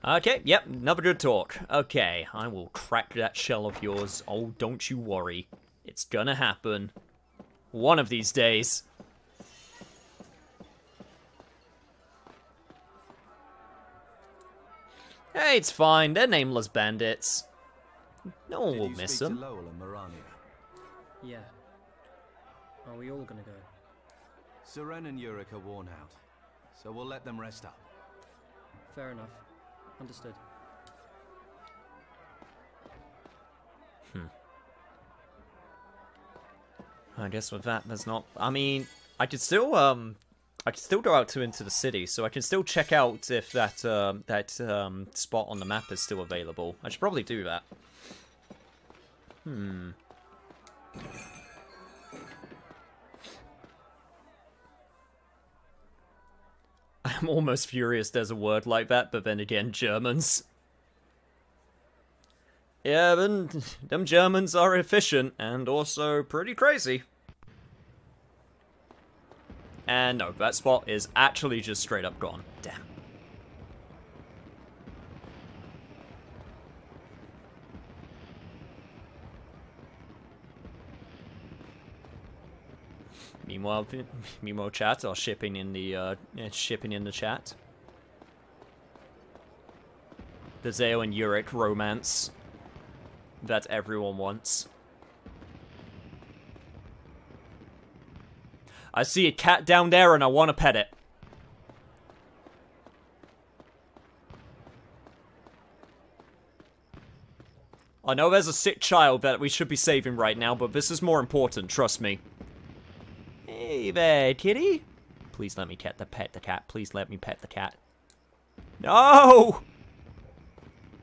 Okay, yep, another good talk. Okay, I will crack that shell of yours. Oh, don't you worry. It's gonna happen. One of these days. Hey, it's fine. They're nameless bandits. No one will miss them. Did you speak to Lowell and Marania? Yeah. Are we all gonna go? Siren and Uric are worn out, so we'll let them rest up. Fair enough. Understood. I guess with that, there's not... I mean, I could still go out into the city, so I can still check out if that spot on the map is still available. I should probably do that. I'm almost furious there's a word like that, but then again, Germans. Yeah, but them Germans are efficient and also pretty crazy. And no, that spot is actually just straight up gone. Damn. Meanwhile, chat are shipping in the chat. The Zale and Uric romance that everyone wants. I see a cat down there and I want to pet it. I know there's a sick child that we should be saving right now, but this is more important, trust me. Hey there, kitty. Please let me pet the cat. Please let me pet the cat. No!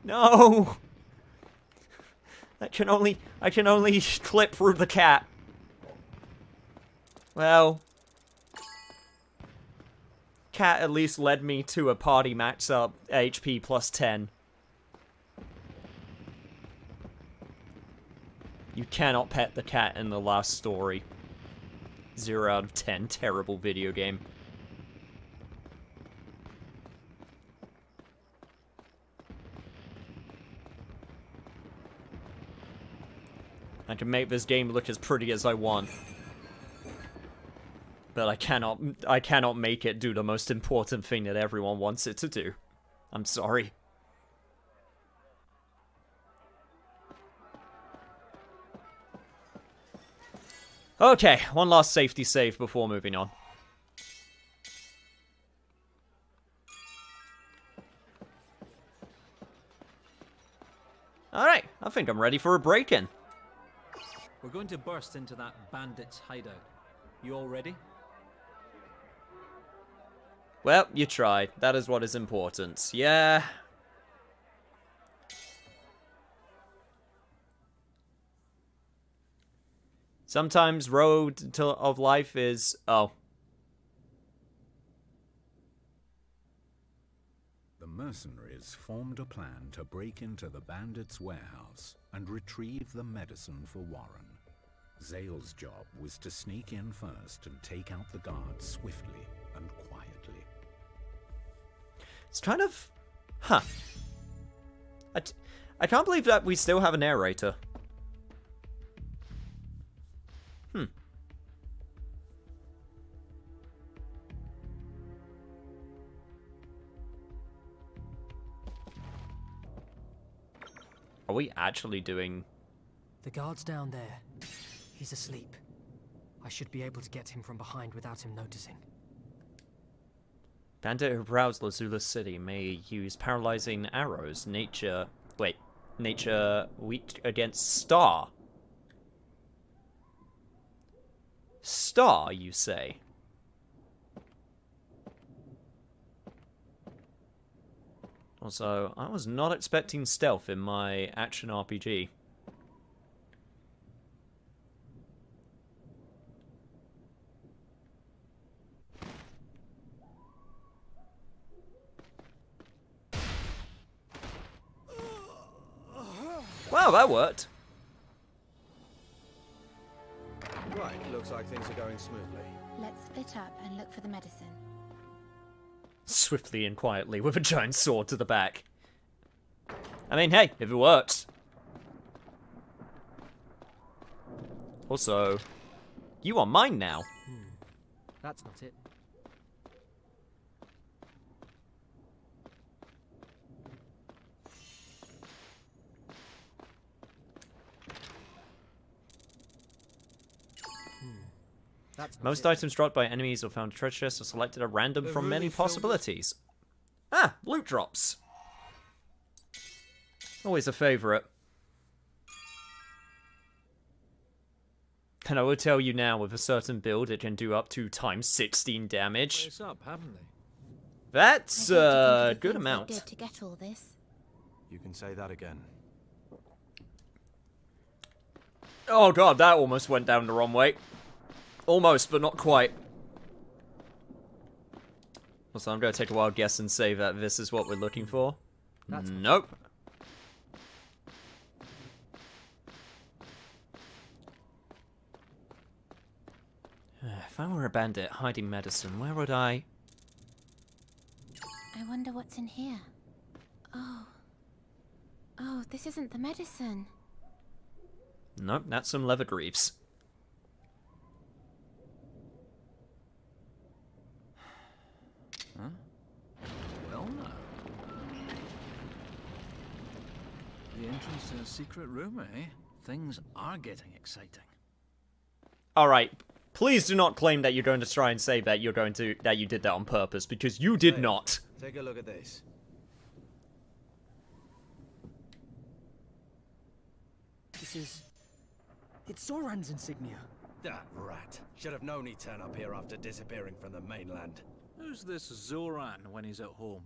No! I can only clip through the cat. Well, cat at least led me to a party max up HP plus 10. You cannot pet the cat in the last story. 0 out of 10. Terrible video game. I can make this game look as pretty as I want. But I cannot make it do the most important thing that everyone wants it to do. I'm sorry. Okay, one last safety save before moving on. Alright, I think I'm ready for a break-in. We're going to burst into that bandit's hideout. You all ready? Well, you tried. That is what is important. Yeah. Sometimes road of life is... Oh. The mercenaries formed a plan to break into the bandits' warehouse and retrieve the medicine for Warren. Zale's job was to sneak in first and take out the guards swiftly and quietly. It's kind of... Huh. I can't believe that we still have a narrator. Are we actually doing... The guard's down there. He's asleep. I should be able to get him from behind without him noticing. Bandit who prowls Lazula City may use paralyzing arrows. Nature... Wait. Nature weak against Star. Star, you say? Also, I was not expecting stealth in my action RPG. Wow, that worked. Right, looks like things are going smoothly. Let's split up and look for the medicine. Swiftly and quietly with a giant sword to the back. I mean, hey, if it works. Also, you are mine now. That's not it. Most items dropped by enemies or found treasure chests are selected at random from many possibilities. Ah, loot drops. Always a favourite. And I will tell you now, with a certain build, it can do up to times 16 damage. It's up, haven't they? That's a good amount. Did to get all this. You can say that again. Oh god, that almost went down the wrong way. Almost, but not quite. Also, I'm going to take a wild guess and say that this is what we're looking for. Nope. If I were a bandit hiding medicine, where would I... I wonder what's in here. Oh. Oh, this isn't the medicine. Nope, that's some leather greaves. Huh? Well, no. The entrance to a secret room, eh? Things are getting exciting. Alright, please do not claim that you're going to try and say that you did that on purpose, because you did not. Take a look at this. This is... It's Zoran's insignia. That rat. Should have known he'd turn up here after disappearing from the mainland. Who's this Zoran when he's at home?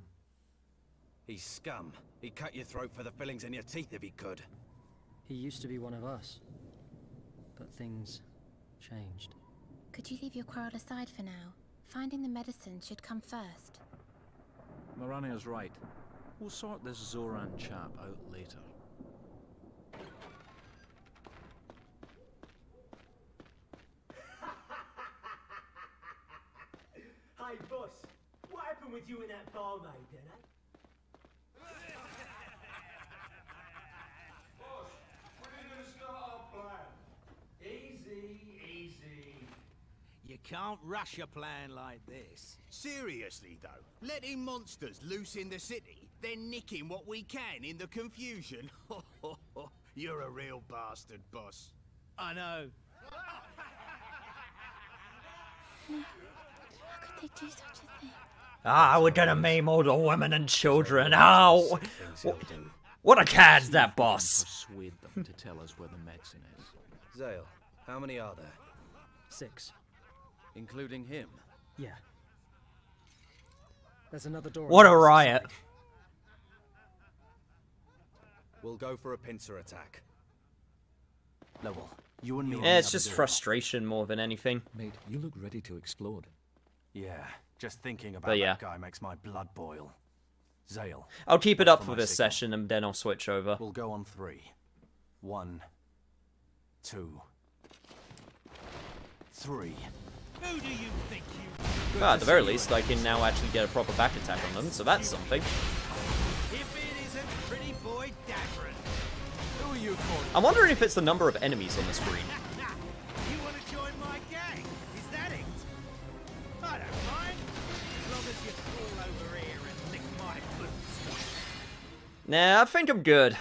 He's scum. He'd cut your throat for the fillings in your teeth if he could. He used to be one of us. But things changed. Could you leave your quarrel aside for now? Finding the medicine should come first. Marania's right. We'll sort this Zoran chap out later. Hey, boss. What happened with you and that barmaid, then, eh? Boss, when are you going to start our plan? Easy, easy. You can't rush a plan like this. Seriously, though, letting monsters loose in the city, then nicking what we can in the confusion. You're a real bastard, boss. I know. How could they do such a thing? Ah, we're gonna maim all the women and children. Ow! What a cad's that, boss? Persuade them to tell us where the medicine is. Zale, how many are there? 6. Including him? Yeah. There's another door. What a riot. We'll go for a pincer attack. Lowell, you and me. Yeah, it's just frustration more than anything. Mate, you look ready to explode. Yeah, just thinking about But yeah. that guy makes my blood boil. Zale. I'll keep it wait up for my this signal. session and then I'll switch over. We'll go on 3. 1, 2, 3. Who do you think you... Well, at the very least, I can now actually get a proper back attack on them, so that's something. If it isn't pretty boy Dagran. Who are you calling? I'm wondering if it's the number of enemies on the screen. You want to join my gang? Is that it? I don't mind. As long as you fall over here and lick my boots. Nah, I think I'm good.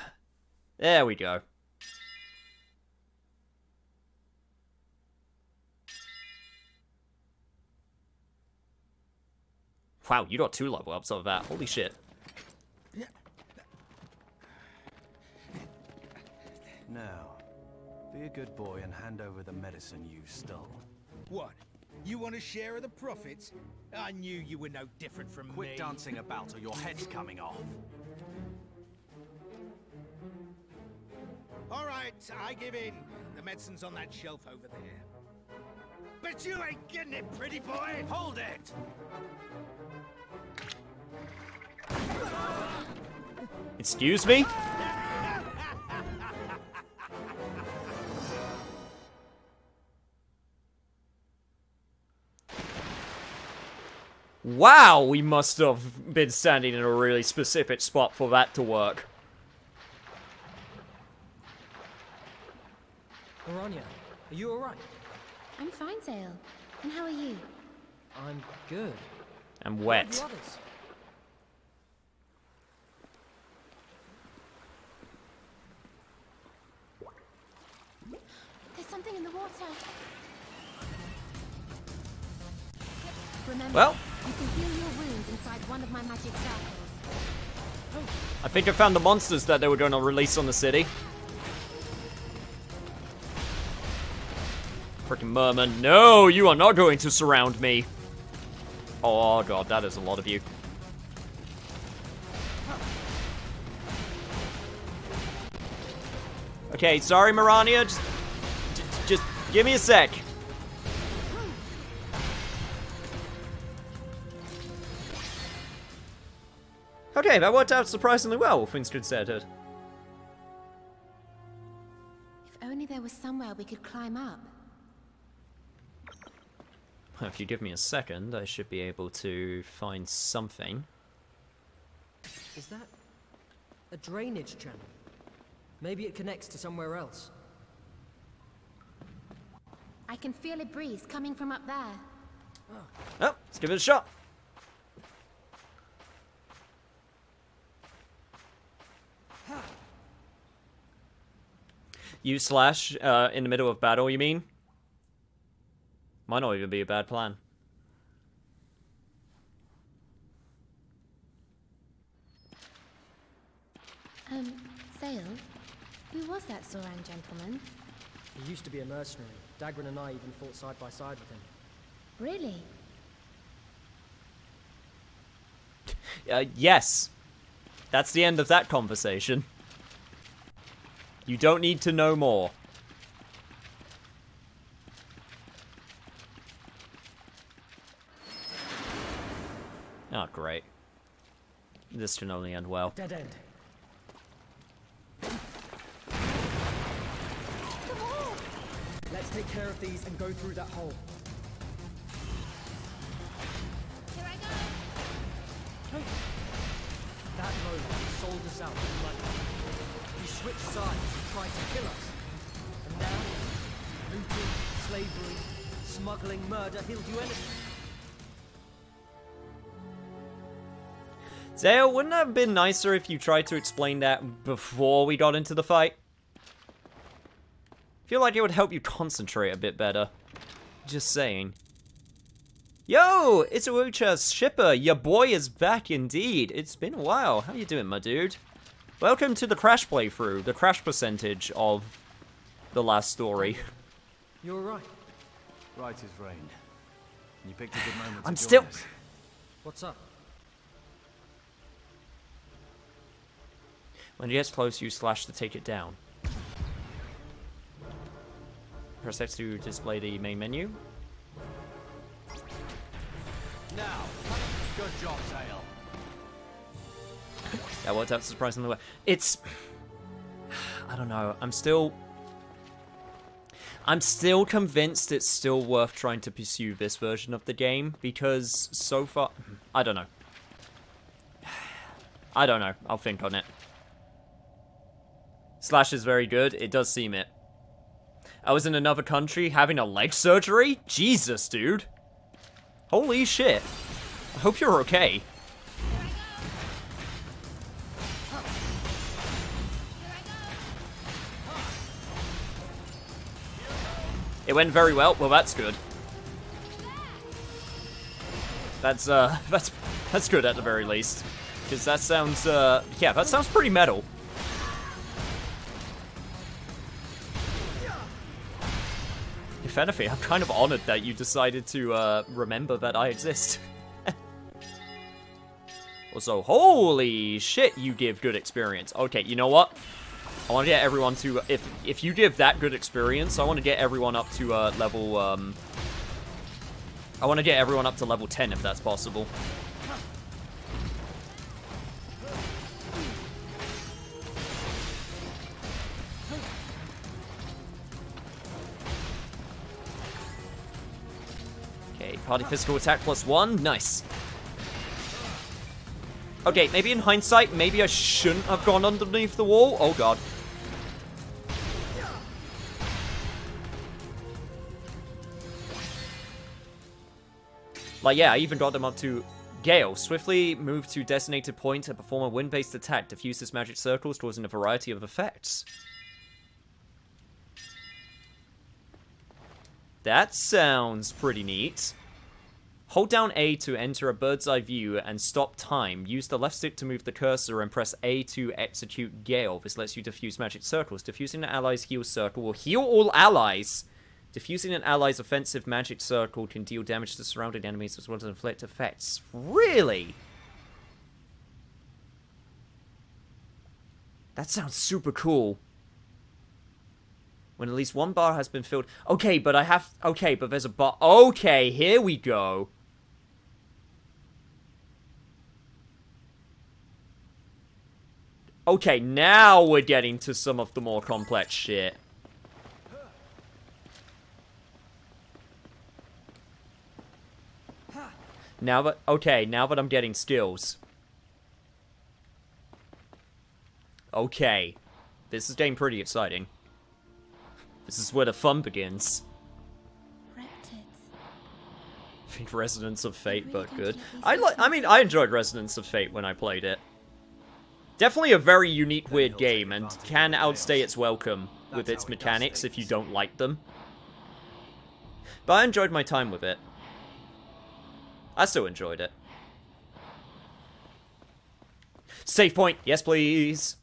There we go. Wow, you got 2 level ups of that. Holy shit. Now, be a good boy and hand over the medicine you stole. What? You want a share of the profits? I knew you were no different from me. Quit dancing about or your head's coming off. All right, I give in. The medicine's on that shelf over there. But you ain't getting it, pretty boy! Hold it! Excuse me? Wow, we must have been standing in a really specific spot for that to work. Marania, are you alright? I'm fine, Zale. And how are you? I'm good. I'm Where are wet. the others? There's something in the water. Remember, Well. you can heal your wounds inside one of my magic circles. I think I found the monsters that they were going to release on the city. Freaking merman. No, you are not going to surround me. Oh god, that is a lot of you. Okay, sorry Marania, just give me a sec. Okay, that worked out surprisingly well, things considered. If only there was somewhere we could climb up. If you give me a second, I should be able to find something. Is that a drainage channel? Maybe it connects to somewhere else. I can feel a breeze coming from up there. Oh, let's give it a shot. You slash in the middle of battle, you mean? Might not even be a bad plan. Zale, who was that Zoran gentleman? He used to be a mercenary. Dagran and I even fought side by side with him. Really? Yes. That's the end of that conversation. You don't need to know more. great. This can only end well. Dead end. Let's take care of these and go through that hole. Here I go. That road sold us out for money. You switched sides and tried to kill us. And now, looting, slavery, smuggling, murder, he'll do anything. Dale, wouldn't it have been nicer if you tried to explain that before we got into the fight? I feel like it would help you concentrate a bit better. Just saying. Yo, it's Ucha's shipper. Your boy is back indeed. It's been a while. How you doing, my dude? Welcome to the Crash playthrough, the Crash percentage of the last story. You're right. Right as rain. You picked a good moment to I'm join still... us. What's up? When it gets close, use slash to take it down. Press X to display the main menu. Now, good job, Dale. That worked out surprisingly well. It's... I don't know. I'm still convinced it's still worth trying to pursue this version of the game, because so far... I don't know. I don't know. I'll think on it. Slash is very good. It does seem it. I was in another country having a leg surgery? Jesus, dude. Holy shit. I hope you're okay. It went very well. Well, that's good. That's good at the very least. Because that sounds, yeah, that sounds pretty metal. If anything, I'm kind of honored that you decided to, remember that I exist. Also, holy shit, you give good experience. Okay, you know what? I want to get everyone to, if you give that good experience, I want to get everyone up to, level, I want to get everyone up to level 10 if that's possible. Okay, party physical attack +1, nice. Okay, maybe in hindsight, maybe I shouldn't have gone underneath the wall. Oh god. Like, yeah, I even got them up to Gale. Swiftly move to designated point and perform a wind-based attack. Diffuse this magic circles, causing a variety of effects. That sounds pretty neat. Hold down A to enter a bird's eye view and stop time. Use the left stick to move the cursor and press A to execute Gale. This lets you diffuse magic circles. Diffusing an ally's heal circle will heal all allies. Diffusing an ally's offensive magic circle can deal damage to surrounding enemies as well as inflict effects. Really? That sounds super cool. When at least one bar has been filled. Okay, but okay, but there's a bar. Okay, here we go. Okay, now we're getting to some of the more complex shit. Now that, okay, now that I'm getting skills. Okay. This is getting pretty exciting. This is where the fun begins. I think Resonance of Fate, but good. I mean, I enjoyed Resonance of Fate when I played it. Definitely a very unique, weird game, and can outstay its welcome with its mechanics if you don't like them. But I enjoyed my time with it. I still enjoyed it. Save point! Yes, please!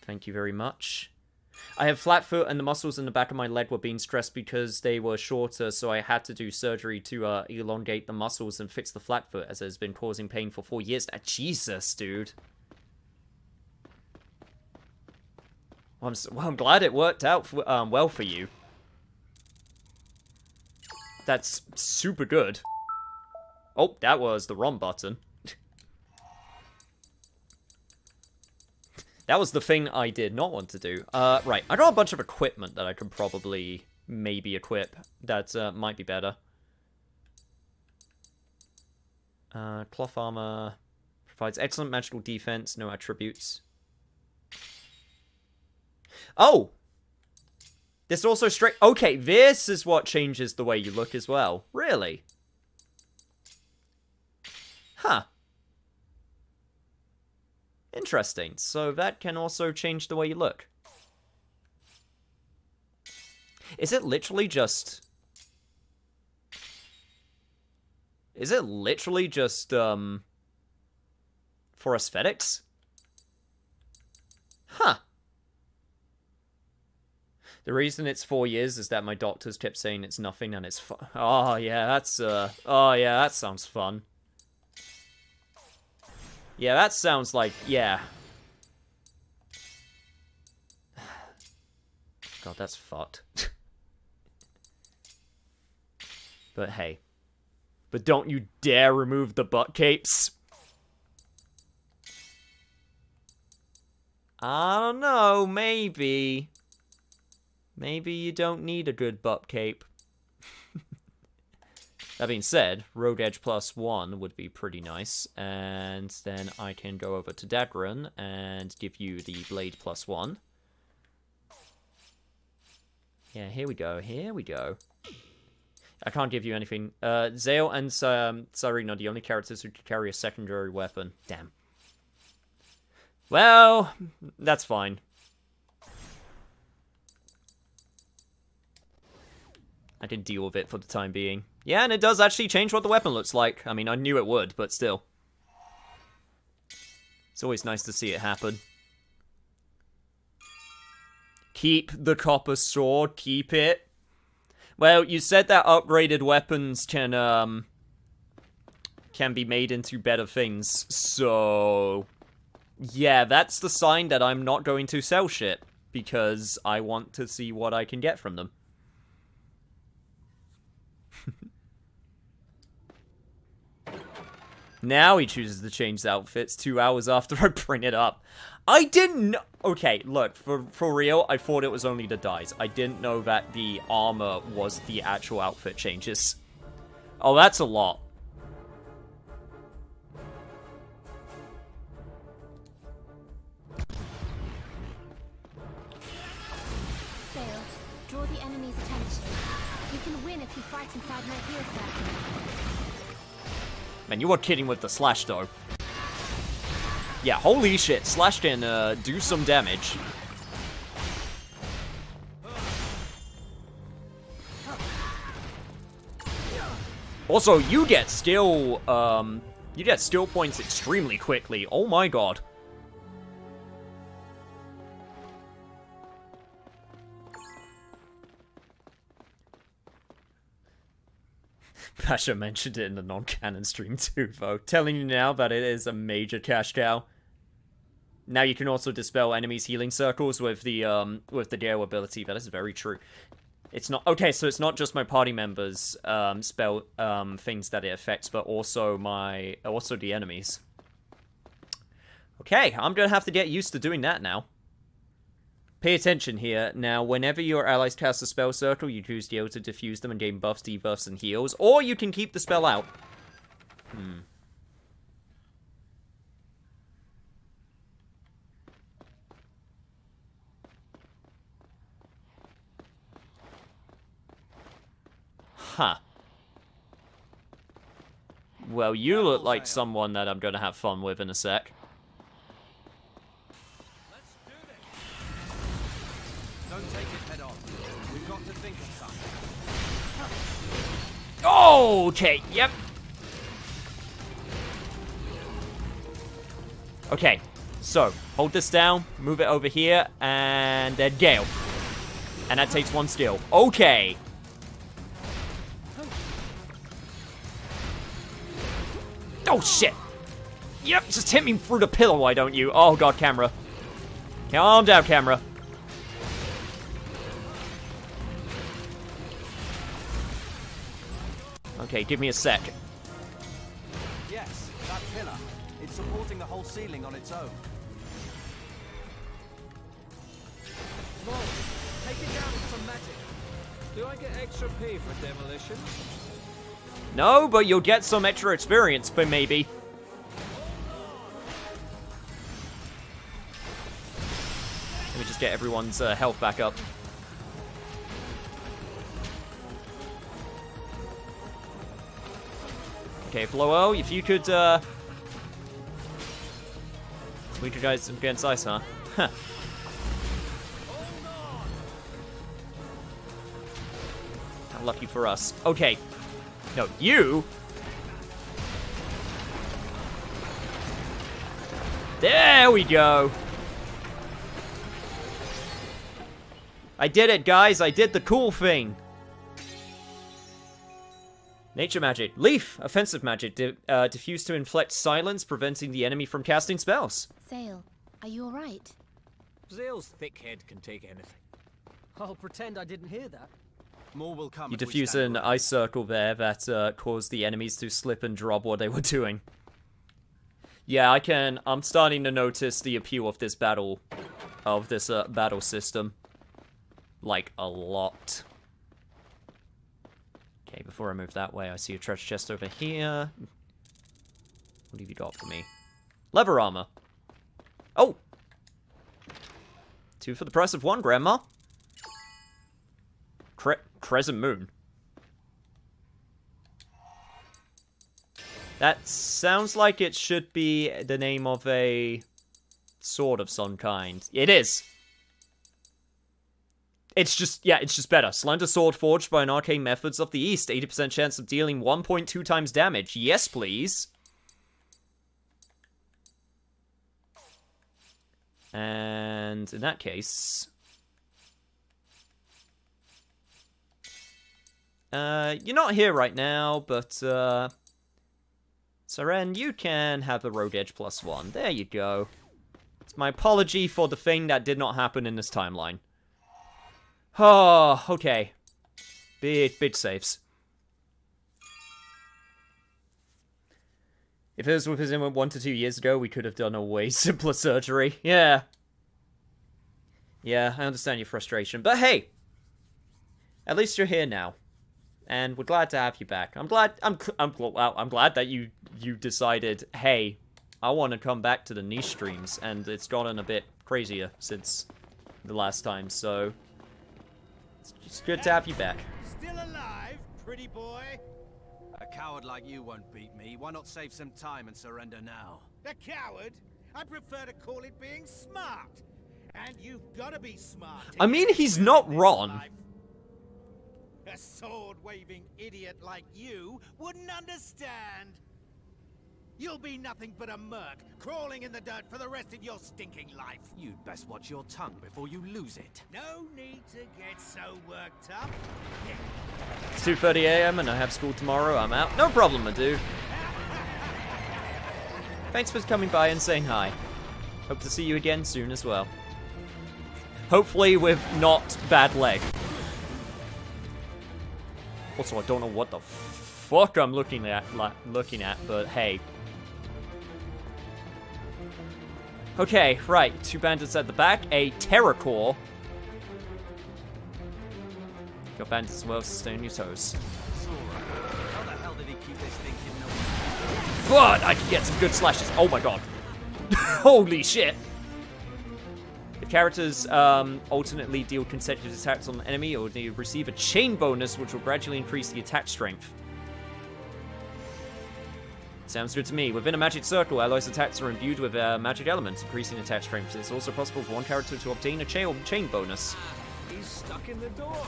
Thank you very much. I have flat foot and the muscles in the back of my leg were being stressed because they were shorter, so I had to do surgery to elongate the muscles and fix the flat foot, as it has been causing pain for 4 years now. Jesus, dude. Well, I'm glad it worked out well for you. That's super good. Oh, that was the wrong button. That was the thing I did not want to do. Right, I got a bunch of equipment that I could probably maybe equip that might be better. Cloth armor provides excellent magical defense, no attributes. Oh! This also straight... Okay, this is what changes the way you look as well. Really? Huh. Interesting. So that can also change the way you look. Is it literally just... Is it literally just, for aesthetics? Huh. The reason it's 4 years is that my doctors kept saying it's nothing and it's fun. Oh, yeah, that's, oh, yeah, that sounds fun. Yeah, that sounds like, yeah. God, that's fucked. But hey. But don't you dare remove the butt capes. I don't know, maybe. Maybe you don't need a good butt cape. That being said, Rogue Edge +1 would be pretty nice. And then I can go over to Dagran and give you the Blade +1. Yeah, here we go, here we go. I can't give you anything. Zale and Sarina are the only characters who can carry a secondary weapon. Damn. Well, that's fine. I can deal with it for the time being. Yeah, and it does actually change what the weapon looks like. I mean, I knew it would, but still. It's always nice to see it happen. Keep the copper sword, keep it. Well, you said that upgraded weapons can be made into better things, so... Yeah, that's the sign that I'm not going to sell shit, because I want to see what I can get from them. Now he chooses to change the outfits 2 hours after I bring it up. I didn't know... Okay, look, for real, I thought it was only the dyes. I didn't know that the armor was the actual outfit changes. Oh, that's a lot. Sail, draw the enemy's attention. You can win if you fight inside my heal circle. Man, you were kidding with the slash, though. Yeah, holy shit, slash can do some damage. Also, you get skill points extremely quickly. Oh my god. Pasha mentioned it in the non-canon stream too, though. Telling you now that it is a major cash cow. Now you can also dispel enemies' healing circles with the Gale ability. That is very true. It's not... Okay, so it's not just my party members spell things that it affects, but also the enemies. Okay, I'm gonna have to get used to doing that now. Pay attention here. Now, whenever your allies cast a spell circle, you choose Gale to defuse them and gain buffs, debuffs, and heals. Or you can keep the spell out. Huh. Well, you look like someone that I'm gonna have fun with in a sec. Don't take it head on. We've got to think of something. Okay, yep. Okay, so, hold this down, move it over here, and then Gale. And that takes one skill. Okay. Oh, shit. Yep, just hit me through the pillar, why don't you? Oh, God, camera. Calm down, camera. Okay, give me a sec. Yes, that pillar. It's supporting the whole ceiling on its own. Mo, take it down with some magic. Do I get extra pay for demolition? No, but you'll get some extra experience, but maybe. Let me just get everyone's health back up. Okay, Flo, if you could, we could guys against ice, huh? Huh. How lucky for us. Okay. No, you! There we go! I did it, guys! I did the cool thing! Nature magic. Leaf! Offensive magic. Diffuse to inflict silence, preventing the enemy from casting spells. Zale, are you alright? Zale's thick head can take anything. I'll pretend I didn't hear that. More will come. You diffuse an ice circle there that caused the enemies to slip and drop what they were doing. Yeah, I'm starting to notice the appeal of this battle system. Like, a lot. Okay, before I move that way, I see a treasure chest over here. What have you got for me? Leather armor. Oh! 2 for the price of 1, Grandma. Crescent Moon. That sounds like it should be the name of a sword of some kind. It is. It's just better. Slender sword forged by an arcane methods of the East. 80% chance of dealing 1.2 times damage. Yes, please. And in that case... you're not here right now, but, Saren, you can have the road edge +1. There you go. It's my apology for the thing that did not happen in this timeline. Oh, okay. Big saves. If it was within 1 to 2 years ago, we could have done a way simpler surgery. Yeah. Yeah, I understand your frustration. But hey! At least you're here now. And we're glad to have you back. I'm glad that you decided, hey, I want to come back to the niche streams, and it's gotten a bit crazier since the last time, so it's good to have you back. Still alive, pretty boy? A coward like you won't beat me. Why not save some time and surrender now? A coward? I prefer to call it being smart. And you've got to be smart. I mean, he's not wrong. A sword-waving idiot like you wouldn't understand. You'll be nothing but a merc, crawling in the dirt for the rest of your stinking life. You'd best watch your tongue before you lose it. No need to get so worked up. It's 2:30 AM and I have school tomorrow. I'm out. No problem, my dude. Thanks for coming by and saying hi. Hope to see you again soon as well. Hopefully with not bad leg. Also, I don't know what the fuck I'm looking at, but hey. Okay, right. 2 bandits at the back. A terror core. Got bandits as well, so stay on your toes. How the hell did he keep this thing hidden away? But I can get some good slashes. Oh my god. Holy shit. If characters alternately deal consecutive attacks on an enemy, or they receive a chain bonus, which will gradually increase the attack strength. Sounds good to me. Within a magic circle, allies' attacks are imbued with magic elements, increasing attack strength. It's also possible for one character to obtain a chain bonus. He's stuck in the door.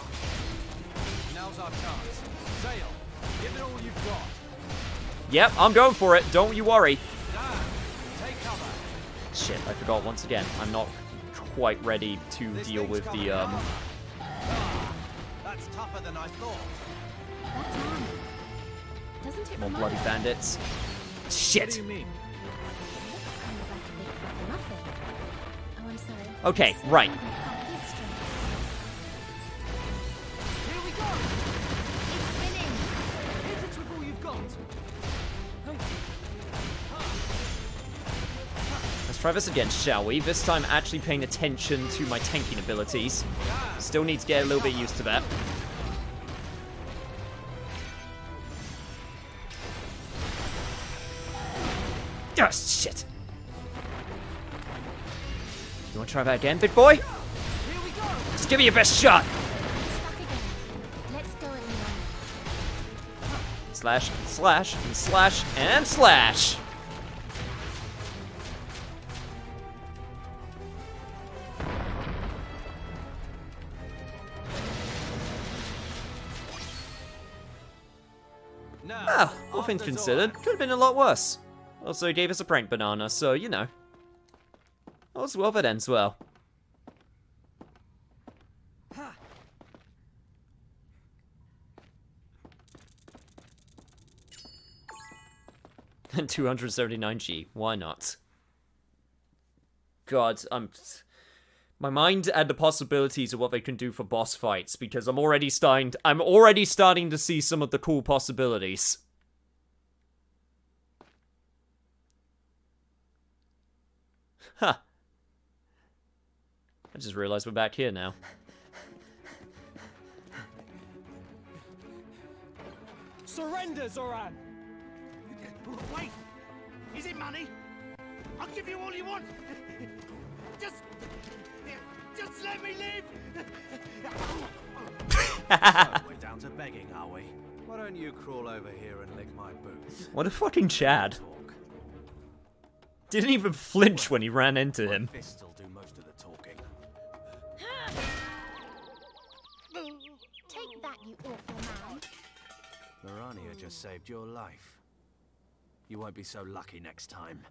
Now's our chance. Zale, give it all you've got. Yep, I'm going for it. Don't you worry. Take cover. Shit, I forgot once again. I'm not quite ready to deal with the, That's tougher than I thought. That's armor. Doesn't it more remind bloody you- bandits. Shit. What do you mean? Oh, I'm sorry. Okay, right. Here we go! It's spinning! Hit it with try this again, shall we? This time actually paying attention to my tanking abilities. Still need to get a little bit used to that. Oh, shit. You want to try that again, big boy? Just give me your best shot. Let's go, everyone. Slash, and slash, and slash, and slash. Ah, all things considered, could have been a lot worse. Also, he gave us a prank banana, so, you know. All's well that ends well. And 279G, why not? God, my mind and the possibilities of what they can do for boss fights, because I'm already starting to see some of the cool possibilities. Huh. I just realized we're back here now. Surrender, Zoran! Wait! Is it money? I'll give you all you want! Just let me live! So, we're down to begging, are we? Why don't you crawl over here and lick my boots? What a fucking Chad. Didn't even flinch when he ran into him. Fists will do most of the talking. Take that, you awful man. Mirania just saved your life. You won't be so lucky next time.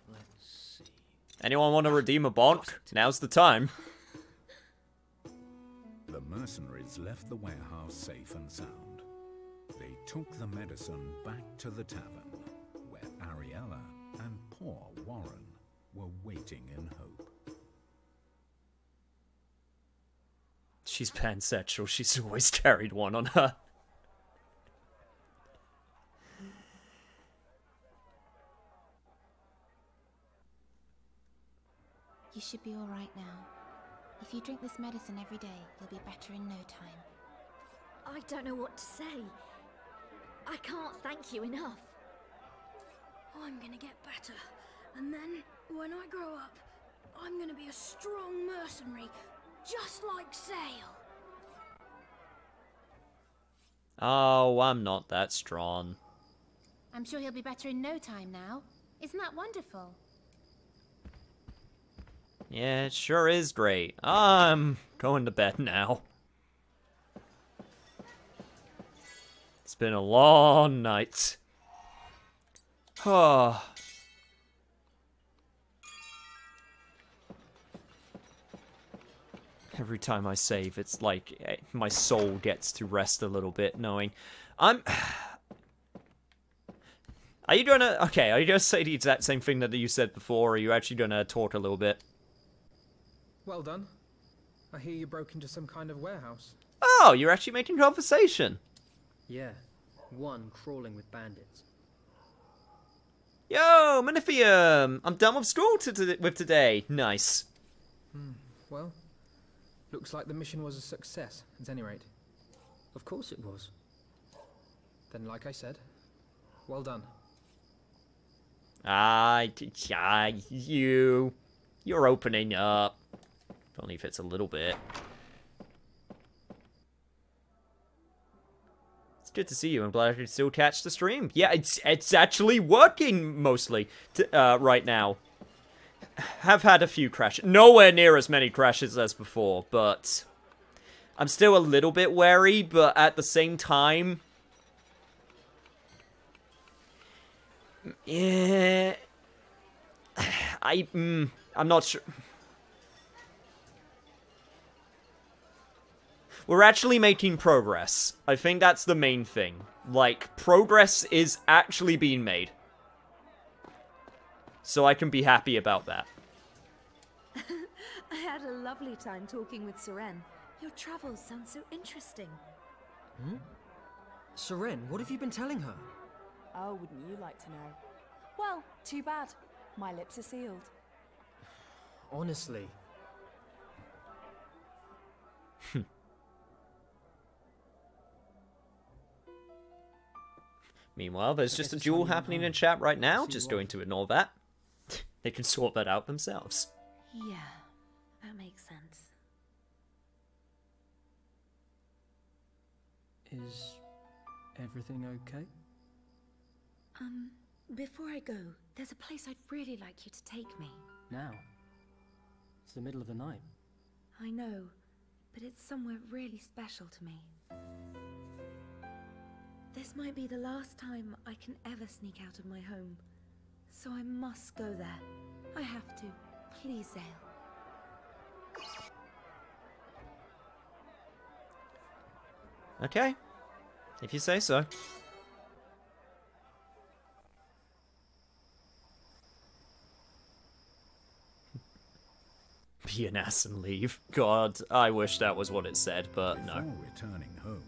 Let's see. Anyone want to redeem a bonk? Now's the time. The mercenaries left the warehouse safe and sound. They took the medicine back to the tavern, where Ariella and poor Warren were waiting in hope. She's pansexual. She's always carried one on her. You should be alright now. If you drink this medicine every day, you'll be better in no time. I don't know what to say. I can't thank you enough. I'm gonna get better. And then, when I grow up, I'm gonna be a strong mercenary, just like Sale. Oh, I'm not that strong. I'm sure he'll be better in no time now. Isn't that wonderful? Yeah, it sure is great. I'm going to bed now. It's been a long night. Oh. Every time I save, it's like my soul gets to rest a little bit, knowing Are you gonna... Okay, are you gonna say the exact same thing that you said before, or are you actually gonna talk a little bit? Well done. I hear you broke into some kind of warehouse. Oh, you're actually making conversation. Yeah, one crawling with bandits. Yo, Maniphium! I'm done with school with today. Nice. Well, looks like the mission was a success, at any rate. Of course it was. Then, like I said, well done. You're opening up. Only if it's a little bit. It's good to see you. I'm glad I could still catch the stream. Yeah, it's actually working mostly right now. Have had a few crashes. Nowhere near as many crashes as before, but I'm still a little bit wary, but at the same time, yeah, I'm not sure. We're actually making progress. I think that's the main thing. Like, progress is actually being made. So I can be happy about that. I had a lovely time talking with Seren. Your travels sound so interesting. Hmm? Seren, what have you been telling her? Oh, wouldn't you like to know? Well, too bad. My lips are sealed. Honestly. Meanwhile, there's just a duel happening in chat right now. Just going to ignore that. They can sort that out themselves. Yeah, that makes sense. Is everything okay? Before I go, there's a place I'd really like you to take me. Now? It's the middle of the night. I know, but it's somewhere really special to me. This might be the last time I can ever sneak out of my home, so I must go there. I have to. Please, Zale. Okay. If you say so. Be an ass and leave. God, I wish that was what it said, but no. Before returning home,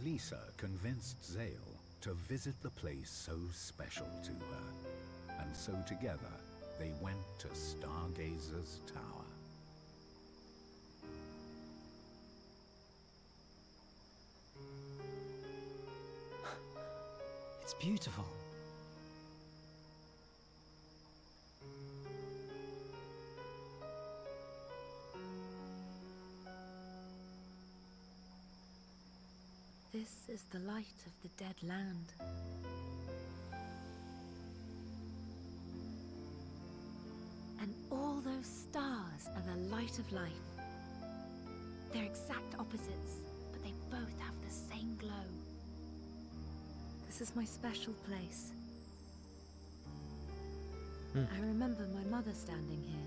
Lisa convinced Zale to visit the place so special to her. And so together, they went to Stargazer's Tower. It's beautiful. This is the light of the dead land. And all those stars are the light of life. They're exact opposites, but they both have the same glow. This is my special place. I remember my mother standing here.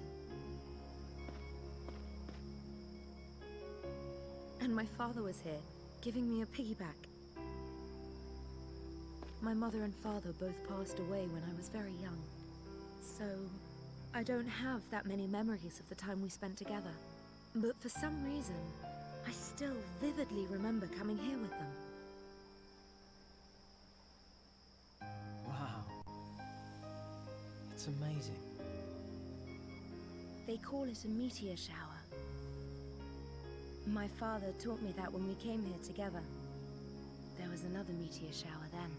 And my father was here, giving me a piggyback. My mother and father both passed away when I was very young. So, I don't have that many memories of the time we spent together. But for some reason, I still vividly remember coming here with them. Wow. It's amazing. They call it a meteor shower. My father taught me that when we came here together. There was another meteor shower then.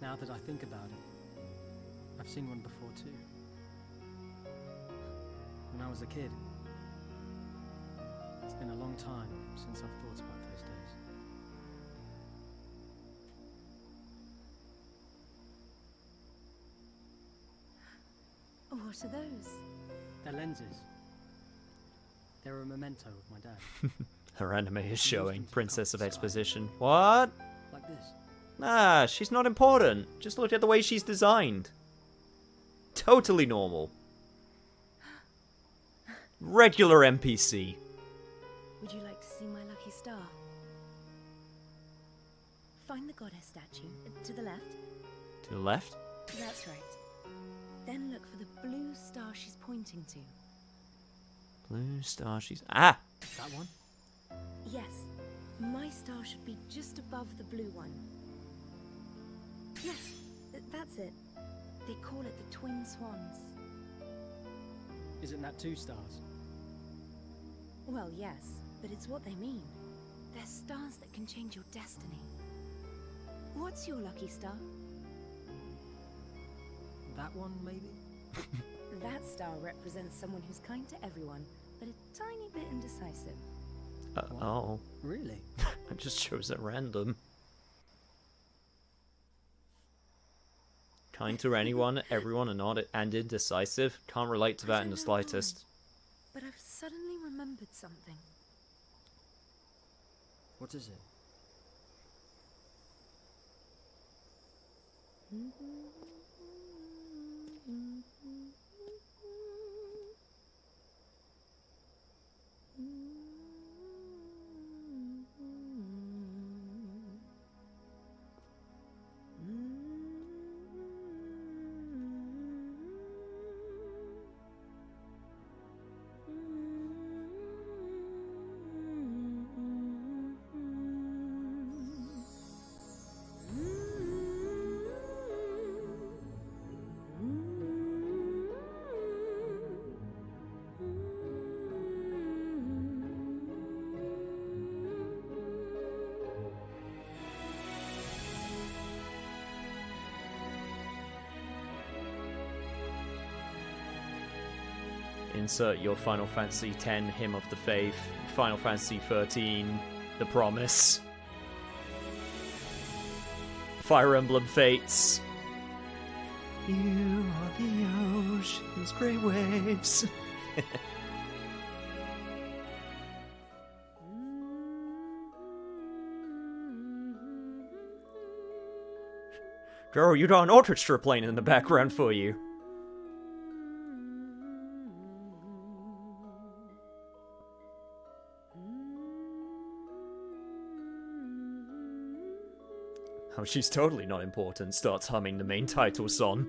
Now that I think about it, I've seen one before too. When I was a kid. It's been a long time since I've thought about those days. What are those? They're lenses. They're a memento of my dad. Her anime is showing. Princess of Exposition. What? Like this. Nah, she's not important. Just look at the way she's designed. Totally normal. Regular NPC. Would you like to see my lucky star? Find the goddess statue. To the left. To the left? That's right. Then look for the blue star she's pointing to. Blue star she's... Ah! That one? Yes. My star should be just above the blue one. Yes, that's it. They call it the Twin Swans. Isn't that 2 stars? Well, yes, but it's what they mean. They're stars that can change your destiny. What's your lucky star? That one, maybe? That star represents someone who's kind to everyone, but a tiny bit indecisive. Oh. Really? I just chose at random. Kind to anyone, everyone, and indecisive. Can't relate to that in the slightest. But I've suddenly remembered something. What is it? Insert your Final Fantasy X Hymn of the Faith, Final Fantasy XIII The Promise, Fire Emblem Fates. You are the ocean's grey waves. Girl, you got an orchestra playing in the background for you. Oh, she's totally not important, starts humming the main title song.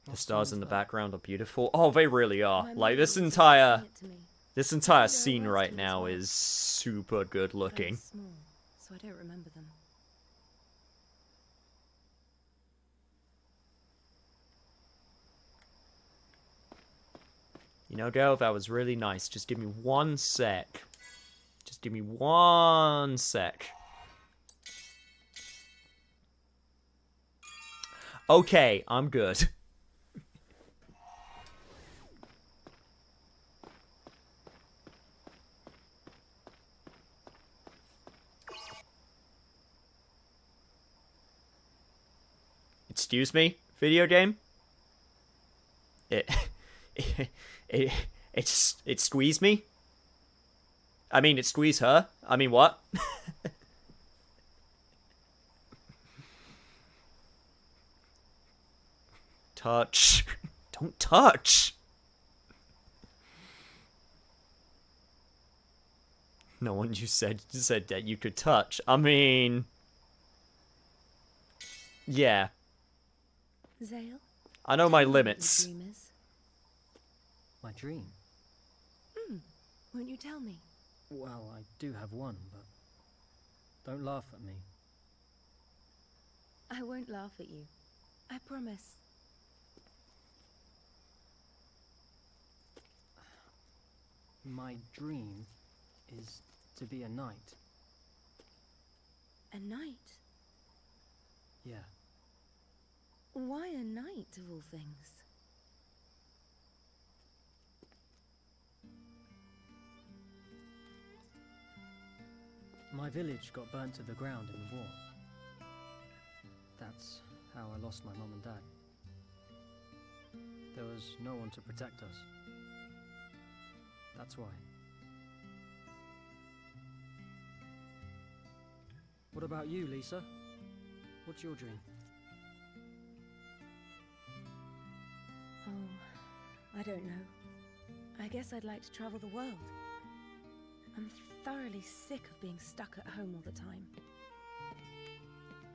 The stars in the background are beautiful. Oh, they really are. Like, this entire scene right now is super good looking. Small, so I don't remember them. You know, girl, that was really nice. Just give me 1 sec. Just give me 1 sec. Okay, I'm good. Excuse me, video game? It squeezed me? I mean, it squeezed her? I mean, what? Touch. Don't touch! No one you said that you could touch. I mean... yeah. Zale? I know my limits. My dream? Won't you tell me? Well, I do have one, but don't laugh at me. I won't laugh at you. I promise. My dream is to be a knight. A knight? Yeah. Why a knight, of all things? My village got burnt to the ground in the war. That's how I lost my mum and dad. There was no one to protect us. That's why. What about you, Lisa? What's your dream? Oh, I don't know. I guess I'd like to travel the world. I'm thoroughly sick of being stuck at home all the time.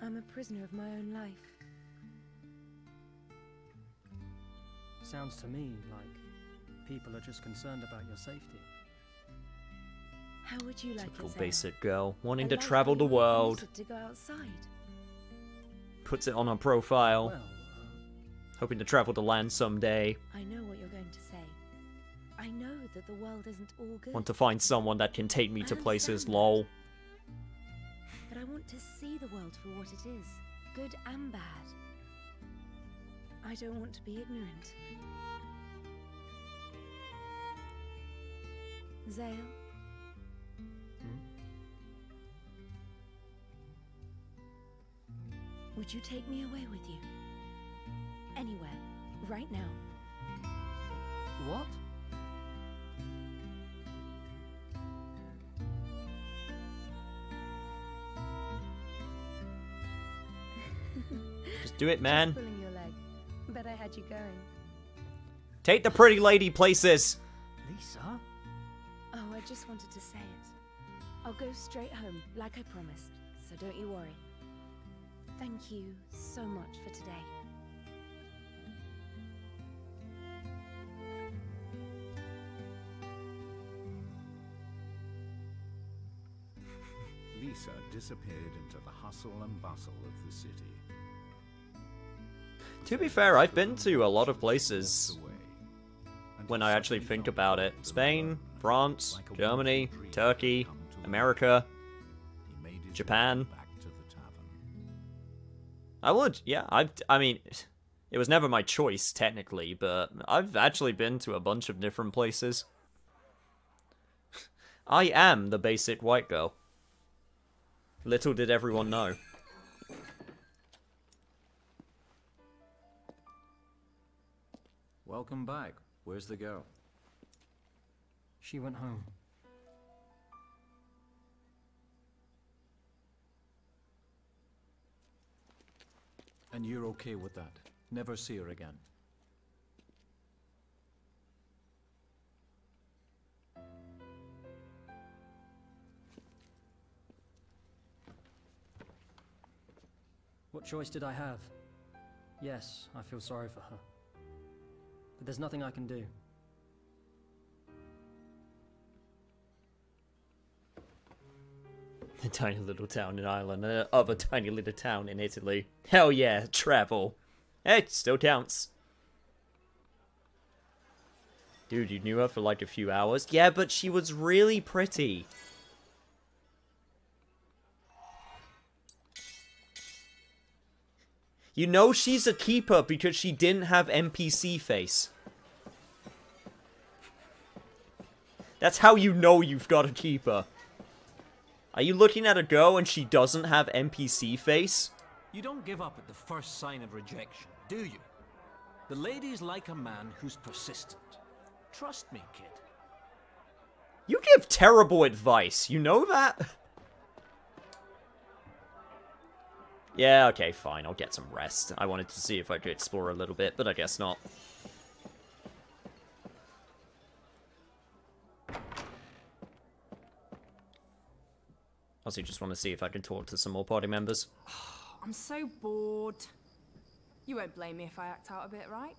I'm a prisoner of my own life. Sounds to me like people are just concerned about your safety. How would you like Typical it, basic girl, wanting I to like travel how the you world. wanted to go outside. Puts it on her profile. Well, hoping to travel to land someday. I know what you're going to say. I know that the world isn't all good. Want to find someone that can take me to I places, understand lol. But I want to see the world for what it is, good and bad. I don't want to be ignorant. Zale? Would you take me away with you? Anywhere, right now. what? Just do it, man. Just pulling your leg. Bet I had you going. Take the pretty lady places. Lisa? Oh, I just wanted to say it. I'll go straight home, like I promised, so don't you worry. Thank you so much for today. Lisa disappeared into the hustle and bustle of the city. To be fair, I've been to a lot of places when I actually think about it. Spain, France, Germany, Turkey, America, Japan. I would, yeah. I mean, it was never my choice, technically, but I've actually been to a bunch of different places. I am the basic white girl. Little did everyone know. Welcome back. Where's the girl? She went home. And you're okay with that? Never see her again? What choice did I have? Yes, I feel sorry for her. But there's nothing I can do. A tiny little town in Ireland, and other tiny little town in Italy. Hell yeah, travel. It still counts. Dude, you knew her for like a few hours? Yeah, but she was really pretty. You know she's a keeper because she didn't have NPC face. That's how you know you've got a keeper. Are you looking at a girl and she doesn't have NPC face? You don't give up at the first sign of rejection, do you? The lady's like a man who's persistent. Trust me, kid. You give terrible advice, you know that? Yeah, okay, fine, I'll get some rest. I wanted to see if I could explore a little bit, but I guess not. Also, just want to see if I can talk to some more party members. I'm so bored. You won't blame me if I act out a bit, right?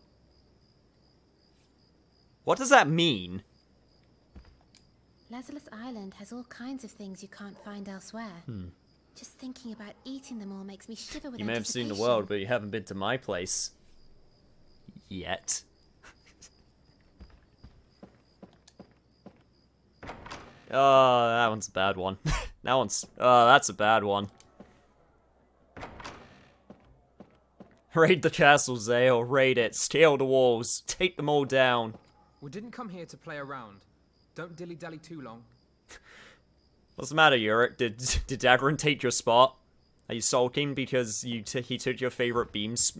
What does that mean? Lazarus Island has all kinds of things you can't find elsewhere. Just thinking about eating them all makes me shiver with You may have seen the anticipation. world, but you haven't been to my place. Yet. Oh, that one's a bad one. That's a bad one. Raid the castle, Zale. Raid it. Scale the walls. Take them all down. We didn't come here to play around. Don't dilly-dally too long. What's the matter, Yurik? Did Dagran take your spot? Are you sulking because he took your favorite beams?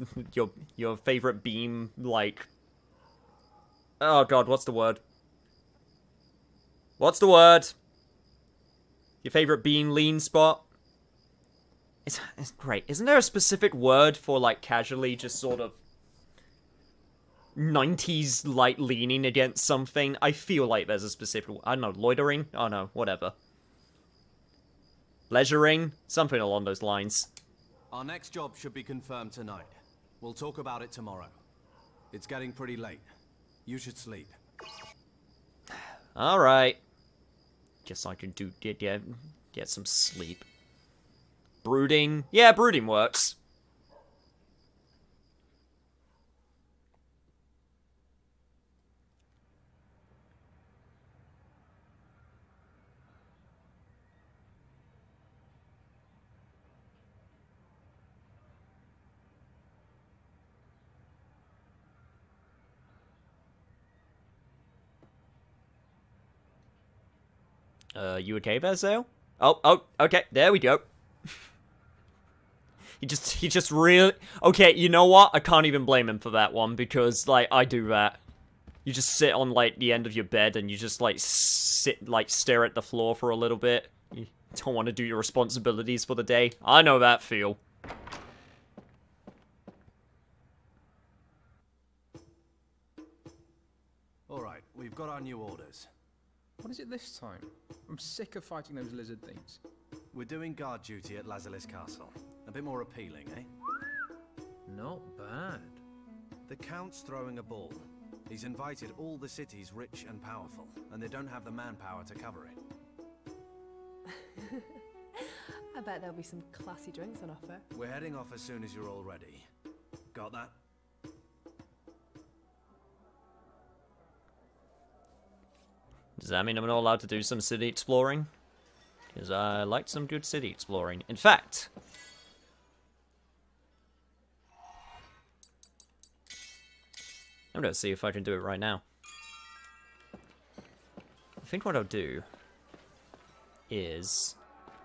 Your favorite beam, like... Oh god, what's the word? What's the word? Your favorite bean lean spot? It's great. Isn't there a specific word for, like, casually just sort of 90s light leaning against something? I feel like there's a specific... I don't know, loitering? Oh no, whatever. Leisuring? Something along those lines. Our next job should be confirmed tonight. We'll talk about it tomorrow. It's getting pretty late. You should sleep. Alright. Guess I can get some sleep. Brooding? Yeah, brooding works. You okay there, Zale? Oh, okay, there we go. He just really... Okay, you know what? I can't even blame him for that one, because, like, I do that. You just sit on, like, the end of your bed, and you just, like, stare at the floor for a little bit. You don't want to do your responsibilities for the day. I know that feel. Alright, we've got our new orders. What is it this time? I'm sick of fighting those lizard things. We're doing guard duty at Lazarus Castle. A bit more appealing, eh? Not bad. The Count's throwing a ball. He's invited all the cities rich and powerful, and they don't have the manpower to cover it. I bet there'll be some classy drinks on offer. We're heading off as soon as you're all ready. Got that? Does that mean I'm not allowed to do some city exploring? Because I like some good city exploring. In fact... I'm gonna see if I can do it right now. I think what I'll do is...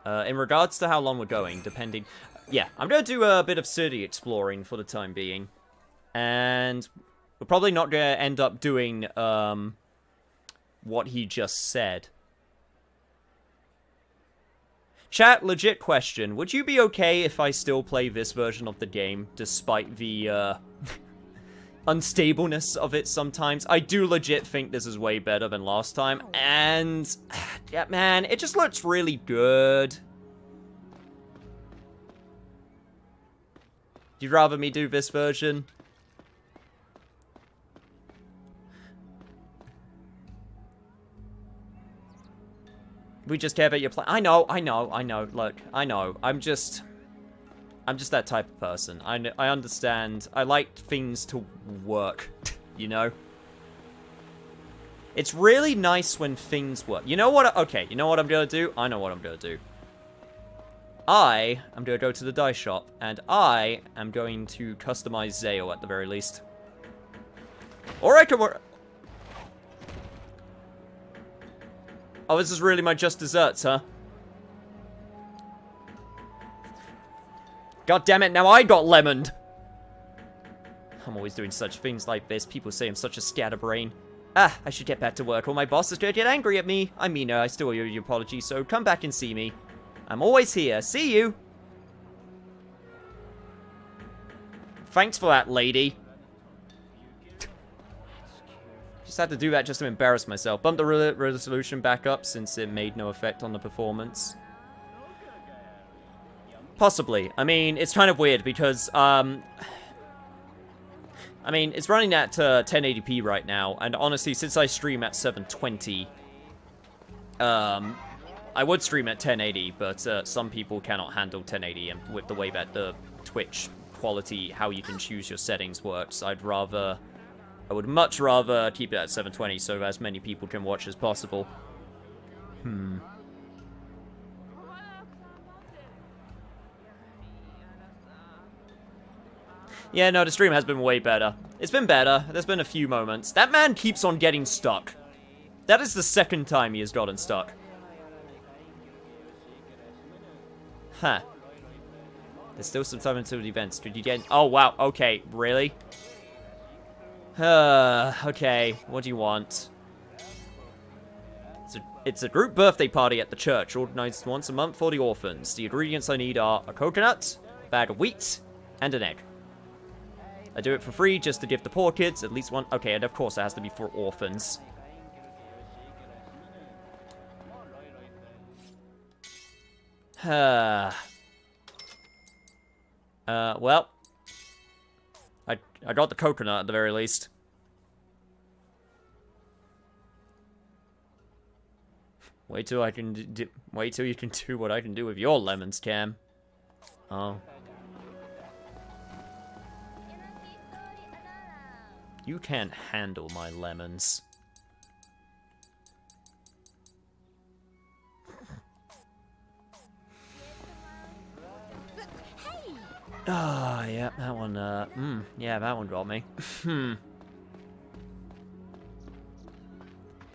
in regards to how long we're going, depending... Yeah, I'm gonna do a bit of city exploring for the time being. And we're probably not gonna end up doing, what he just said. Chat, legit question. Would you be okay if I still play this version of the game, despite the, unstableness of it sometimes? I do legit think this is way better than last time, and... yeah, man, it just looks really good. You'd rather me do this version? We just care about your plan. I know. Look, I know. I'm just that type of person. I understand. I like things to work, you know? It's really nice when things work. You know what? Okay, you know what I'm gonna do? I know what I'm gonna do. I am gonna go to the dice shop, and I am going to customize Zale at the very least. Or I can work... Oh, this is really my just desserts, huh? God damn it, now I got lemoned! I'm always doing such things like this. People say I'm such a scatterbrain. Ah, I should get back to work or my boss is gonna get angry at me. I mean, I still owe you an apology, so come back and see me. I'm always here. See you! Thanks for that, lady. Just had to do that just to embarrass myself. Bump the resolution back up since it made no effect on the performance. Possibly. I mean, it's kind of weird because, I mean, it's running at 1080p right now, and honestly, since I stream at 720, I would stream at 1080, but some people cannot handle 1080, and with the way that the Twitch quality, how you can choose your settings works, I would much rather keep it at 720 so as many people can watch as possible. Yeah, no, the stream has been way better. It's been better. There's been a few moments. That man keeps on getting stuck. That is the second time he has gotten stuck. Huh. There's still some time until the events. Did you get... Oh, wow. Okay. Really? Okay. What do you want? It's a group birthday party at the church, organized once a month for the orphans. The ingredients I need are a coconut, a bag of wheat, and an egg. I do it for free just to give the poor kids at least one... Okay, and of course it has to be for orphans. Well, I got the coconut at the very least. Wait till you can do what I can do with your lemons, Cam. Oh. You can't handle my lemons. Ah, yeah, that one, yeah, that one got me.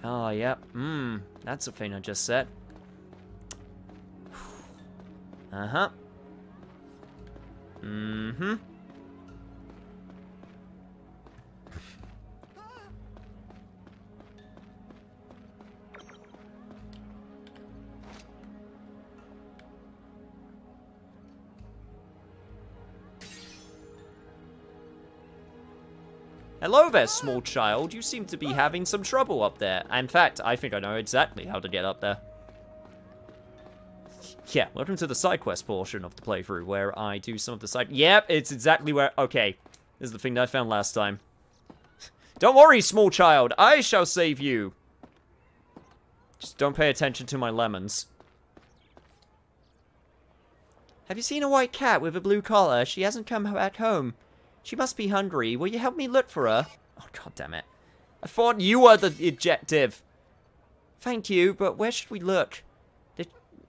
Oh, yeah, that's the thing I just said. Uh-huh. Mm-hmm. Hello there, small child. You seem to be having some trouble up there. In fact, I think I know exactly how to get up there. Yeah, welcome to the side quest portion of the playthrough, where I do some of the side... Yep, it's exactly where... Okay, this is the thing that I found last time. Don't worry, small child. I shall save you. Just don't pay attention to my lemons. Have you seen a white cat with a blue collar? She hasn't come back home. She must be hungry. Will you help me look for her? Oh, god damn it. I thought you were the objective. Thank you, but where should we look?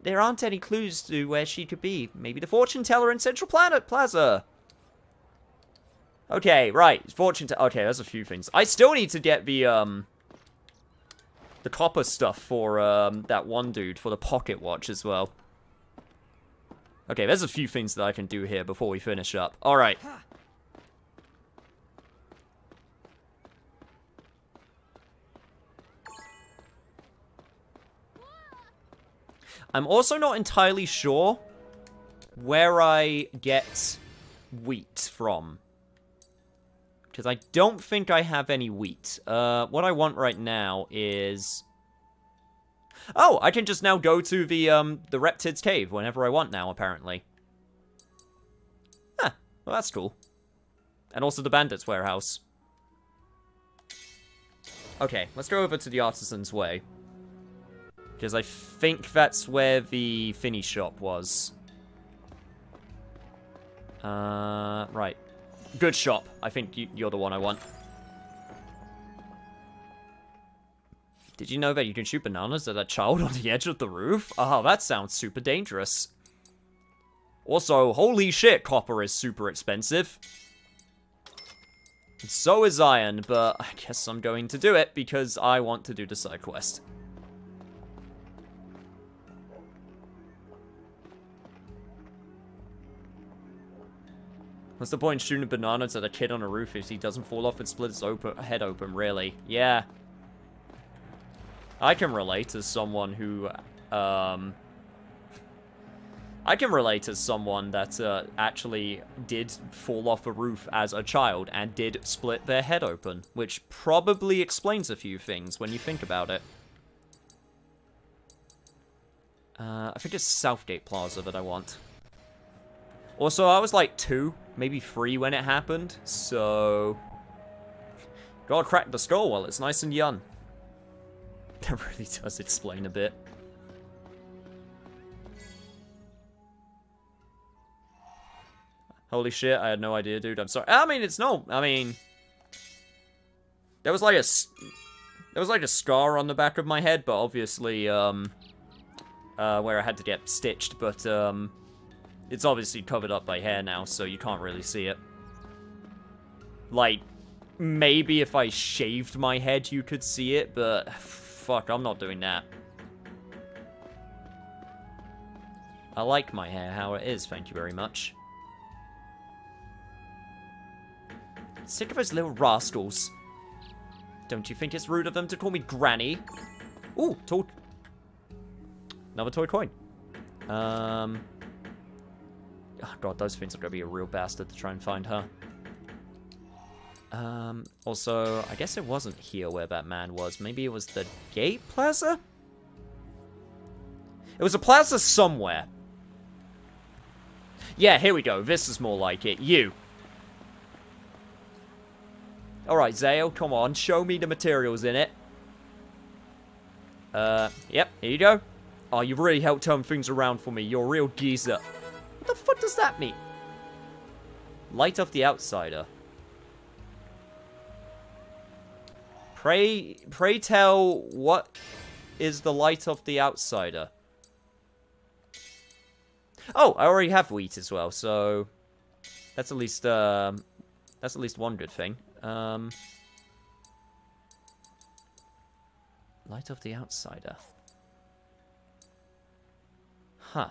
There aren't any clues to where she could be. Maybe the fortune teller in Central Plaza. Okay, right. Fortune teller. Okay, there's a few things. I still need to get the copper stuff for, that one dude for the pocket watch as well. Okay, there's a few things that I can do here before we finish up. Alright. I'm also not entirely sure where I get wheat from. Because I don't think I have any wheat. What I want right now is... Oh, I can just now go to the Reptid's cave whenever I want now, apparently. Huh, well that's cool. And also the bandit's warehouse. Okay, let's go over to the Artisan's Way. Because I think that's where the Finny shop was. Right. Good shop. I think you're the one I want. Did you know that you can shoot bananas at a child on the edge of the roof? Oh, that sounds super dangerous. Also, holy shit, copper is super expensive. And so is iron, but I guess I'm going to do it because I want to do the side quest. What's the point in shooting bananas at a kid on a roof if he doesn't fall off and split his head open, really? Yeah. I can relate as someone who, I can relate as someone that, actually did fall off a roof as a child and did split their head open, which probably explains a few things when you think about it. I think it's Southgate Plaza that I want. Also, I was like 2, maybe 3 when it happened, so... Gotta crack the skull while it's nice and young. That really does explain a bit. Holy shit, I had no idea, dude. I'm sorry. I mean, it's no... I mean... There was like a scar on the back of my head, but obviously, where I had to get stitched, but, it's obviously covered up by hair now, so you can't really see it. Like, maybe if I shaved my head, you could see it, but fuck, I'm not doing that. I like my hair how it is, thank you very much. Sick of those little rascals. Don't you think it's rude of them to call me Granny? Ooh, toy. Another toy coin. Oh god, those things are gonna be a real bastard to try and find her. Also, I guess it wasn't here where that man was. Maybe it was the Gate Plaza? It was a plaza somewhere. Yeah, here we go. This is more like it. You. Alright, Zale, come on. Show me the materials in it. Yep, here you go. Oh, you really helped turn things around for me. You're a real geezer. What the fuck does that mean? Light of the Outsider. Pray tell, what is the Light of the Outsider? Oh, I already have wheat as well, so that's at least one good thing. Light of the Outsider. Huh.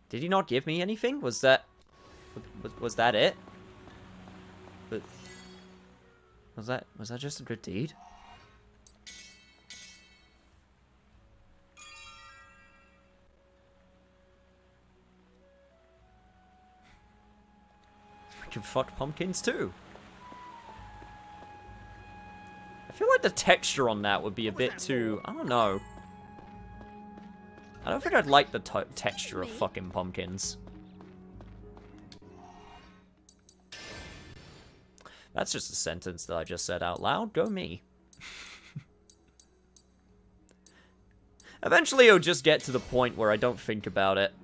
Did he not give me anything? Was that it? But was that just a good deed? We can fuck pumpkins too. I feel like the texture on that would be a bit too, I don't know. I don't think I'd like the texture of fucking pumpkins. That's just a sentence that I just said out loud. Go me. Eventually it'll just get to the point where I don't think about it.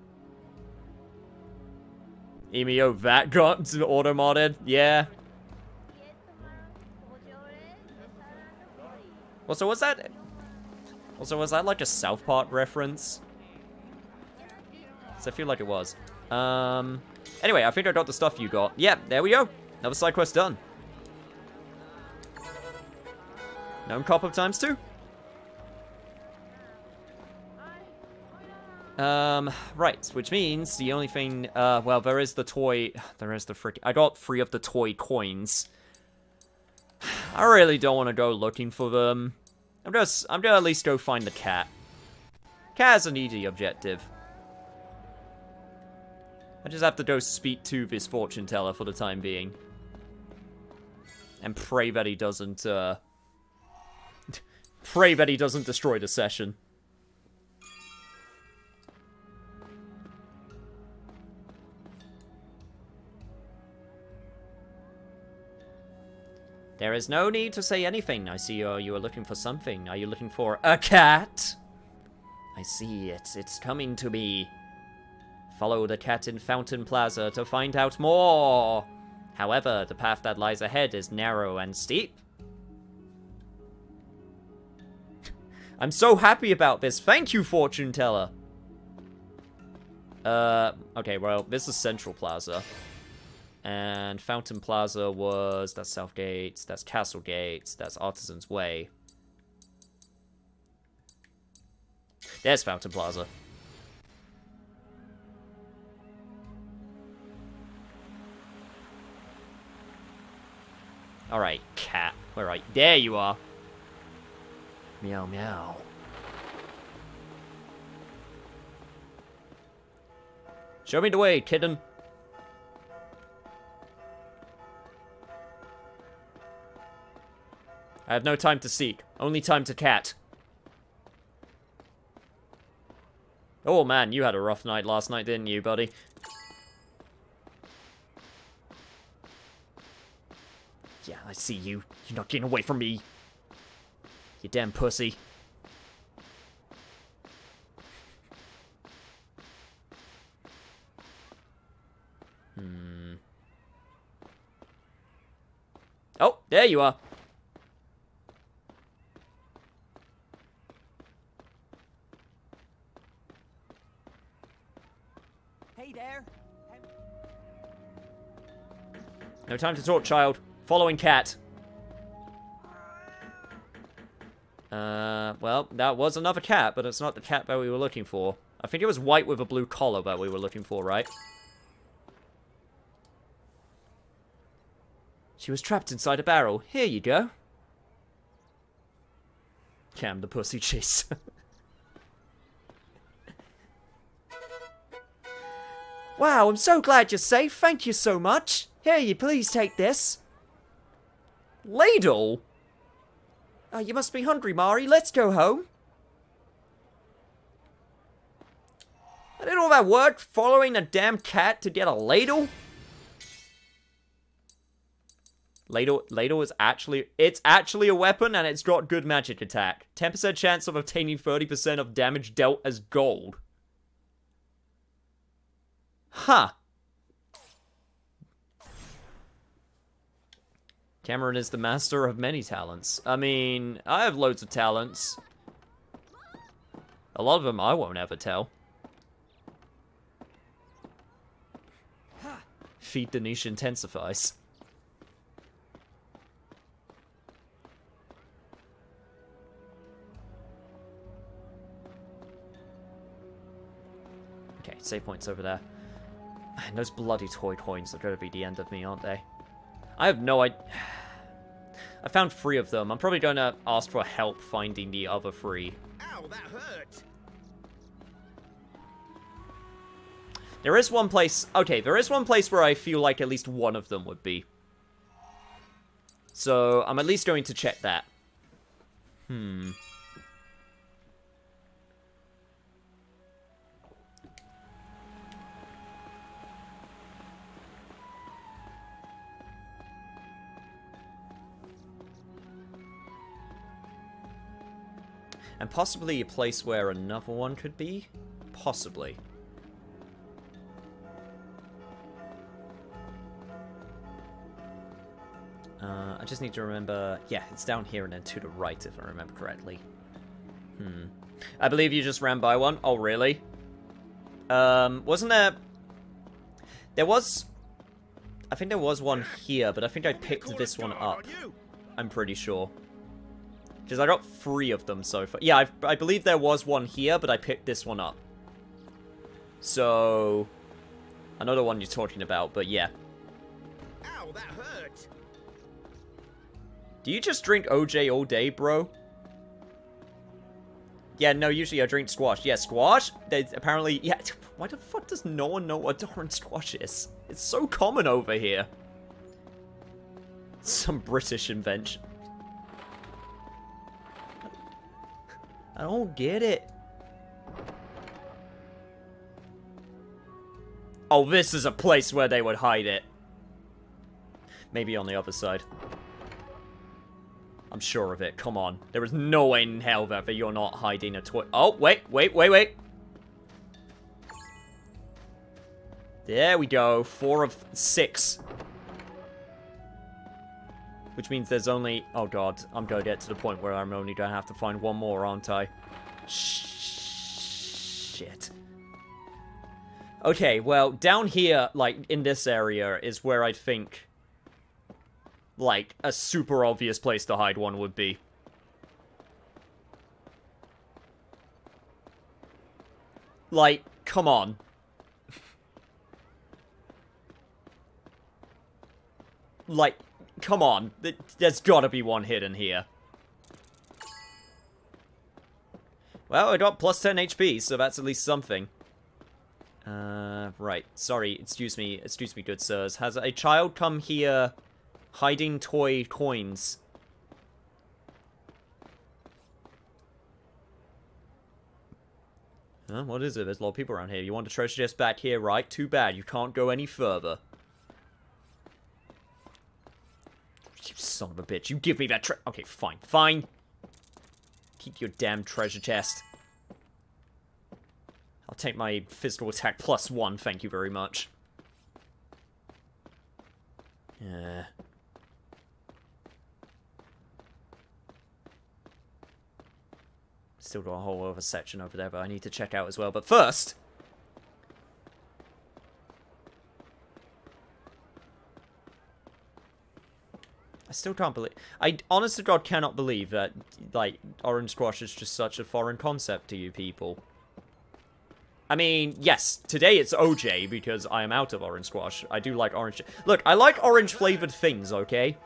Emio, that got auto-modded? Yeah. Also, was that like a South Park reference? So I feel like it was. Anyway, I think I got the stuff you got. Yeah, there we go. Another side quest done. Gnome cop-up times 2. Right, which means the only thing, well, there is the toy, I got 3 of the toy coins. I really don't want to go looking for them. I'm gonna at least go find the cat. Cat is an easy objective. I just have to go speak to this fortune teller for the time being. And pray that he doesn't, pray that he doesn't destroy the session. There is no need to say anything. I see you are looking for something. Are you looking for a cat? I see it. It's coming to me. Follow the cat in Fountain Plaza to find out more. However, the path that lies ahead is narrow and steep. I'm so happy about this. Thank you, fortune teller. Okay, well, this is Central Plaza. And Fountain Plaza was... That's South Gates, that's Castle Gates, that's Artisan's Way. There's Fountain Plaza. Alright, cat. Where are you? There you are. Meow meow. Show me the way, kitten. I have no time to seek. Only time to cat. Oh man, you had a rough night last night, didn't you, buddy? Yeah, I see you. You're not getting away from me. You damn pussy. Oh, there you are. Hey there. No time to talk, child. Following cat. Well, that was another cat, but it's not the cat that we were looking for. I think it was white with a blue collar that we were looking for, right? She was trapped inside a barrel. Here you go. Cam the pussy cheese. Wow, I'm so glad you're safe. Thank you so much. Here, you please take this. Ladle? Oh, you must be hungry, Mari. Let's go home. I did all that work following a damn cat to get a ladle? Ladle is actually... It's actually a weapon and it's got good magic attack. 10% chance of obtaining 30% of damage dealt as gold. Huh. Cameron is the master of many talents. I mean, I have loads of talents. A lot of them I won't ever tell. Feed the niche intensifies. Okay, save points over there. Man, those bloody toy coins are going to be the end of me, aren't they? I have no idea. I found 3 of them. I'm probably going to ask for help finding the other 3. Ow, that hurt. There is one place... Okay, there is one place where I feel like at least one of them would be. So, I'm at least going to check that. And possibly a place where another one could be? Possibly. I just need to remember... Yeah, it's down here and then to the right, if I remember correctly. I believe you just ran by one. Oh, really? Wasn't there... There was... I think there was one here, but I think I picked this one up. I'm pretty sure. Because I got 3 of them so far. Yeah, I believe there was one here, but I picked this one up. So... I know the one you're talking about, but yeah. Ow, that hurt. Do you just drink OJ all day, bro? Yeah, no, usually I drink squash. Yeah, squash? There's apparently... Yeah, why the fuck does no one know what orange squash is? It's so common over here. Some British invention. I don't get it. Oh, this is a place where they would hide it. Maybe on the other side. I'm sure of it. Come on. There is no way in hell that you're not hiding a toy. Oh, wait. There we go. 4 of 6. Which means there's only... Oh, God. I'm going to get to the point where I'm only going to have to find one more, aren't I? Shit. Okay, well, down here, like, in this area is where I think... like, a super obvious place to hide one would be. Like, come on. Like, come on. There's gotta be one hidden here. Well, I got plus 10 HP, so that's at least something. Right. Sorry, excuse me, good sirs. Has a child come here... hiding toy coins? Huh? What is it? There's a lot of people around here. You want a treasure chest back here, right? Too bad. You can't go any further. You son of a bitch. You give me that Okay, fine. Fine. Keep your damn treasure chest. I'll take my physical attack +1. Thank you very much. Yeah. Still got a whole other section over there, but I need to check out as well. But first... I still can't believe... I, honest to God, cannot believe that, like, orange squash is just such a foreign concept to you people. I mean, yes, today it's OJ, because I am out of orange squash. I do like orange... Look, I like orange-flavored things, okay?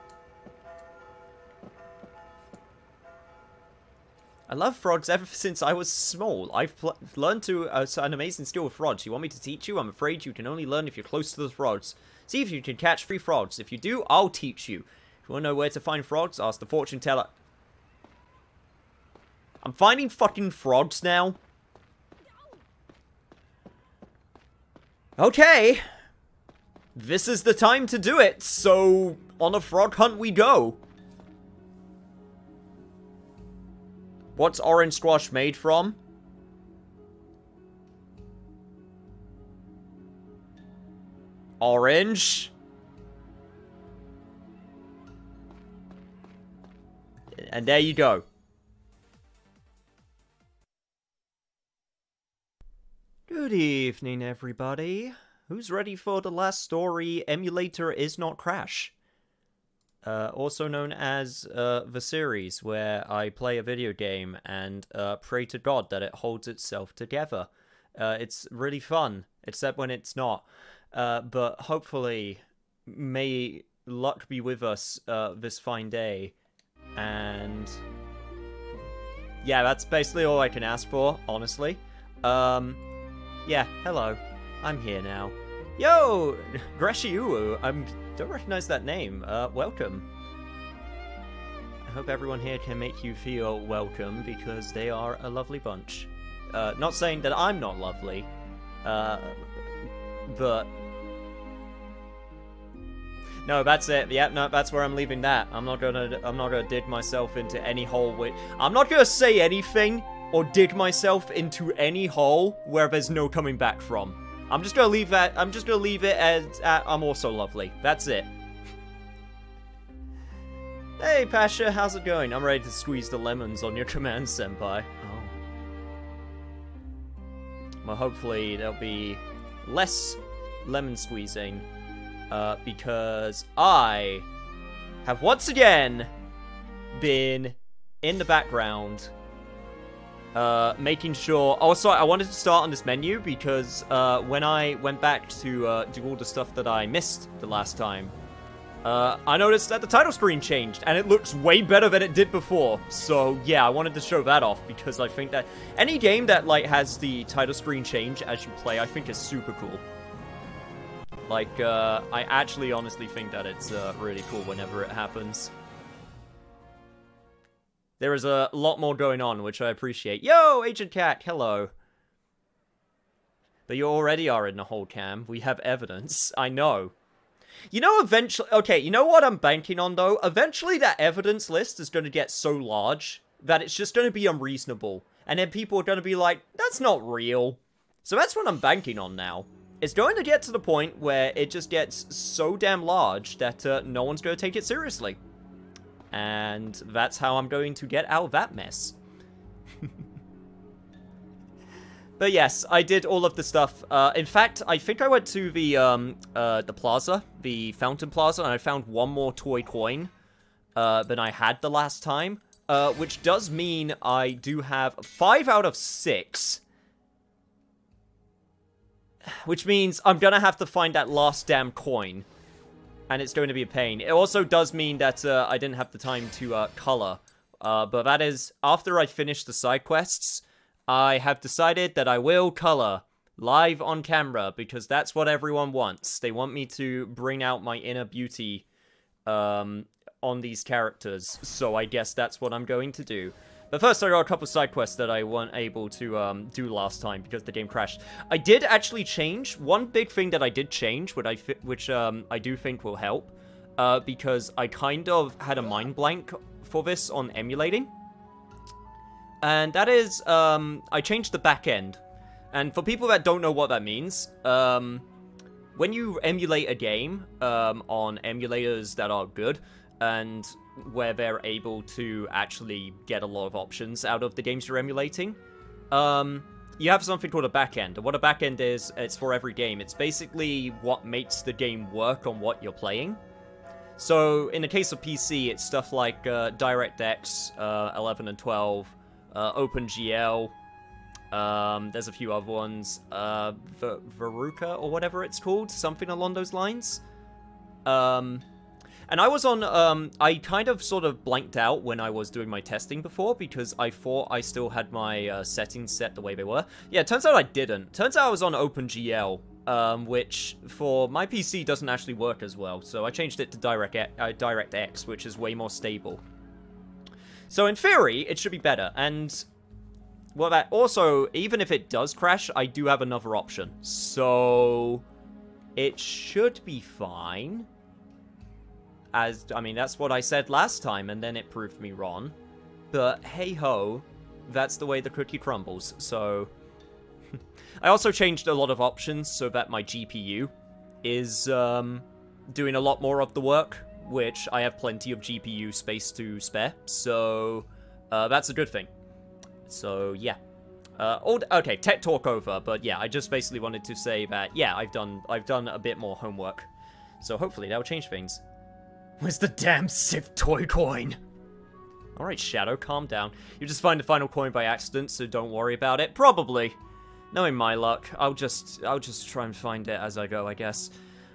I love frogs ever since I was small. I've learned to an amazing skill with frogs. You want me to teach you? I'm afraid you can only learn if you're close to the frogs. See if you can catch 3 frogs. If you do, I'll teach you. If you want to know where to find frogs, ask the fortune teller. I'm finding fucking frogs now. Okay. This is the time to do it, so on a frog hunt we go. What's orange squash made from? Orange. And there you go. Good evening, everybody. Who's ready for the last story, Emulator Is Not Crash? Also known as the series, where I play a video game and pray to God that it holds itself together. It's really fun, except when it's not. But hopefully, may luck be with us this fine day. And yeah, that's basically all I can ask for, honestly. Yeah, hello. I'm here now. Yo! Greshiuu, I don't recognize that name. Welcome. I hope everyone here can make you feel welcome, because they are a lovely bunch. Not saying that I'm not lovely, but... No, that's it. Yeah, no, that's where I'm leaving that. I'm not gonna dig myself into any hole with... I'm not gonna say anything or dig myself into any hole where there's no coming back from. I'm just gonna leave that. I'm just gonna leave it as I'm also lovely. That's it. Hey, Pasha, how's it going? I'm ready to squeeze the lemons on your command, Senpai. Oh. Well, hopefully there'll be less lemon squeezing, because I have once again been in the background, making sure... Oh, sorry, I wanted to start on this menu because when I went back to do all the stuff that I missed the last time, I noticed that the title screen changed, and it looks way better than it did before. So, yeah, I wanted to show that off, because I think that any game that, like, has the title screen change as you play, I think is super cool. Like, I actually honestly think that it's really cool whenever it happens. There is a lot more going on, which I appreciate. Yo, Agent Cat, hello. But you already are in the whole cam. We have evidence. I know. You know, eventually... Okay, you know what I'm banking on, though? Eventually, that evidence list is going to get so large that it's just going to be unreasonable. And then people are going to be like, that's not real. So that's what I'm banking on now. It's going to get to the point where it just gets so damn large that no one's going to take it seriously. And that's how I'm going to get out of that mess. But yes, I did all of the stuff. In fact, I think I went to the plaza, the Fountain Plaza, and I found one more toy coin than I had the last time. Which does mean I do have 5 out of 6. Which means I'm gonna have to find that last damn coin. And it's going to be a pain. It also does mean that I didn't have the time to color. But that is, after I finish the side quests, I have decided that I will color live on camera, because that's what everyone wants. They want me to bring out my inner beauty on these characters, so I guess that's what I'm going to do. But first, I got a couple side quests that I weren't able to do last time because the game crashed. I did actually change. One big thing that I did change, which I do think will help, because I kind of had a mind blank for this on emulating. And that is, I changed the back end. And for people that don't know what that means, when you emulate a game on emulators that are good, and where they're able to actually get a lot of options out of the games you're emulating, you have something called a backend. And what a backend is, it's for every game. It's basically what makes the game work on what you're playing. So, in the case of PC, it's stuff like DirectX 11 and 12, OpenGL, there's a few other ones, Veruca, or whatever it's called, something along those lines. And I was on, I kind of sort of blanked out when I was doing my testing before, because I thought I still had my settings set the way they were. Yeah, turns out I didn't. Turns out I was on OpenGL, which for my PC doesn't actually work as well. So I changed it to DirectX, which is way more stable. So in theory, it should be better. And, well, that also, even if it does crash, I do have another option. So it should be fine. As, I mean, that's what I said last time, and then it proved me wrong. But, hey-ho, that's the way the cookie crumbles, so... I also changed a lot of options so that my GPU is, doing a lot more of the work, which I have plenty of GPU space to spare, so, that's a good thing. So, yeah. Okay, tech talk over, but yeah, I just basically wanted to say that, yeah, I've done a bit more homework. So hopefully that'll change things. Where's the damn Sith toy coin? Alright, Shadow, calm down. You just find the final coin by accident, so don't worry about it. Probably. Knowing my luck, I'll just try and find it as I go, I guess.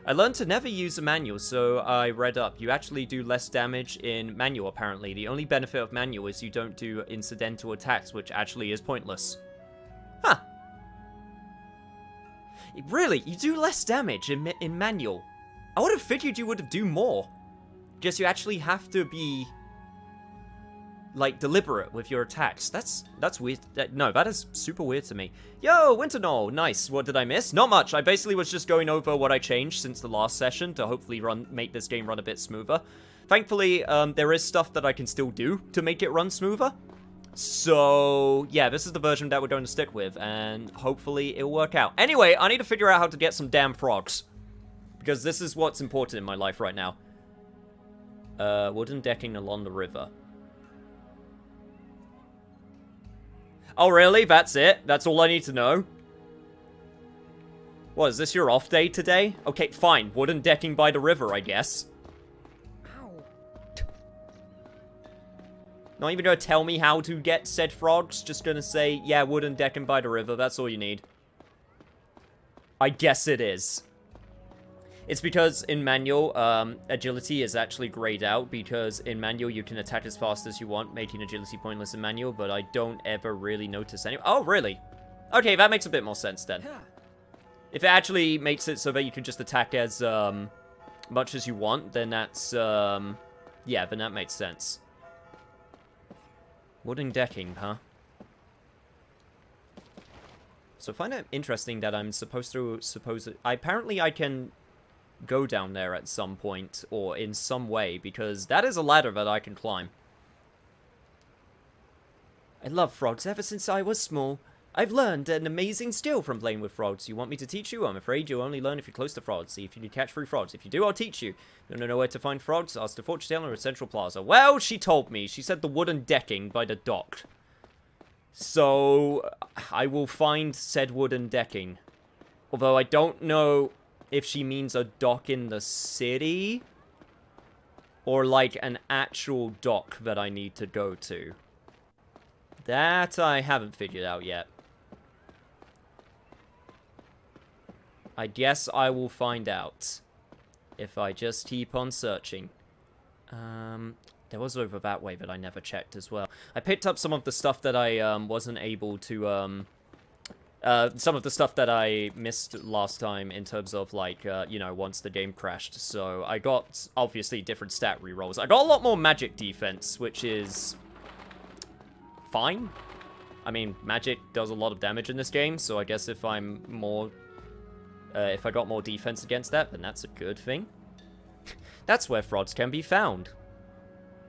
I learned to never use a manual, so I read up. You actually do less damage in manual, apparently. The only benefit of manual is you don't do incidental attacks, which actually is pointless. Huh. Really? You do less damage in manual? I would have figured you would do more. Just you actually have to be, like, deliberate with your attacks. That's weird. No, that is super weird to me. Yo, Winternull, nice. What did I miss? Not much. I basically was just going over what I changed since the last session to hopefully make this game run a bit smoother. Thankfully, there is stuff that I can still do to make it run smoother. So, yeah, this is the version that we're going to stick with, and hopefully it'll work out. Anyway, I need to figure out how to get some damn frogs, because this is what's important in my life right now. Wooden decking along the river. Oh, really? That's it? That's all I need to know? What, is this your off day today? Okay, fine. Wooden decking by the river, I guess. Not even gonna tell me how to get said frogs. Just gonna say, yeah, wooden decking by the river. That's all you need. I guess it is. It's because in manual, agility is actually grayed out, because in manual you can attack as fast as you want, making agility pointless in manual, but I don't ever really notice any— Oh, really? Okay, that makes a bit more sense then. If it actually makes it so that you can just attack as much as you want, then that's, yeah, then that makes sense. Wooden decking, huh? So I find it interesting that I'm supposed to— apparently I can go down there at some point, or in some way, because that is a ladder that I can climb. I love frogs ever since I was small. I've learned an amazing skill from playing with frogs. You want me to teach you? I'm afraid you'll only learn if you're close to frogs. See if you can catch 3 frogs. If you do, I'll teach you. You don't know where to find frogs? Ask the fortune teller at Central Plaza. Well, she told me. She said the wooden decking by the dock. So, I will find said wooden decking. Although I don't know if she means a dock in the city, or like an actual dock that I need to go to. That I haven't figured out yet. I guess I will find out if I just keep on searching. There was over that way that I never checked as well. I picked up some of the stuff that I wasn't able to some of the stuff that I missed last time in terms of, like, you know, once the game crashed. So I got, obviously, different stat rerolls. I got a lot more magic defense, which is fine. I mean, magic does a lot of damage in this game, so I guess if I'm more... if I got more defense against that, then that's a good thing. That's where frogs can be found.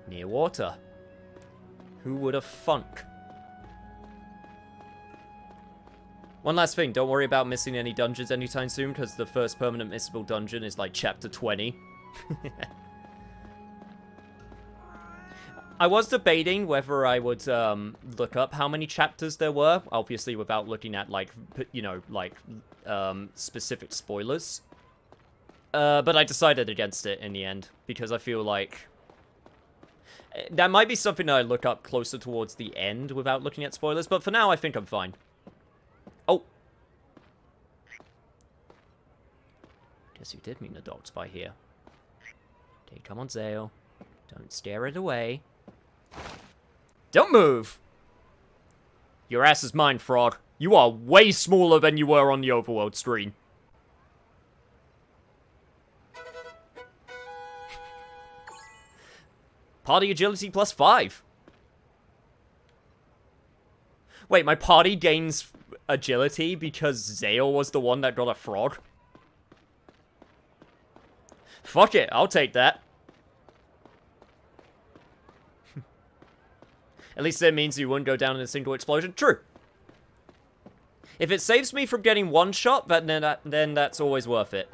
Near water. Who would have thunk? One last thing, don't worry about missing any dungeons anytime soon, because the first permanent missable dungeon is like chapter 20. I was debating whether I would look up how many chapters there were, obviously without looking at, like, you know, like, specific spoilers. But I decided against it in the end, because I feel like that might be something that I look up closer towards the end without looking at spoilers, but for now I think I'm fine. Oh! Guess you did mean the dogs by here. Okay, come on, Zale. Don't scare it away. Don't move! Your ass is mine, frog. You are way smaller than you were on the overworld screen. Party agility +5. Wait, my party gains agility because Zale was the one that got a frog? Fuck it, I'll take that. At least that means you wouldn't go down in a single explosion. True. If it saves me from getting one shot, then that's always worth it.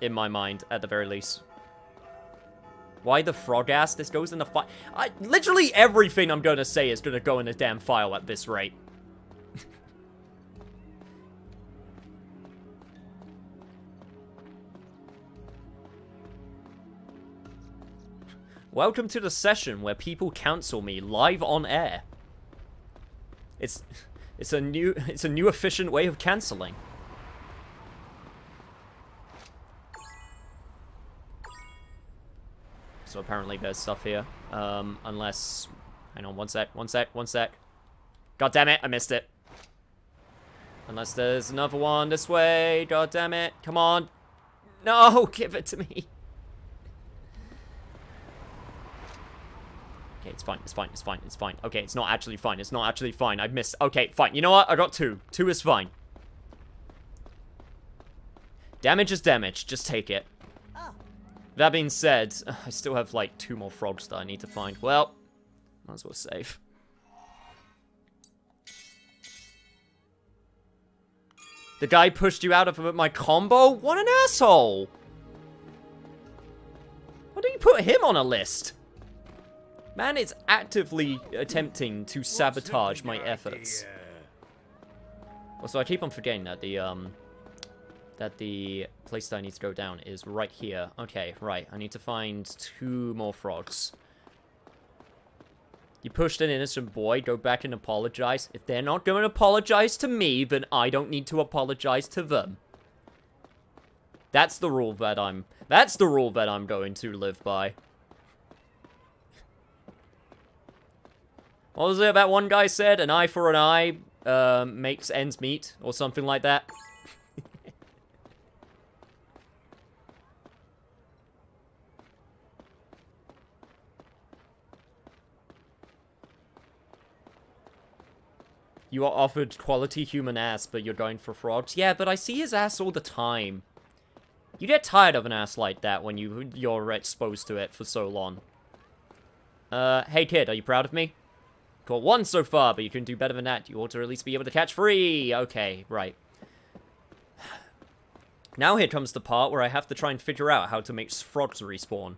In my mind, at the very least. Why the frog ass? This goes in the file. Literally everything I'm gonna say is gonna go in a damn file at this rate. Welcome to the session where people cancel me live on air. It's a new efficient way of canceling. So apparently there's stuff here. Unless... Hang on, one sec. God damn it, I missed it. Unless there's another one this way. God damn it. Come on. No, give it to me. Okay, it's fine. Okay, it's not actually fine. I missed. Okay, fine. You know what? I got 2. 2 is fine. Damage is damage. Just take it. That being said, I still have, like, 2 more frogs that I need to find. Well, might as well save. The guy pushed you out of my combo? What an asshole! What Why don't you put him on a list? Man is actively attempting to sabotage my efforts. Also, I keep on forgetting that the place that I need to go down is right here. Okay, right. I need to find 2 more frogs. You pushed an innocent boy, go back and apologize. If they're not going to apologize to me, then I don't need to apologize to them. That's the rule that I'm going to live by. What was it that one guy said? An eye for an eye makes ends meet, or something like that. You are offered quality human ass, but you're going for frogs. Yeah, but I see his ass all the time. You get tired of an ass like that when you're exposed to it for so long. Hey kid, are you proud of me? Caught 1 so far, but you can do better than that. You ought to at least be able to catch 3. Okay, right. Now here comes the part where I have to try and figure out how to make frogs respawn.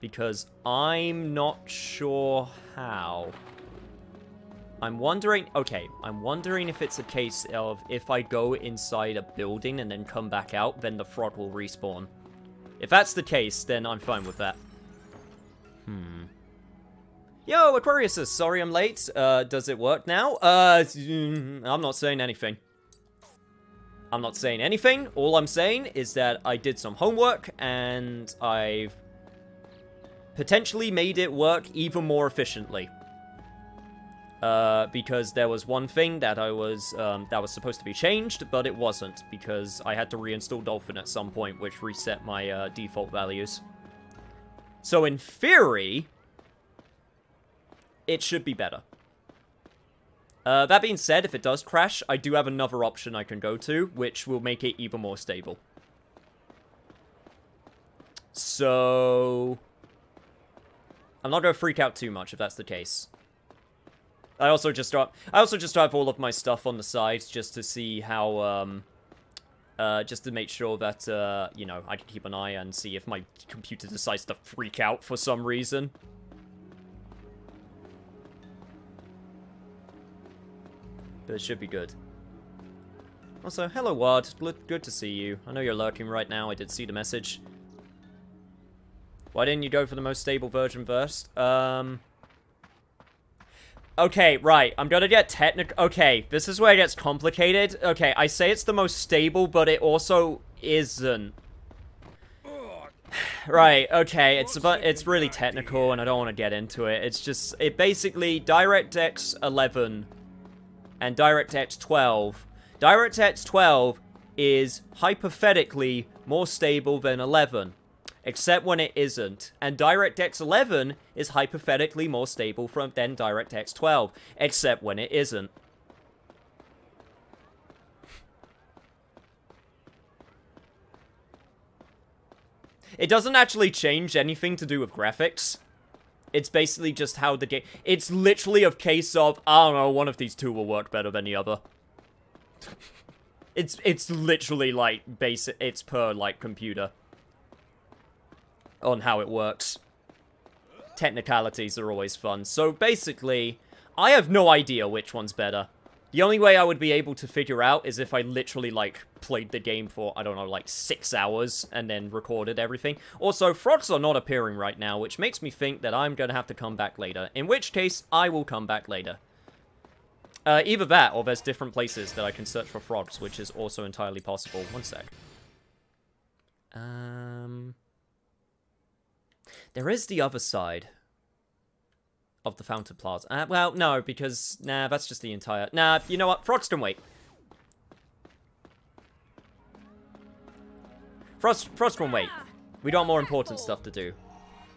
Because I'm not sure how. I'm wondering if it's a case of if I go inside a building and then come back out, then the frog will respawn. If that's the case, then I'm fine with that. Yo, Aquarius, sorry I'm late. Does it work now? I'm not saying anything. I'm not saying anything. All I'm saying is that I did some homework and I've potentially made it work even more efficiently. Because there was one thing that that was supposed to be changed, but it wasn't, because I had to reinstall Dolphin at some point, which reset my, default values. So in theory, it should be better. That being said, if it does crash, I do have another option I can go to, which will make it even more stable. So I'm not gonna freak out too much if that's the case. I also just drive all of my stuff on the side just to see how, just to make sure that, you know, I can keep an eye and see if my computer decides to freak out for some reason. But it should be good. Also, hello Ward, good to see you. I know you're lurking right now, I did see the message. Why didn't you go for the most stable version first? Okay, right, I'm gonna get technical. Okay, this is where it gets complicated. Okay, I say it's the most stable, but it also isn't. Right, okay, it's really technical, and I don't want to get into it. It's just, it basically, DirectX 11 and DirectX 12. DirectX 12 is hypothetically more stable than 11. Except when it isn't. And DirectX 11 is hypothetically more stable than DirectX 12. Except when it isn't. It doesn't actually change anything to do with graphics. It's basically just how the game... It's literally a case of, I don't know, one of these two will work better than the other. It's literally like basic... It's per, like, computer. On how it works. Technicalities are always fun. So basically, I have no idea which one's better. The only way I would be able to figure out is if I literally, like, played the game for, I don't know, like 6 hours and then recorded everything. Also, frogs are not appearing right now, which makes me think that I'm gonna have to come back later. In which case, I will come back later. Either that, or there's different places that I can search for frogs, which is also entirely possible. One sec. There is the other side of the Fountain Plaza. Well, no, because, nah, that's just the entire... Nah, you know what? Frogs can wait. Frogs can wait. We got more important stuff to do.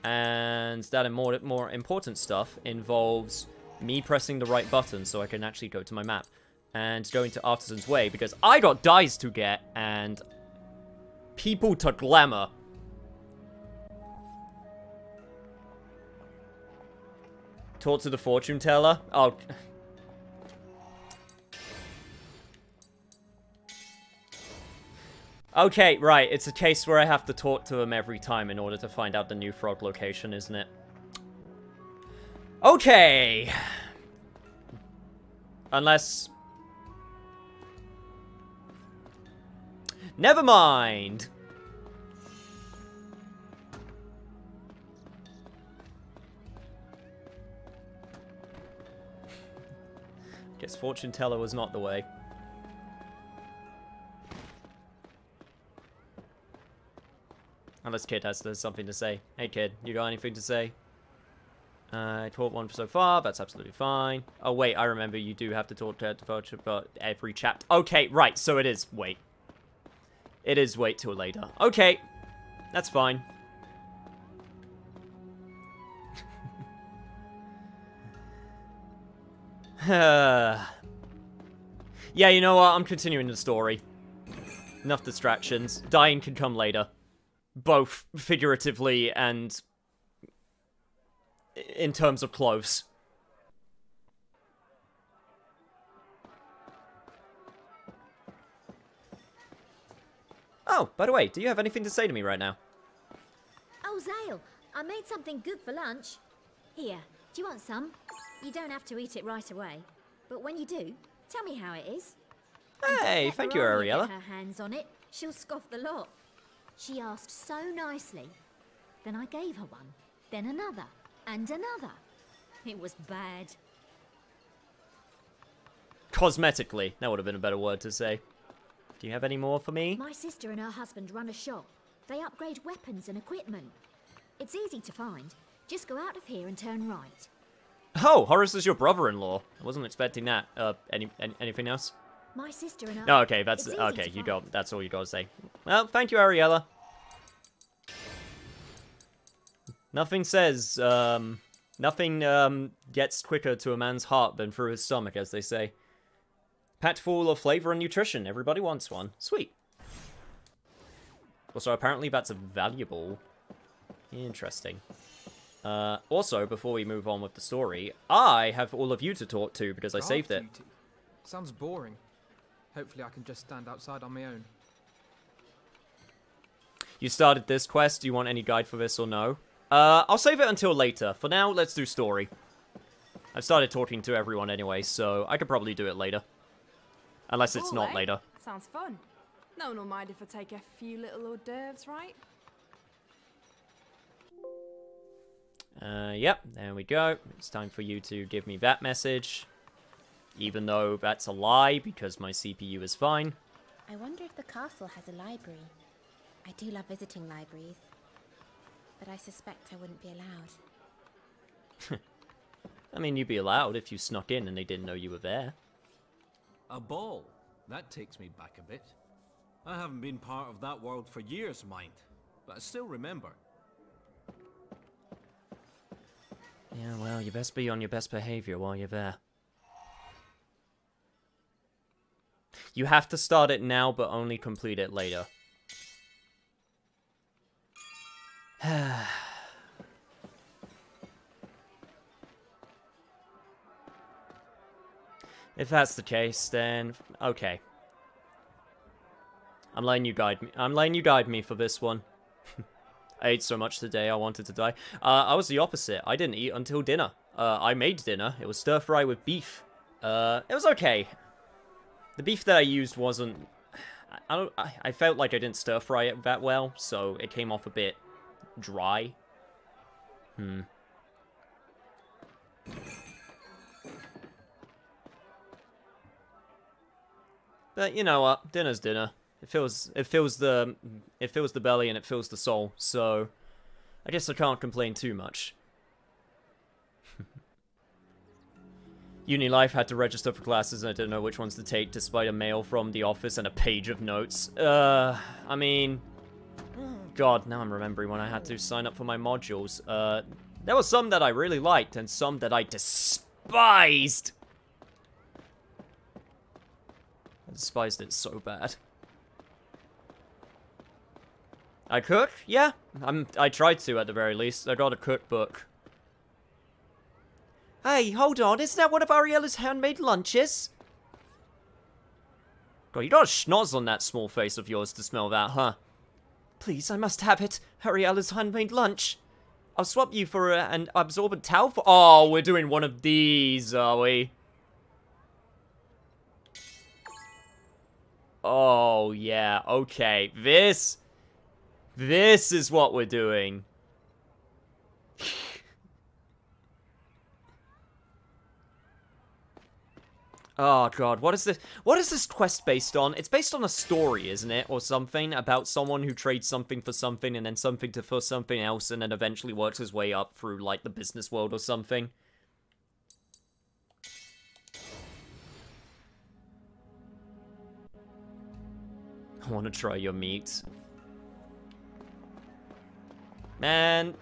And that more important stuff involves me pressing the right button so I can actually go to my map. And going to Artisan's Way, because I got dyes to get, and people to glamour. Talk to the fortune teller? Oh. Okay, right. It's a case where I have to talk to him every time in order to find out the new frog location, isn't it? Okay. Unless... Never mind. Guess fortune teller was not the way. Unless Kid has something to say. Hey Kid, you got anything to say? I taught one so far, that's absolutely fine. Oh wait, I remember you do have to talk to Vulture about every chapter. Okay, right, so it is wait. It is wait till later. Okay, that's fine. Yeah, you know what? I'm continuing the story. Enough distractions. Dying can come later. Both figuratively and in terms of clothes. Oh, by the way, do you have anything to say to me right now? Oh, Zale, I made something good for lunch. Here, do you want some? You don't have to eat it right away. But when you do, tell me how it is. Hey, thank you, Ariella. Get her hands on it, she'll scoff the lot. She asked so nicely. Then I gave her one. Then another. And another. It was bad. Cosmetically, that would have been a better word to say. Do you have any more for me? My sister and her husband run a shop. They upgrade weapons and equipment. It's easy to find. Just go out of here and turn right. Oh, Horace is your brother-in-law. I wasn't expecting that. Anything else? My sister and her... No, okay, that's... Okay, you got... That's all you gotta say. Well, thank you, Ariella. Nothing says, Nothing, gets quicker to a man's heart than through his stomach, as they say. Packed full of flavor and nutrition. Everybody wants one. Sweet. Also, apparently that's valuable. Interesting. Also, before we move on with the story, I have all of you to talk to because I saved it. Sounds boring. Hopefully I can just stand outside on my own. You started this quest. Do you want any guide for this or no? I'll save it until later. For now, let's do story. I've started talking to everyone anyway, so I could probably do it later. Unless it's not later. Sounds fun. No one will mind if I take a few little hors d'oeuvres, right? Yep, there we go. It's time for you to give me that message. Even though that's a lie, because my CPU is fine. I wonder if the castle has a library. I do love visiting libraries. But I suspect I wouldn't be allowed. I mean, you'd be allowed if you snuck in and they didn't know you were there. A ball? That takes me back a bit. I haven't been part of that world for years, mind. But I still remember. Yeah, well, you best be on your best behavior while you're there. You have to start it now, but only complete it later. If that's the case, then okay. I'm letting you guide me for this one. I ate so much today, I wanted to die. I was the opposite. I didn't eat until dinner. I made dinner. It was stir-fry with beef. It was okay. The beef that I used wasn't... I felt like I didn't stir-fry it that well, so it came off a bit dry. But you know what? Dinner's dinner. It fills the belly and it fills the soul. So I guess I can't complain too much. Uni life, had to register for classes and I didn't know which ones to take despite a mail from the office and a page of notes. I mean, God, now I'm remembering when I had to sign up for my modules. There were some that I really liked and some that I despised. I despised it so bad. I cook? Yeah. I tried to at the very least. I got a cookbook. Hey, hold on. Isn't that one of Ariella's handmade lunches? God, you got a schnoz on that small face of yours to smell that, huh? Please, I must have it. Ariella's handmade lunch. I'll swap you for an absorbent towel for— Oh, we're doing one of these, are we? Oh, yeah, okay. This is what we're doing. Oh god, what is this? What is this quest based on? It's based on a story, isn't it? Or something about someone who trades something for something and then something for something else and then eventually works his way up through, like, the business world or something. I want to try your meat. Man.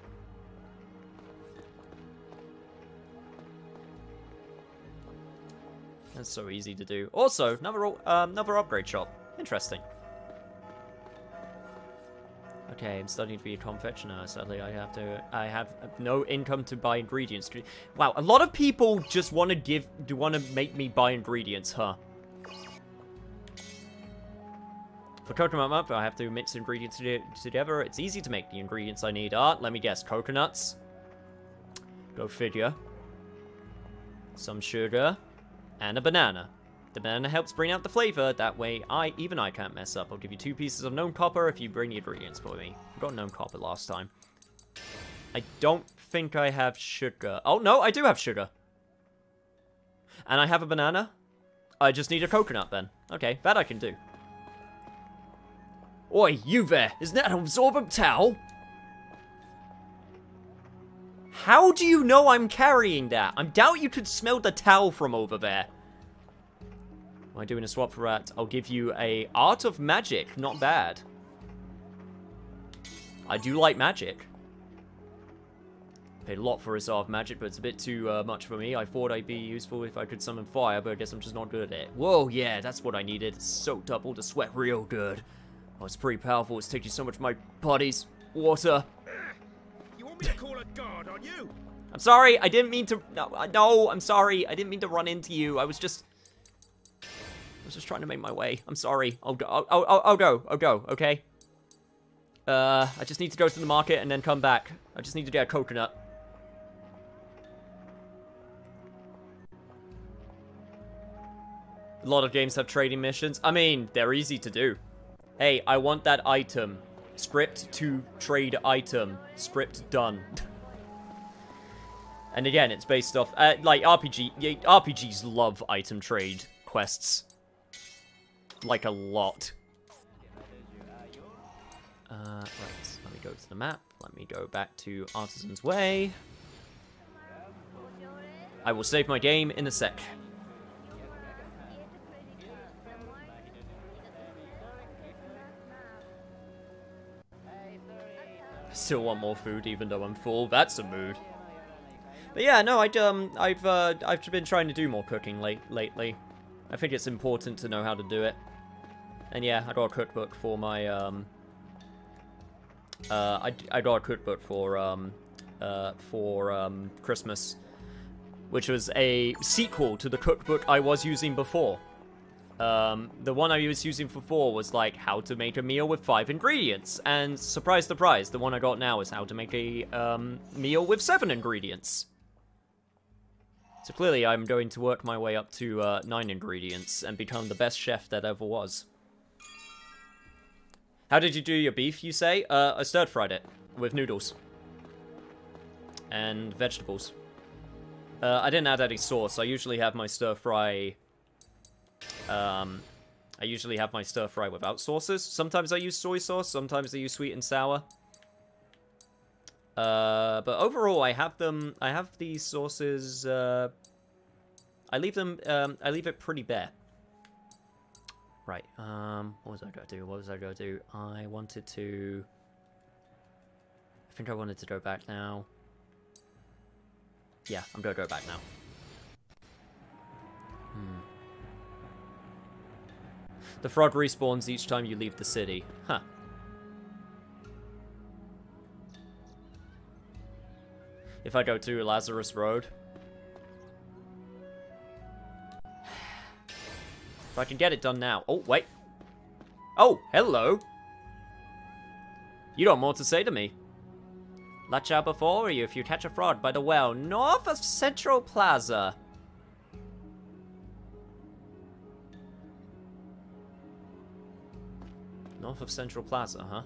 That's so easy to do. Also, another upgrade shop. Interesting. Okay, I'm starting to be a confectioner. Sadly, I have no income to buy ingredients. Wow, a lot of people just want to make me buy ingredients, huh? For coconut milk, I have to mix ingredients together. It's easy to make. The ingredients I need are, let me guess, coconuts. Go figure. Some sugar. And a banana. The banana helps bring out the flavor. That way, even I can't mess up. I'll give you 2 pieces of known copper if you bring the ingredients for me. I got known copper last time. I don't think I have sugar. Oh, no, I do have sugar. And I have a banana. I just need a coconut then. Okay, that I can do. Oi, you there. Isn't that an absorbent towel? How do you know I'm carrying that? I doubt you could smell the towel from over there. Am I doing a swap for that? I'll give you a Art of Magic. Not bad. I do like magic. Paid a lot for his Art of Magic, but it's a bit too much for me. I thought I'd be useful if I could summon fire, but I guess I'm just not good at it. Whoa, yeah, that's what I needed. Soaked up all the sweat real good. Oh, it's pretty powerful. It's taking so much of my body's water. You want me to call a guard on you? I'm sorry, I didn't mean to... No, I'm sorry. I didn't mean to run into you. I was just trying to make my way. I'm sorry. I'll go, okay? I just need to go to the market and then come back. I just need to get a coconut. A lot of games have trading missions. I mean, they're easy to do. Hey, I want that item. Script to trade item. Script done. And again, it's based off... like, RPGs love item trade quests. Like, a lot. Right, let me go to the map. Let me go back to Artisan's Way. I will save my game in a sec. Still want more food, even though I'm full. That's a mood. But yeah, no, I've been trying to do more cooking lately. I think it's important to know how to do it. And yeah, I got a cookbook for my I got a cookbook for Christmas, which was a sequel to the cookbook I was using before. The one I was using before was like how to make a meal with 5 ingredients, and surprise, surprise, the one I got now is how to make a meal with 7 ingredients. So clearly I'm going to work my way up to 9 ingredients and become the best chef that ever was. How did you do your beef, you say? I stir-fried it with noodles. And vegetables. I didn't add any sauce. I usually have my stir-fry... I usually have my stir-fry without sauces. Sometimes I use soy sauce, sometimes I use sweet and sour. But overall, I have these sauces, I leave it pretty bare. Right, what was I gonna do? I wanted to... I think I wanted to go back now. Yeah, I'm gonna go back now. The frog respawns each time you leave the city. Huh. If I go to Lazarus Road. If I can get it done now. Oh, wait. Oh, hello. You don't want to say to me. Watch out before you if you catch a frog by the well north of Central Plaza. North of Central Plaza, huh?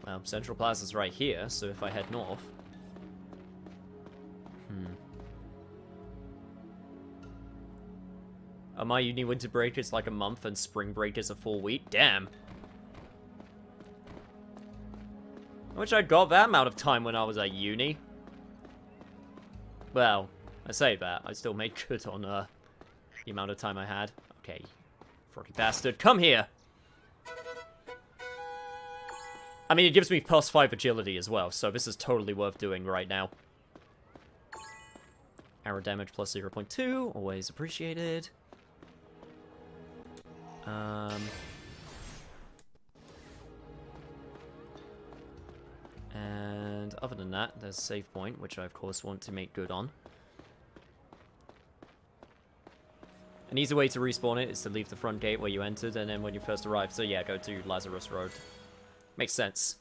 Well, Central Plaza's right here, so if I head north... My uni winter break is like a month and spring break is a full week? Damn. I wish I'd got that amount of time when I was at uni. Well, I say that. I still made good on the amount of time I had. Okay. Froggy bastard, come here! I mean, it gives me +5 agility as well, so this is totally worth doing right now. Arrow damage plus 0.2, always appreciated. And other than that, there's a save point, which I of course want to make good on. An easy way to respawn it is to leave the front gate where you entered, and then when you first arrived, so yeah, go to Lazarus Road. Makes sense.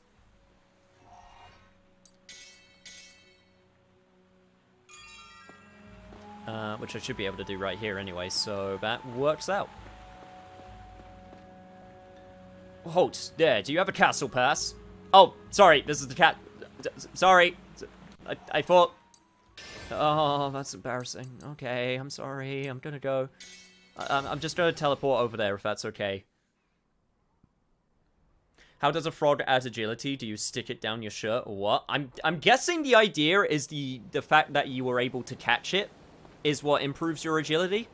Which I should be able to do right here anyway, so that works out. Halt, there, do you have a castle pass? Oh, sorry, this is the cat. Sorry. I thought... Oh, that's embarrassing. Okay, I'm sorry, I'm gonna go. I'm just gonna teleport over there if that's okay. How does a frog add agility? Do you stick it down your shirt or what? I'm guessing the idea is the fact that you were able to catch it is what improves your agility.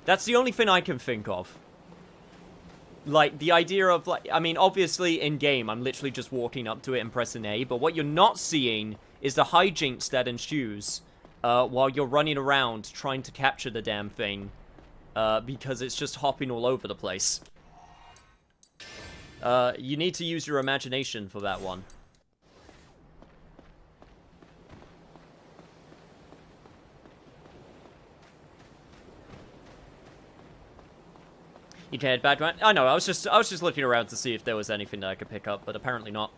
That's the only thing I can think of. Like, the idea of, like, I mean, obviously, in-game, I'm literally just walking up to it and pressing A, but what you're not seeing is the hijinks that ensues while you're running around trying to capture the damn thing, because it's just hopping all over the place. You need to use your imagination for that one. You can head back around. I know, I was just looking around to see if there was anything that I could pick up, but apparently not.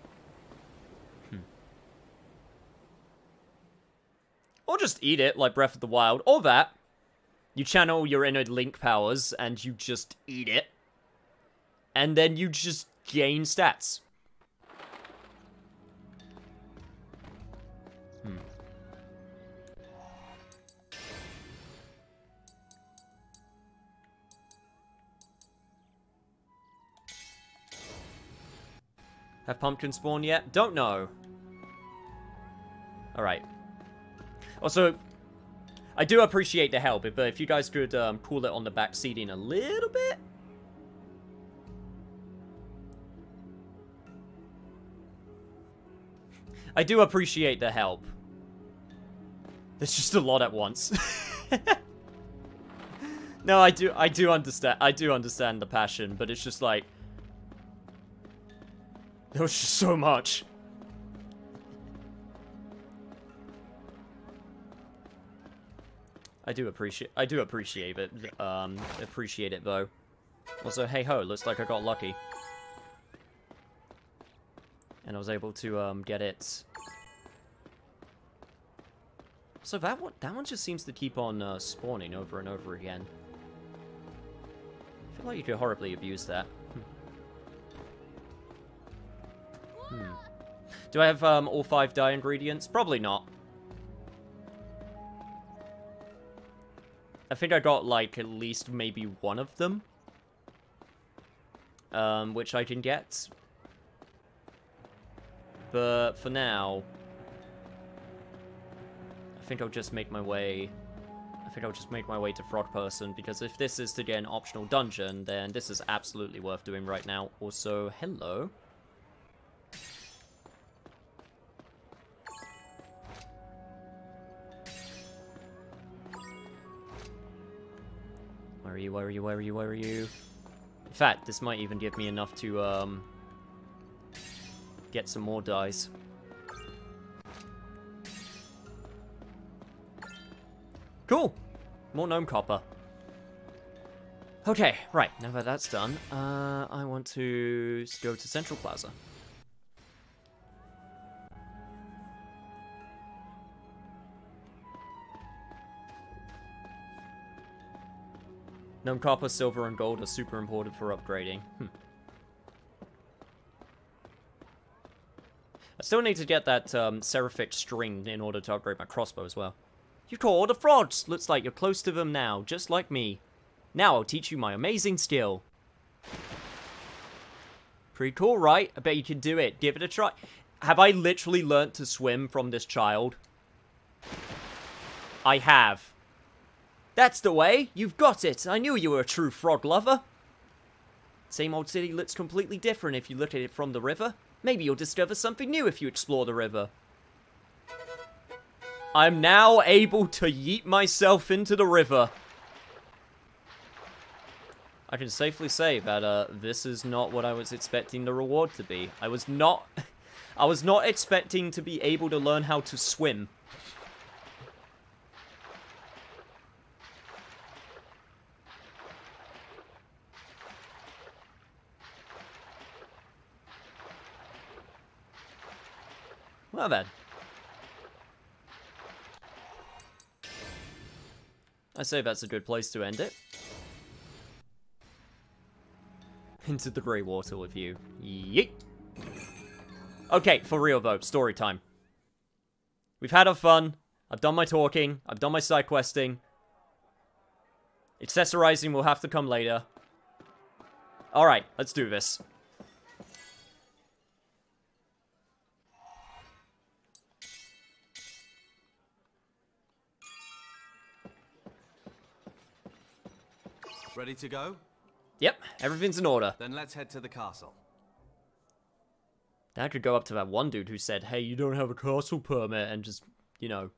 Or just eat it, like Breath of the Wild. Or that. You channel your inner Link powers, and you just eat it. And then you just gain stats. Have pumpkin spawned yet? Don't know. Alright. Also, I do appreciate the help, but if you guys could cool it on the back seating a little bit. I do appreciate the help. There's just a lot at once. No, I do understand. I do understand the passion, but it's just like there was just so much. I do appreciate it. Appreciate it though. Also, hey ho, looks like I got lucky. And I was able to get it. So that one just seems to keep on spawning over and over again. I feel like you could horribly abuse that. Do I have all 5 dye ingredients? Probably not. I think I got like at least maybe one of them. Which I can get. But for now, I think I'll just make my way. I think I'll just make my way to Frog Person, because if this is to get an optional dungeon, then this is absolutely worth doing right now. Also, hello. Where are you? Where are you? Where are you? Where are you? In fact, this might even give me enough to get some more dice. Cool. More gnome copper. Okay, right, now that that's done, I want to go to Central Plaza. Gnome copper, silver, and gold are super important for upgrading. I still need to get that seraphic string in order to upgrade my crossbow as well. You caught all the frogs! Looks like you're close to them now, just like me. Now I'll teach you my amazing skill. Pretty cool, right? I bet you can do it. Give it a try. Have I literally learnt to swim from this child? I have. That's the way! You've got it! I knew you were a true frog lover! Same old city looks completely different if you look at it from the river. Maybe you'll discover something new if you explore the river. I'm now able to yeet myself into the river. I can safely say that this is not what I was expecting the reward to be. I was not expecting to be able to learn how to swim. Well then. I say that's a good place to end it. Into the grey water with you. Yeet! Okay, for real though, story time. We've had our fun. I've done my talking. I've done my side questing. Accessorizing will have to come later. Alright, let's do this. Ready to go? Yep, everything's in order. Then let's head to the castle. Now I could go up to that one dude who said, hey, you don't have a castle permit, and just, you know,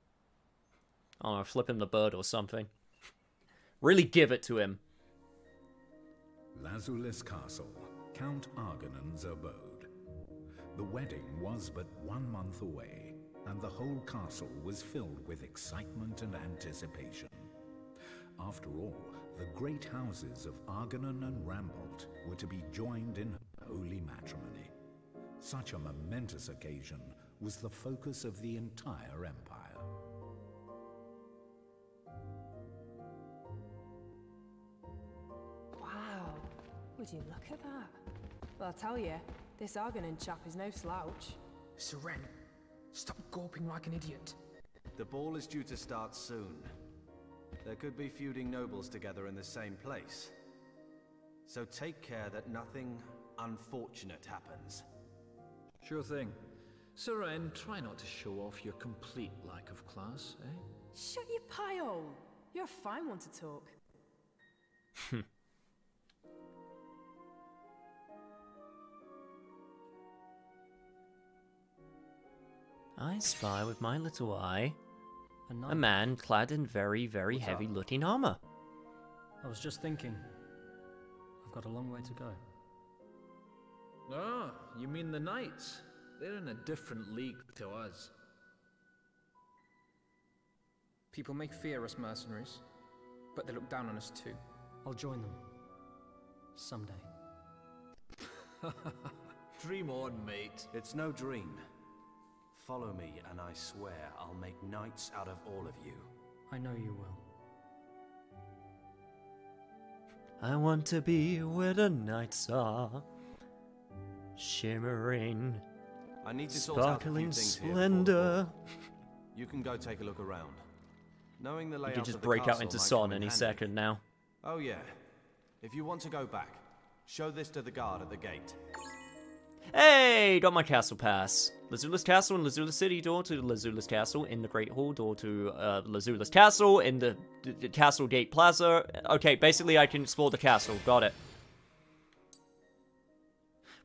I don't know, flip him the bird or something. Really give it to him. Lazulis Castle, Count Arganon's abode. The wedding was but 1 month away, and the whole castle was filled with excitement and anticipation. After all, the great houses of Arganon and Rambolt were to be joined in holy matrimony. Such a momentous occasion was the focus of the entire empire. Wow, would you look at that? Well, I'll tell you, this Argonon chap is no slouch. Seren, stop gawping like an idiot. The ball is due to start soon. There could be feuding nobles together in the same place. So take care that nothing unfortunate happens. Sure thing. Seren, try not to show off your complete lack of class, eh? Shut your pie hole. You're a fine one to talk. I spy with my little eye a man clad in very, very heavy-looking armor. I was just thinking. I've got a long way to go. Ah, you mean the knights? They're in a different league to us. People make fear us mercenaries, but they look down on us too. I'll join them. Someday. Dream on, mate. It's no dream. Follow me, and I swear I'll make knights out of all of you. I know you will. I want to be where the nights are, shimmering, I need to sort out a few sparkling things here splendor. You can go take a look around. Knowing the You layout could just of the break out castle into might song come in any handy. second now. Oh yeah. If you want to go back, show this to the guard at the gate. Hey, got my castle pass. Lazulis Castle and Lazulis City, door to Lazulis Castle. In the Great Hall, door to Lazulis Castle. In the Castle Gate Plaza. Okay, basically I can explore the castle. Got it.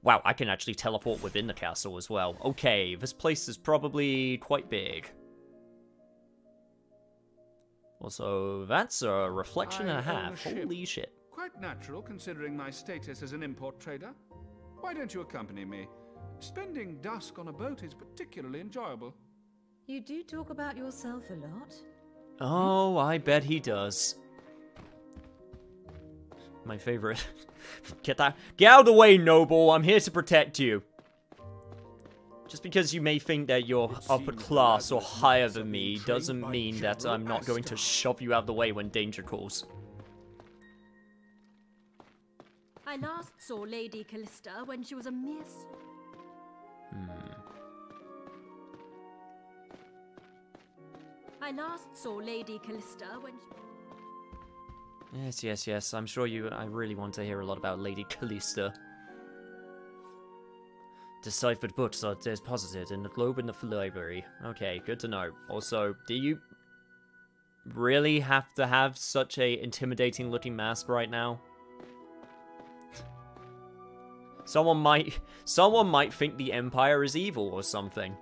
Wow, I can actually teleport within the castle as well. Okay, this place is probably quite big. Also, that's a reflection and a half. Holy shit. Quite natural, considering my status as an import trader. Why don't you accompany me? Spending dusk on a boat is particularly enjoyable. You do talk about yourself a lot. Oh, I bet he does. My favorite. Get out of the way, Noble. I'm here to protect you. Just because you may think that you're upper class or higher than me doesn't mean that I'm not going to shove you out of the way when danger calls. I last saw Lady Callista when she was a mere... I last saw Lady Callista when she... Yes. I'm sure I really want to hear a lot about Lady Callista. Deciphered books are deposited in the globe in the library. Okay, good to know. Also, do you really have to have such a intimidating looking mask right now? Someone might think the Empire is evil or something.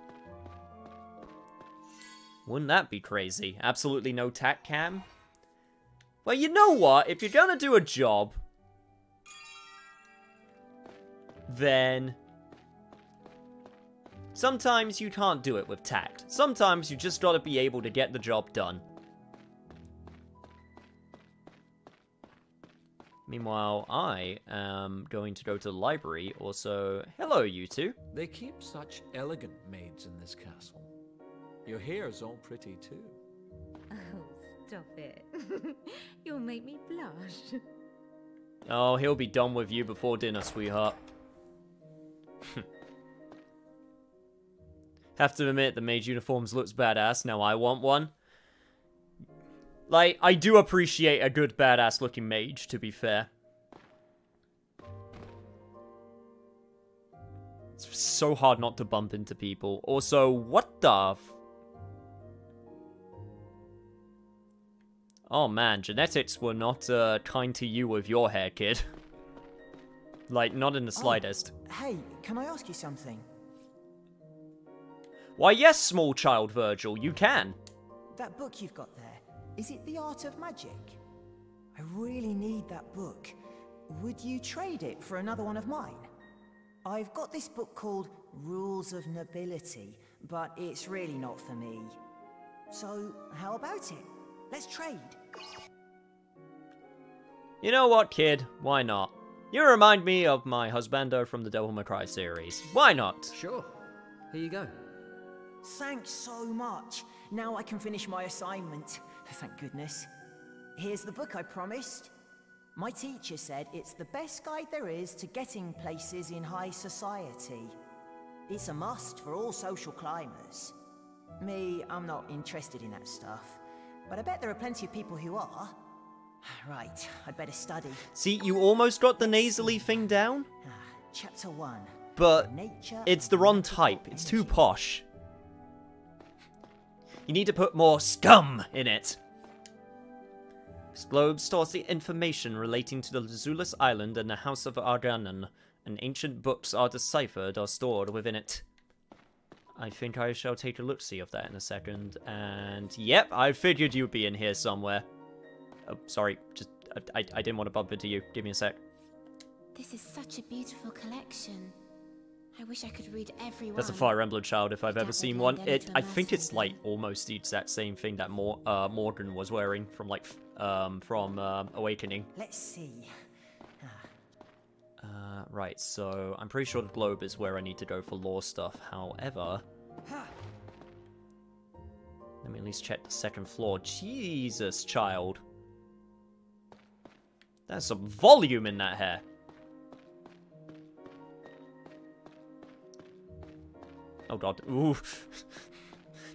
Wouldn't that be crazy? Absolutely no tac cam? Well, you know what? If you're gonna do a job, then sometimes you can't do it with tact. Sometimes you just gotta be able to get the job done. Meanwhile, I am going to go to the library. Also, hello, you two. They keep such elegant maids in this castle. Your hair's all pretty too. Oh, stop it. You'll make me blush. Oh, he'll be done with you before dinner, sweetheart. Have to admit, the mage uniforms looks badass. Now I want one. Like, I do appreciate a good badass looking mage, to be fair. It's so hard not to bump into people. Also, what the Oh man, genetics were not kind to you with your hair, kid. Like, not in the slightest. Hey, can I ask you something? Why yes, small child Virgil, you can. That book you've got there, is it The Art of Magic? I really need that book. Would you trade it for another one of mine? I've got this book called Rules of Nobility, but it's really not for me. So, how about it? Let's trade. You know what, kid? Why not? You remind me of my husbando from the Devil May Cry series. Why not? Sure. Here you go. Thanks so much. Now I can finish my assignment. Thank goodness. Here's the book I promised. My teacher said it's the best guide there is to getting places in high society. It's a must for all social climbers. Me, I'm not interested in that stuff. But I bet there are plenty of people who are. Right, I'd better study. See, you almost got the nasally thing down. Chapter 1. But it's the wrong type. It's too posh. You need to put more scum in it. This globe stores the information relating to the Zulus Island and the House of Arganan, and ancient books are deciphered or stored within it. I think I shall take a look-see of that in a second, and yep, I figured you'd be in here somewhere. Oh, sorry, just, I didn't want to bump into you. Give me a sec. This is such a beautiful collection. I wish I could read every one. That's a Fire Emblem child if I've ever seen one. I think it's like almost the exact same thing that Morgan was wearing from like from Awakening. Let's see. Right, so I'm pretty sure the globe is where I need to go for lore stuff. However, let me at least check the second floor. Jesus, child. There's some volume in that hair. Oh god. Ooh.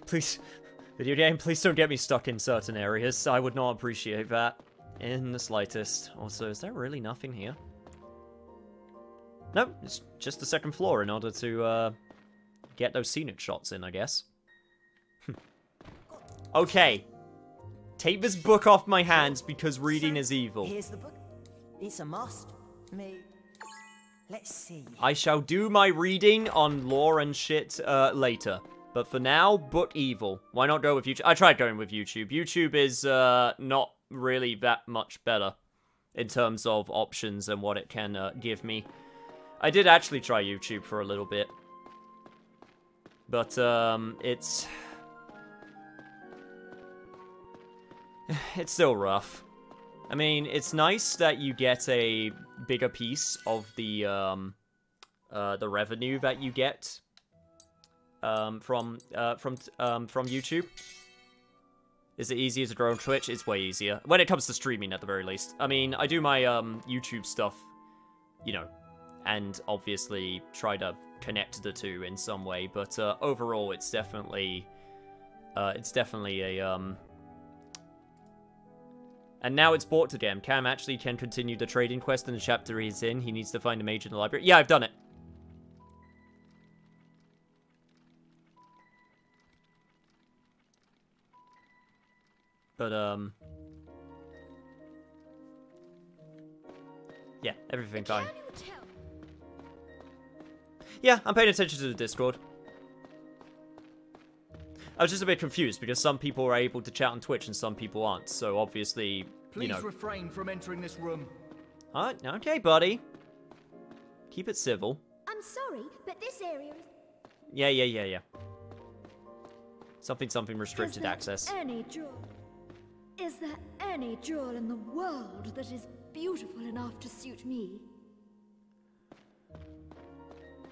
Please, video game, please don't get me stuck in certain areas. I would not appreciate that in the slightest. Also, is there really nothing here? No, it's just the second floor in order to get those scenic shots in, I guess. Okay. Take this book off my hands because reading is evil. Here's the book. It's a must. Me. Let's see. I shall do my reading on lore and shit later. But for now, book evil. Why not go with YouTube? I tried going with YouTube. YouTube is not really that much better in terms of options and what it can give me. I did actually try YouTube for a little bit. But it's... it's still rough. I mean, it's nice that you get a bigger piece of the revenue that you get from YouTube. Is it easier to grow on Twitch? It's way easier. When it comes to streaming, at the very least. I mean, I do my YouTube stuff, you know, and obviously try to connect the two in some way, but overall, it's definitely a And now it's bought again. Cam actually can continue the trading quest in the chapter he's in. He needs to find a mage in the library. Yeah, I've done it. But, yeah, everything fine. Yeah, I'm paying attention to the Discord. I was just a bit confused because some people are able to chat on Twitch and some people aren't. So obviously, Please you know. refrain from entering this room. Okay, buddy. Keep it civil. I'm sorry, but this area is... Yeah. Something restricted access. Is there any jewel in the world that is beautiful enough to suit me?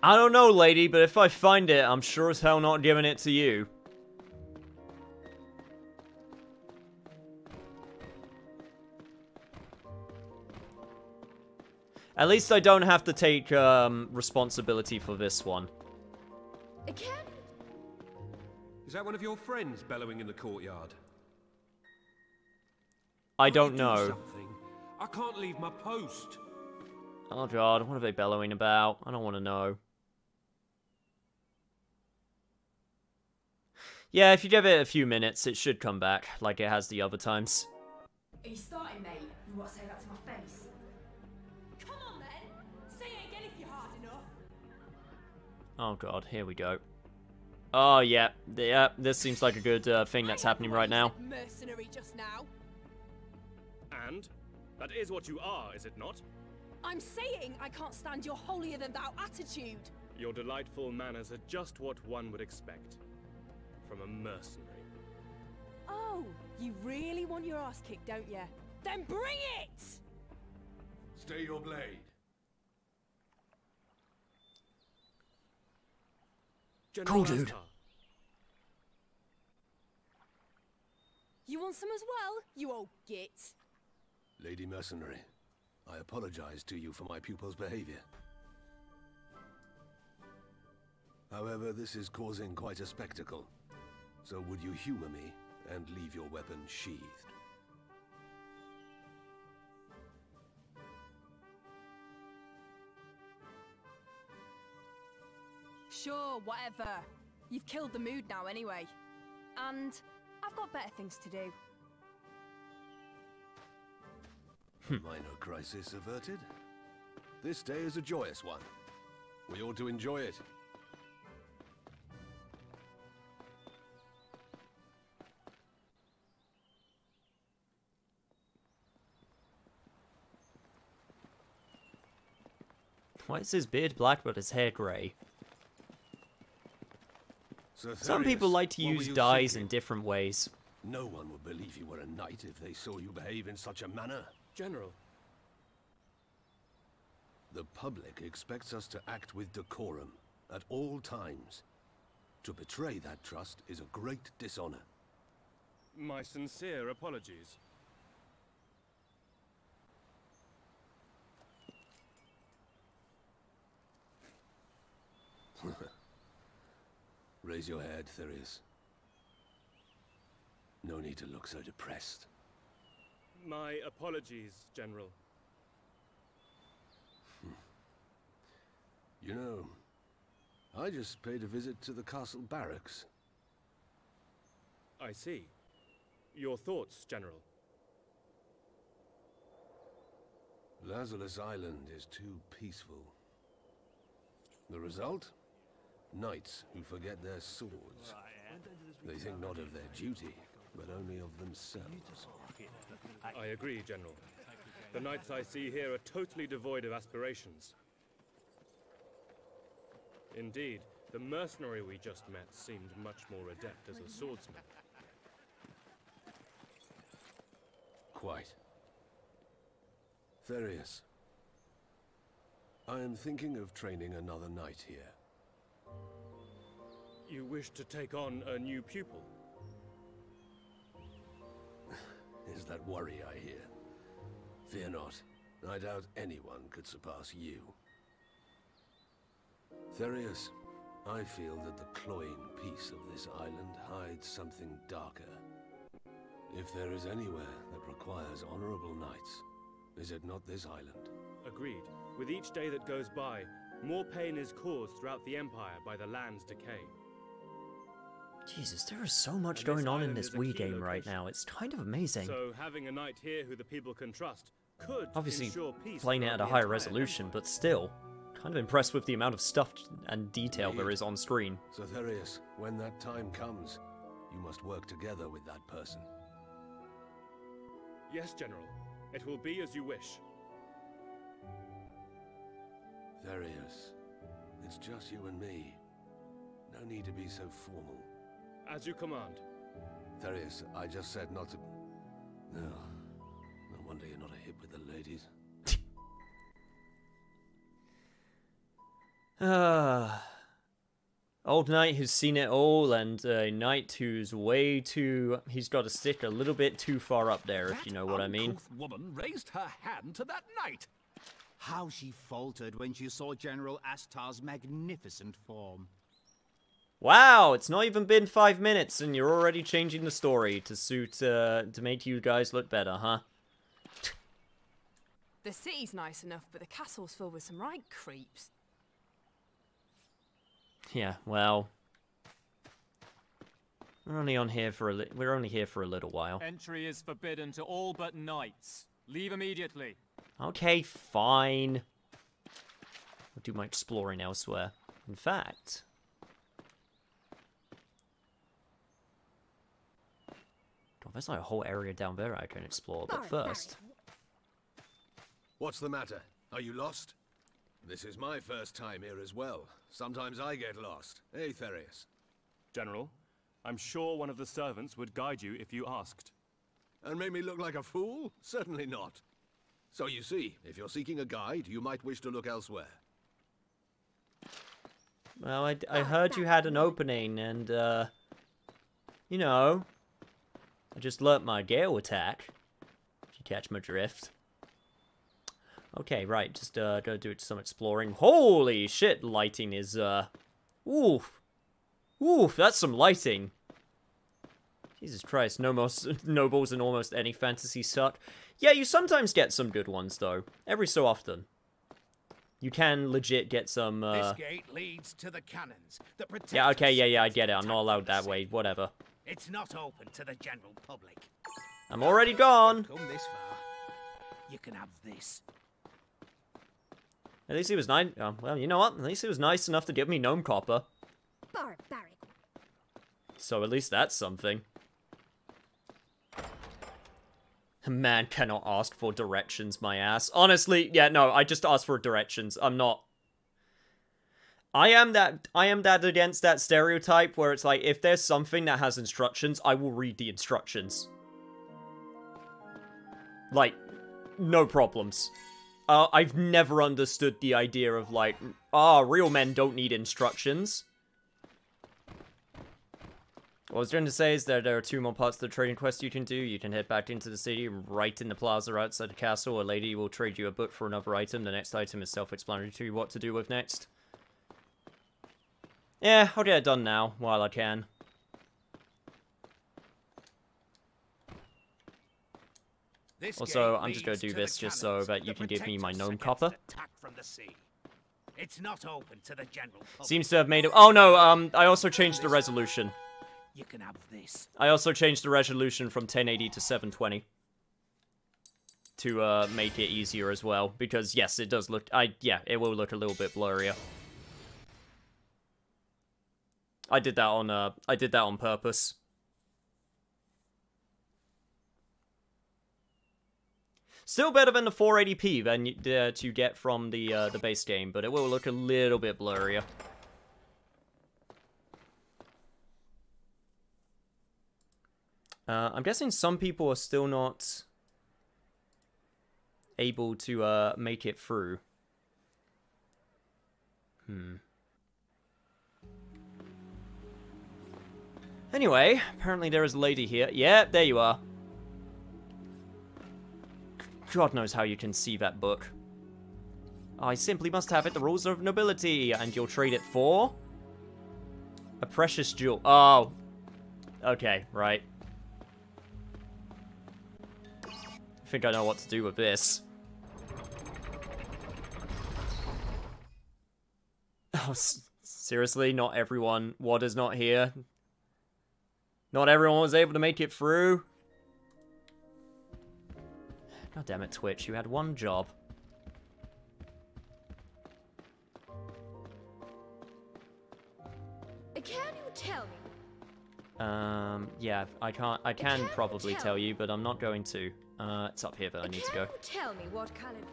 I don't know, lady, but if I find it, I'm sure as hell not giving it to you. At least I don't have to take responsibility for this one. Is that one of your friends bellowing in the courtyard? I don't know. Something. I can't leave my post. Oh god, what are they bellowing about? I don't want to know. Yeah, if you give it a few minutes, it should come back, like it has the other times. Are you starting, mate? You want to say that to my face? Come on, then! Say it again if you're hard enough! Oh god, here we go. Oh yeah, this seems like a good thing that's happening right now. Mercenary just now. And? That is what you are, is it not? I'm saying I can't stand your holier-than-thou attitude. Your delightful manners are just what one would expect from a mercenary. Oh, you really want your ass kicked, don't you? Then bring it! Stay your blade. Cool, dude. You want some as well, you old git? Lady Mercenary, I apologize to you for my pupil's behavior. However, this is causing quite a spectacle. So would you humor me and leave your weapon sheathed? Sure, whatever. You've killed the mood now anyway. And I've got better things to do. Minor crisis averted. This day is a joyous one. We ought to enjoy it. Why is his beard black but his hair grey? Some people like to use dyes in different ways. No one would believe you were a knight if they saw you behave in such a manner. General. The public expects us to act with decorum at all times. To betray that trust is a great dishonor. My sincere apologies. Raise your head, Therius. No need to look so depressed. My apologies, General. You know, I just paid a visit to the castle barracks. I see. Your thoughts, General? Lazarus Island is too peaceful. The result? Knights who forget their swords. They think not of their duty, but only of themselves. I agree, General. The knights I see here are totally devoid of aspirations. Indeed, the mercenary we just met seemed much more adept as a swordsman. quite. Therius, I am thinking of training another knight here. You wish to take on a new pupil? Is that worry I hear? Fear not. I doubt anyone could surpass you. Therius, I feel that the cloying peace of this island hides something darker. If there is anywhere that requires honorable knights, is it not this island? Agreed. With each day that goes by, more pain is caused throughout the Empire by the land's decay. Jesus, there is so much going on in this Wii game right now. It's kind of amazing. So having a knight here who the people can trust could Obviously, ensure peace playing it throughout at a the higher entire resolution, but still, kind of impressed with the amount of stuff and detail there is on screen. So Therius, when that time comes, you must work together with that person. Yes, General. It will be as you wish. Therius, it's just you and me. No need to be so formal. As you command. Therius, I just said not to... No. No wonder you're not a hit with the ladies. Old knight who's seen it all, and a knight who's way too... He's got to stick a little bit too far up there, if you know what I mean. That woman raised her hand to that knight. How she faltered when she saw General Astar's magnificent form. Wow, it's not even been 5 minutes, and you're already changing the story to suit, to make you guys look better, huh? The city's nice enough, but the castle's filled with some right creeps. Yeah, well, we're only here for a little while. Entry is forbidden to all but knights. Leave immediately. Okay, fine. I'll do my exploring elsewhere. In fact, God, there's like a whole area down there I can explore. But first, What's the matter? Are you lost? This is my first time here as well. Sometimes I get lost. Hey, Therius. General, I'm sure one of the servants would guide you if you asked. And make me look like a fool? Certainly not. So you see, if you're seeking a guide, you might wish to look elsewhere. well, I heard you had an opening, and you know, I just learnt my Gale attack. If you catch my drift. Okay, right, just gotta do some exploring. Holy shit, lighting is, oof. Oof, that's some lighting. Jesus Christ, nobles in almost any fantasy suck. Yeah, you sometimes get some good ones, though. Every so often. You can legit get some, This gate leads to the cannons that protect yeah, okay, us. yeah, I get it. I'm not allowed that way. Whatever. It's not open to the general public. I'm already gone. Come this far. You can have this. At least he was nice. Well, you know what? At least he was nice enough to give me gnome copper. Barbaric. So at least that's something. A man cannot ask for directions, my ass. Honestly, yeah, no, I just asked for directions. I'm not... I am that against that stereotype where it's like, if there's something that has instructions, I will read the instructions. Like, no problems. I've never understood the idea of like, real men don't need instructions. What I was trying to say is that there are 2 more parts of the trading quest you can do. You can head back into the city, right in the plaza outside the castle. A lady will trade you a book for another item. The next item is self-explanatory what to do with next. Yeah, I'll get it done now, while I can. Also, I'm just going to do this just so that you can give me my gnome copper. It's not open to the general public. Seems to have made it... Oh no, I also changed the resolution. You can have this. I also changed the resolution from 1080 to 720. To make it easier as well. Because yes, it does look... yeah, it will look a little bit blurrier. I did that on purpose. Still better than the 480p than you get from the base game, but it will look a little bit blurrier. I'm guessing some people are still not able to make it through. Anyway, apparently there is a lady here. Yeah, there you are. God knows how you can see that book. I simply must have it, the rules of nobility, and you'll trade it for a precious jewel. Oh, okay, right. I think I know what to do with this. Oh, seriously? Not everyone? What is not here? Not everyone was able to make it through? God damn it, Twitch. You had one job. Can you tell me? Yeah, I can probably tell you, but I'm not going to. It's up here that I need to go. Can you tell me what kind of...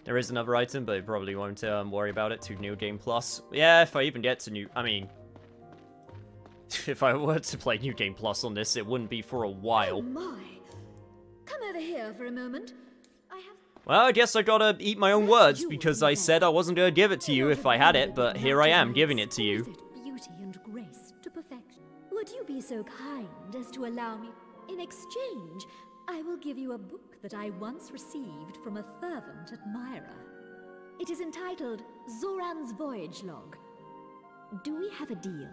There is another item, but I probably won't worry about it to New Game Plus. Yeah, if I even get to New... I mean... if I were to play New Game Plus on this, it wouldn't be for a while. Oh my! Come over here for a moment. Well, I guess I gotta eat my own words, because I said I wasn't gonna give it to you if I had it, but here I am, giving it to you. Beauty and grace to perfection. Would you be so kind as to allow me? In exchange, I will give you a book that I once received from a fervent admirer. It is entitled Zoran's Voyage Log. Do we have a deal?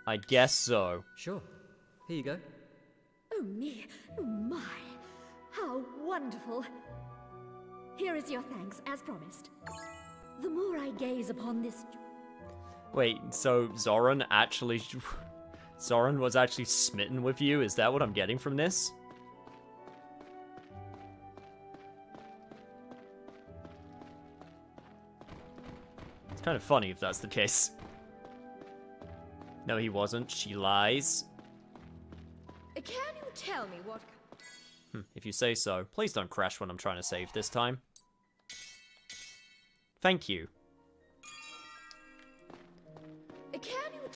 I guess so. Sure. Here you go. Oh me, oh my. How wonderful! Here is your thanks, as promised. The more I gaze upon this... Wait, so Zoran actually... Zoran was actually smitten with you? Is that what I'm getting from this? It's kind of funny if that's the case. No, he wasn't. She lies. Can you tell me what... If you say so. Please don't crash when I'm trying to save this time. Thank you.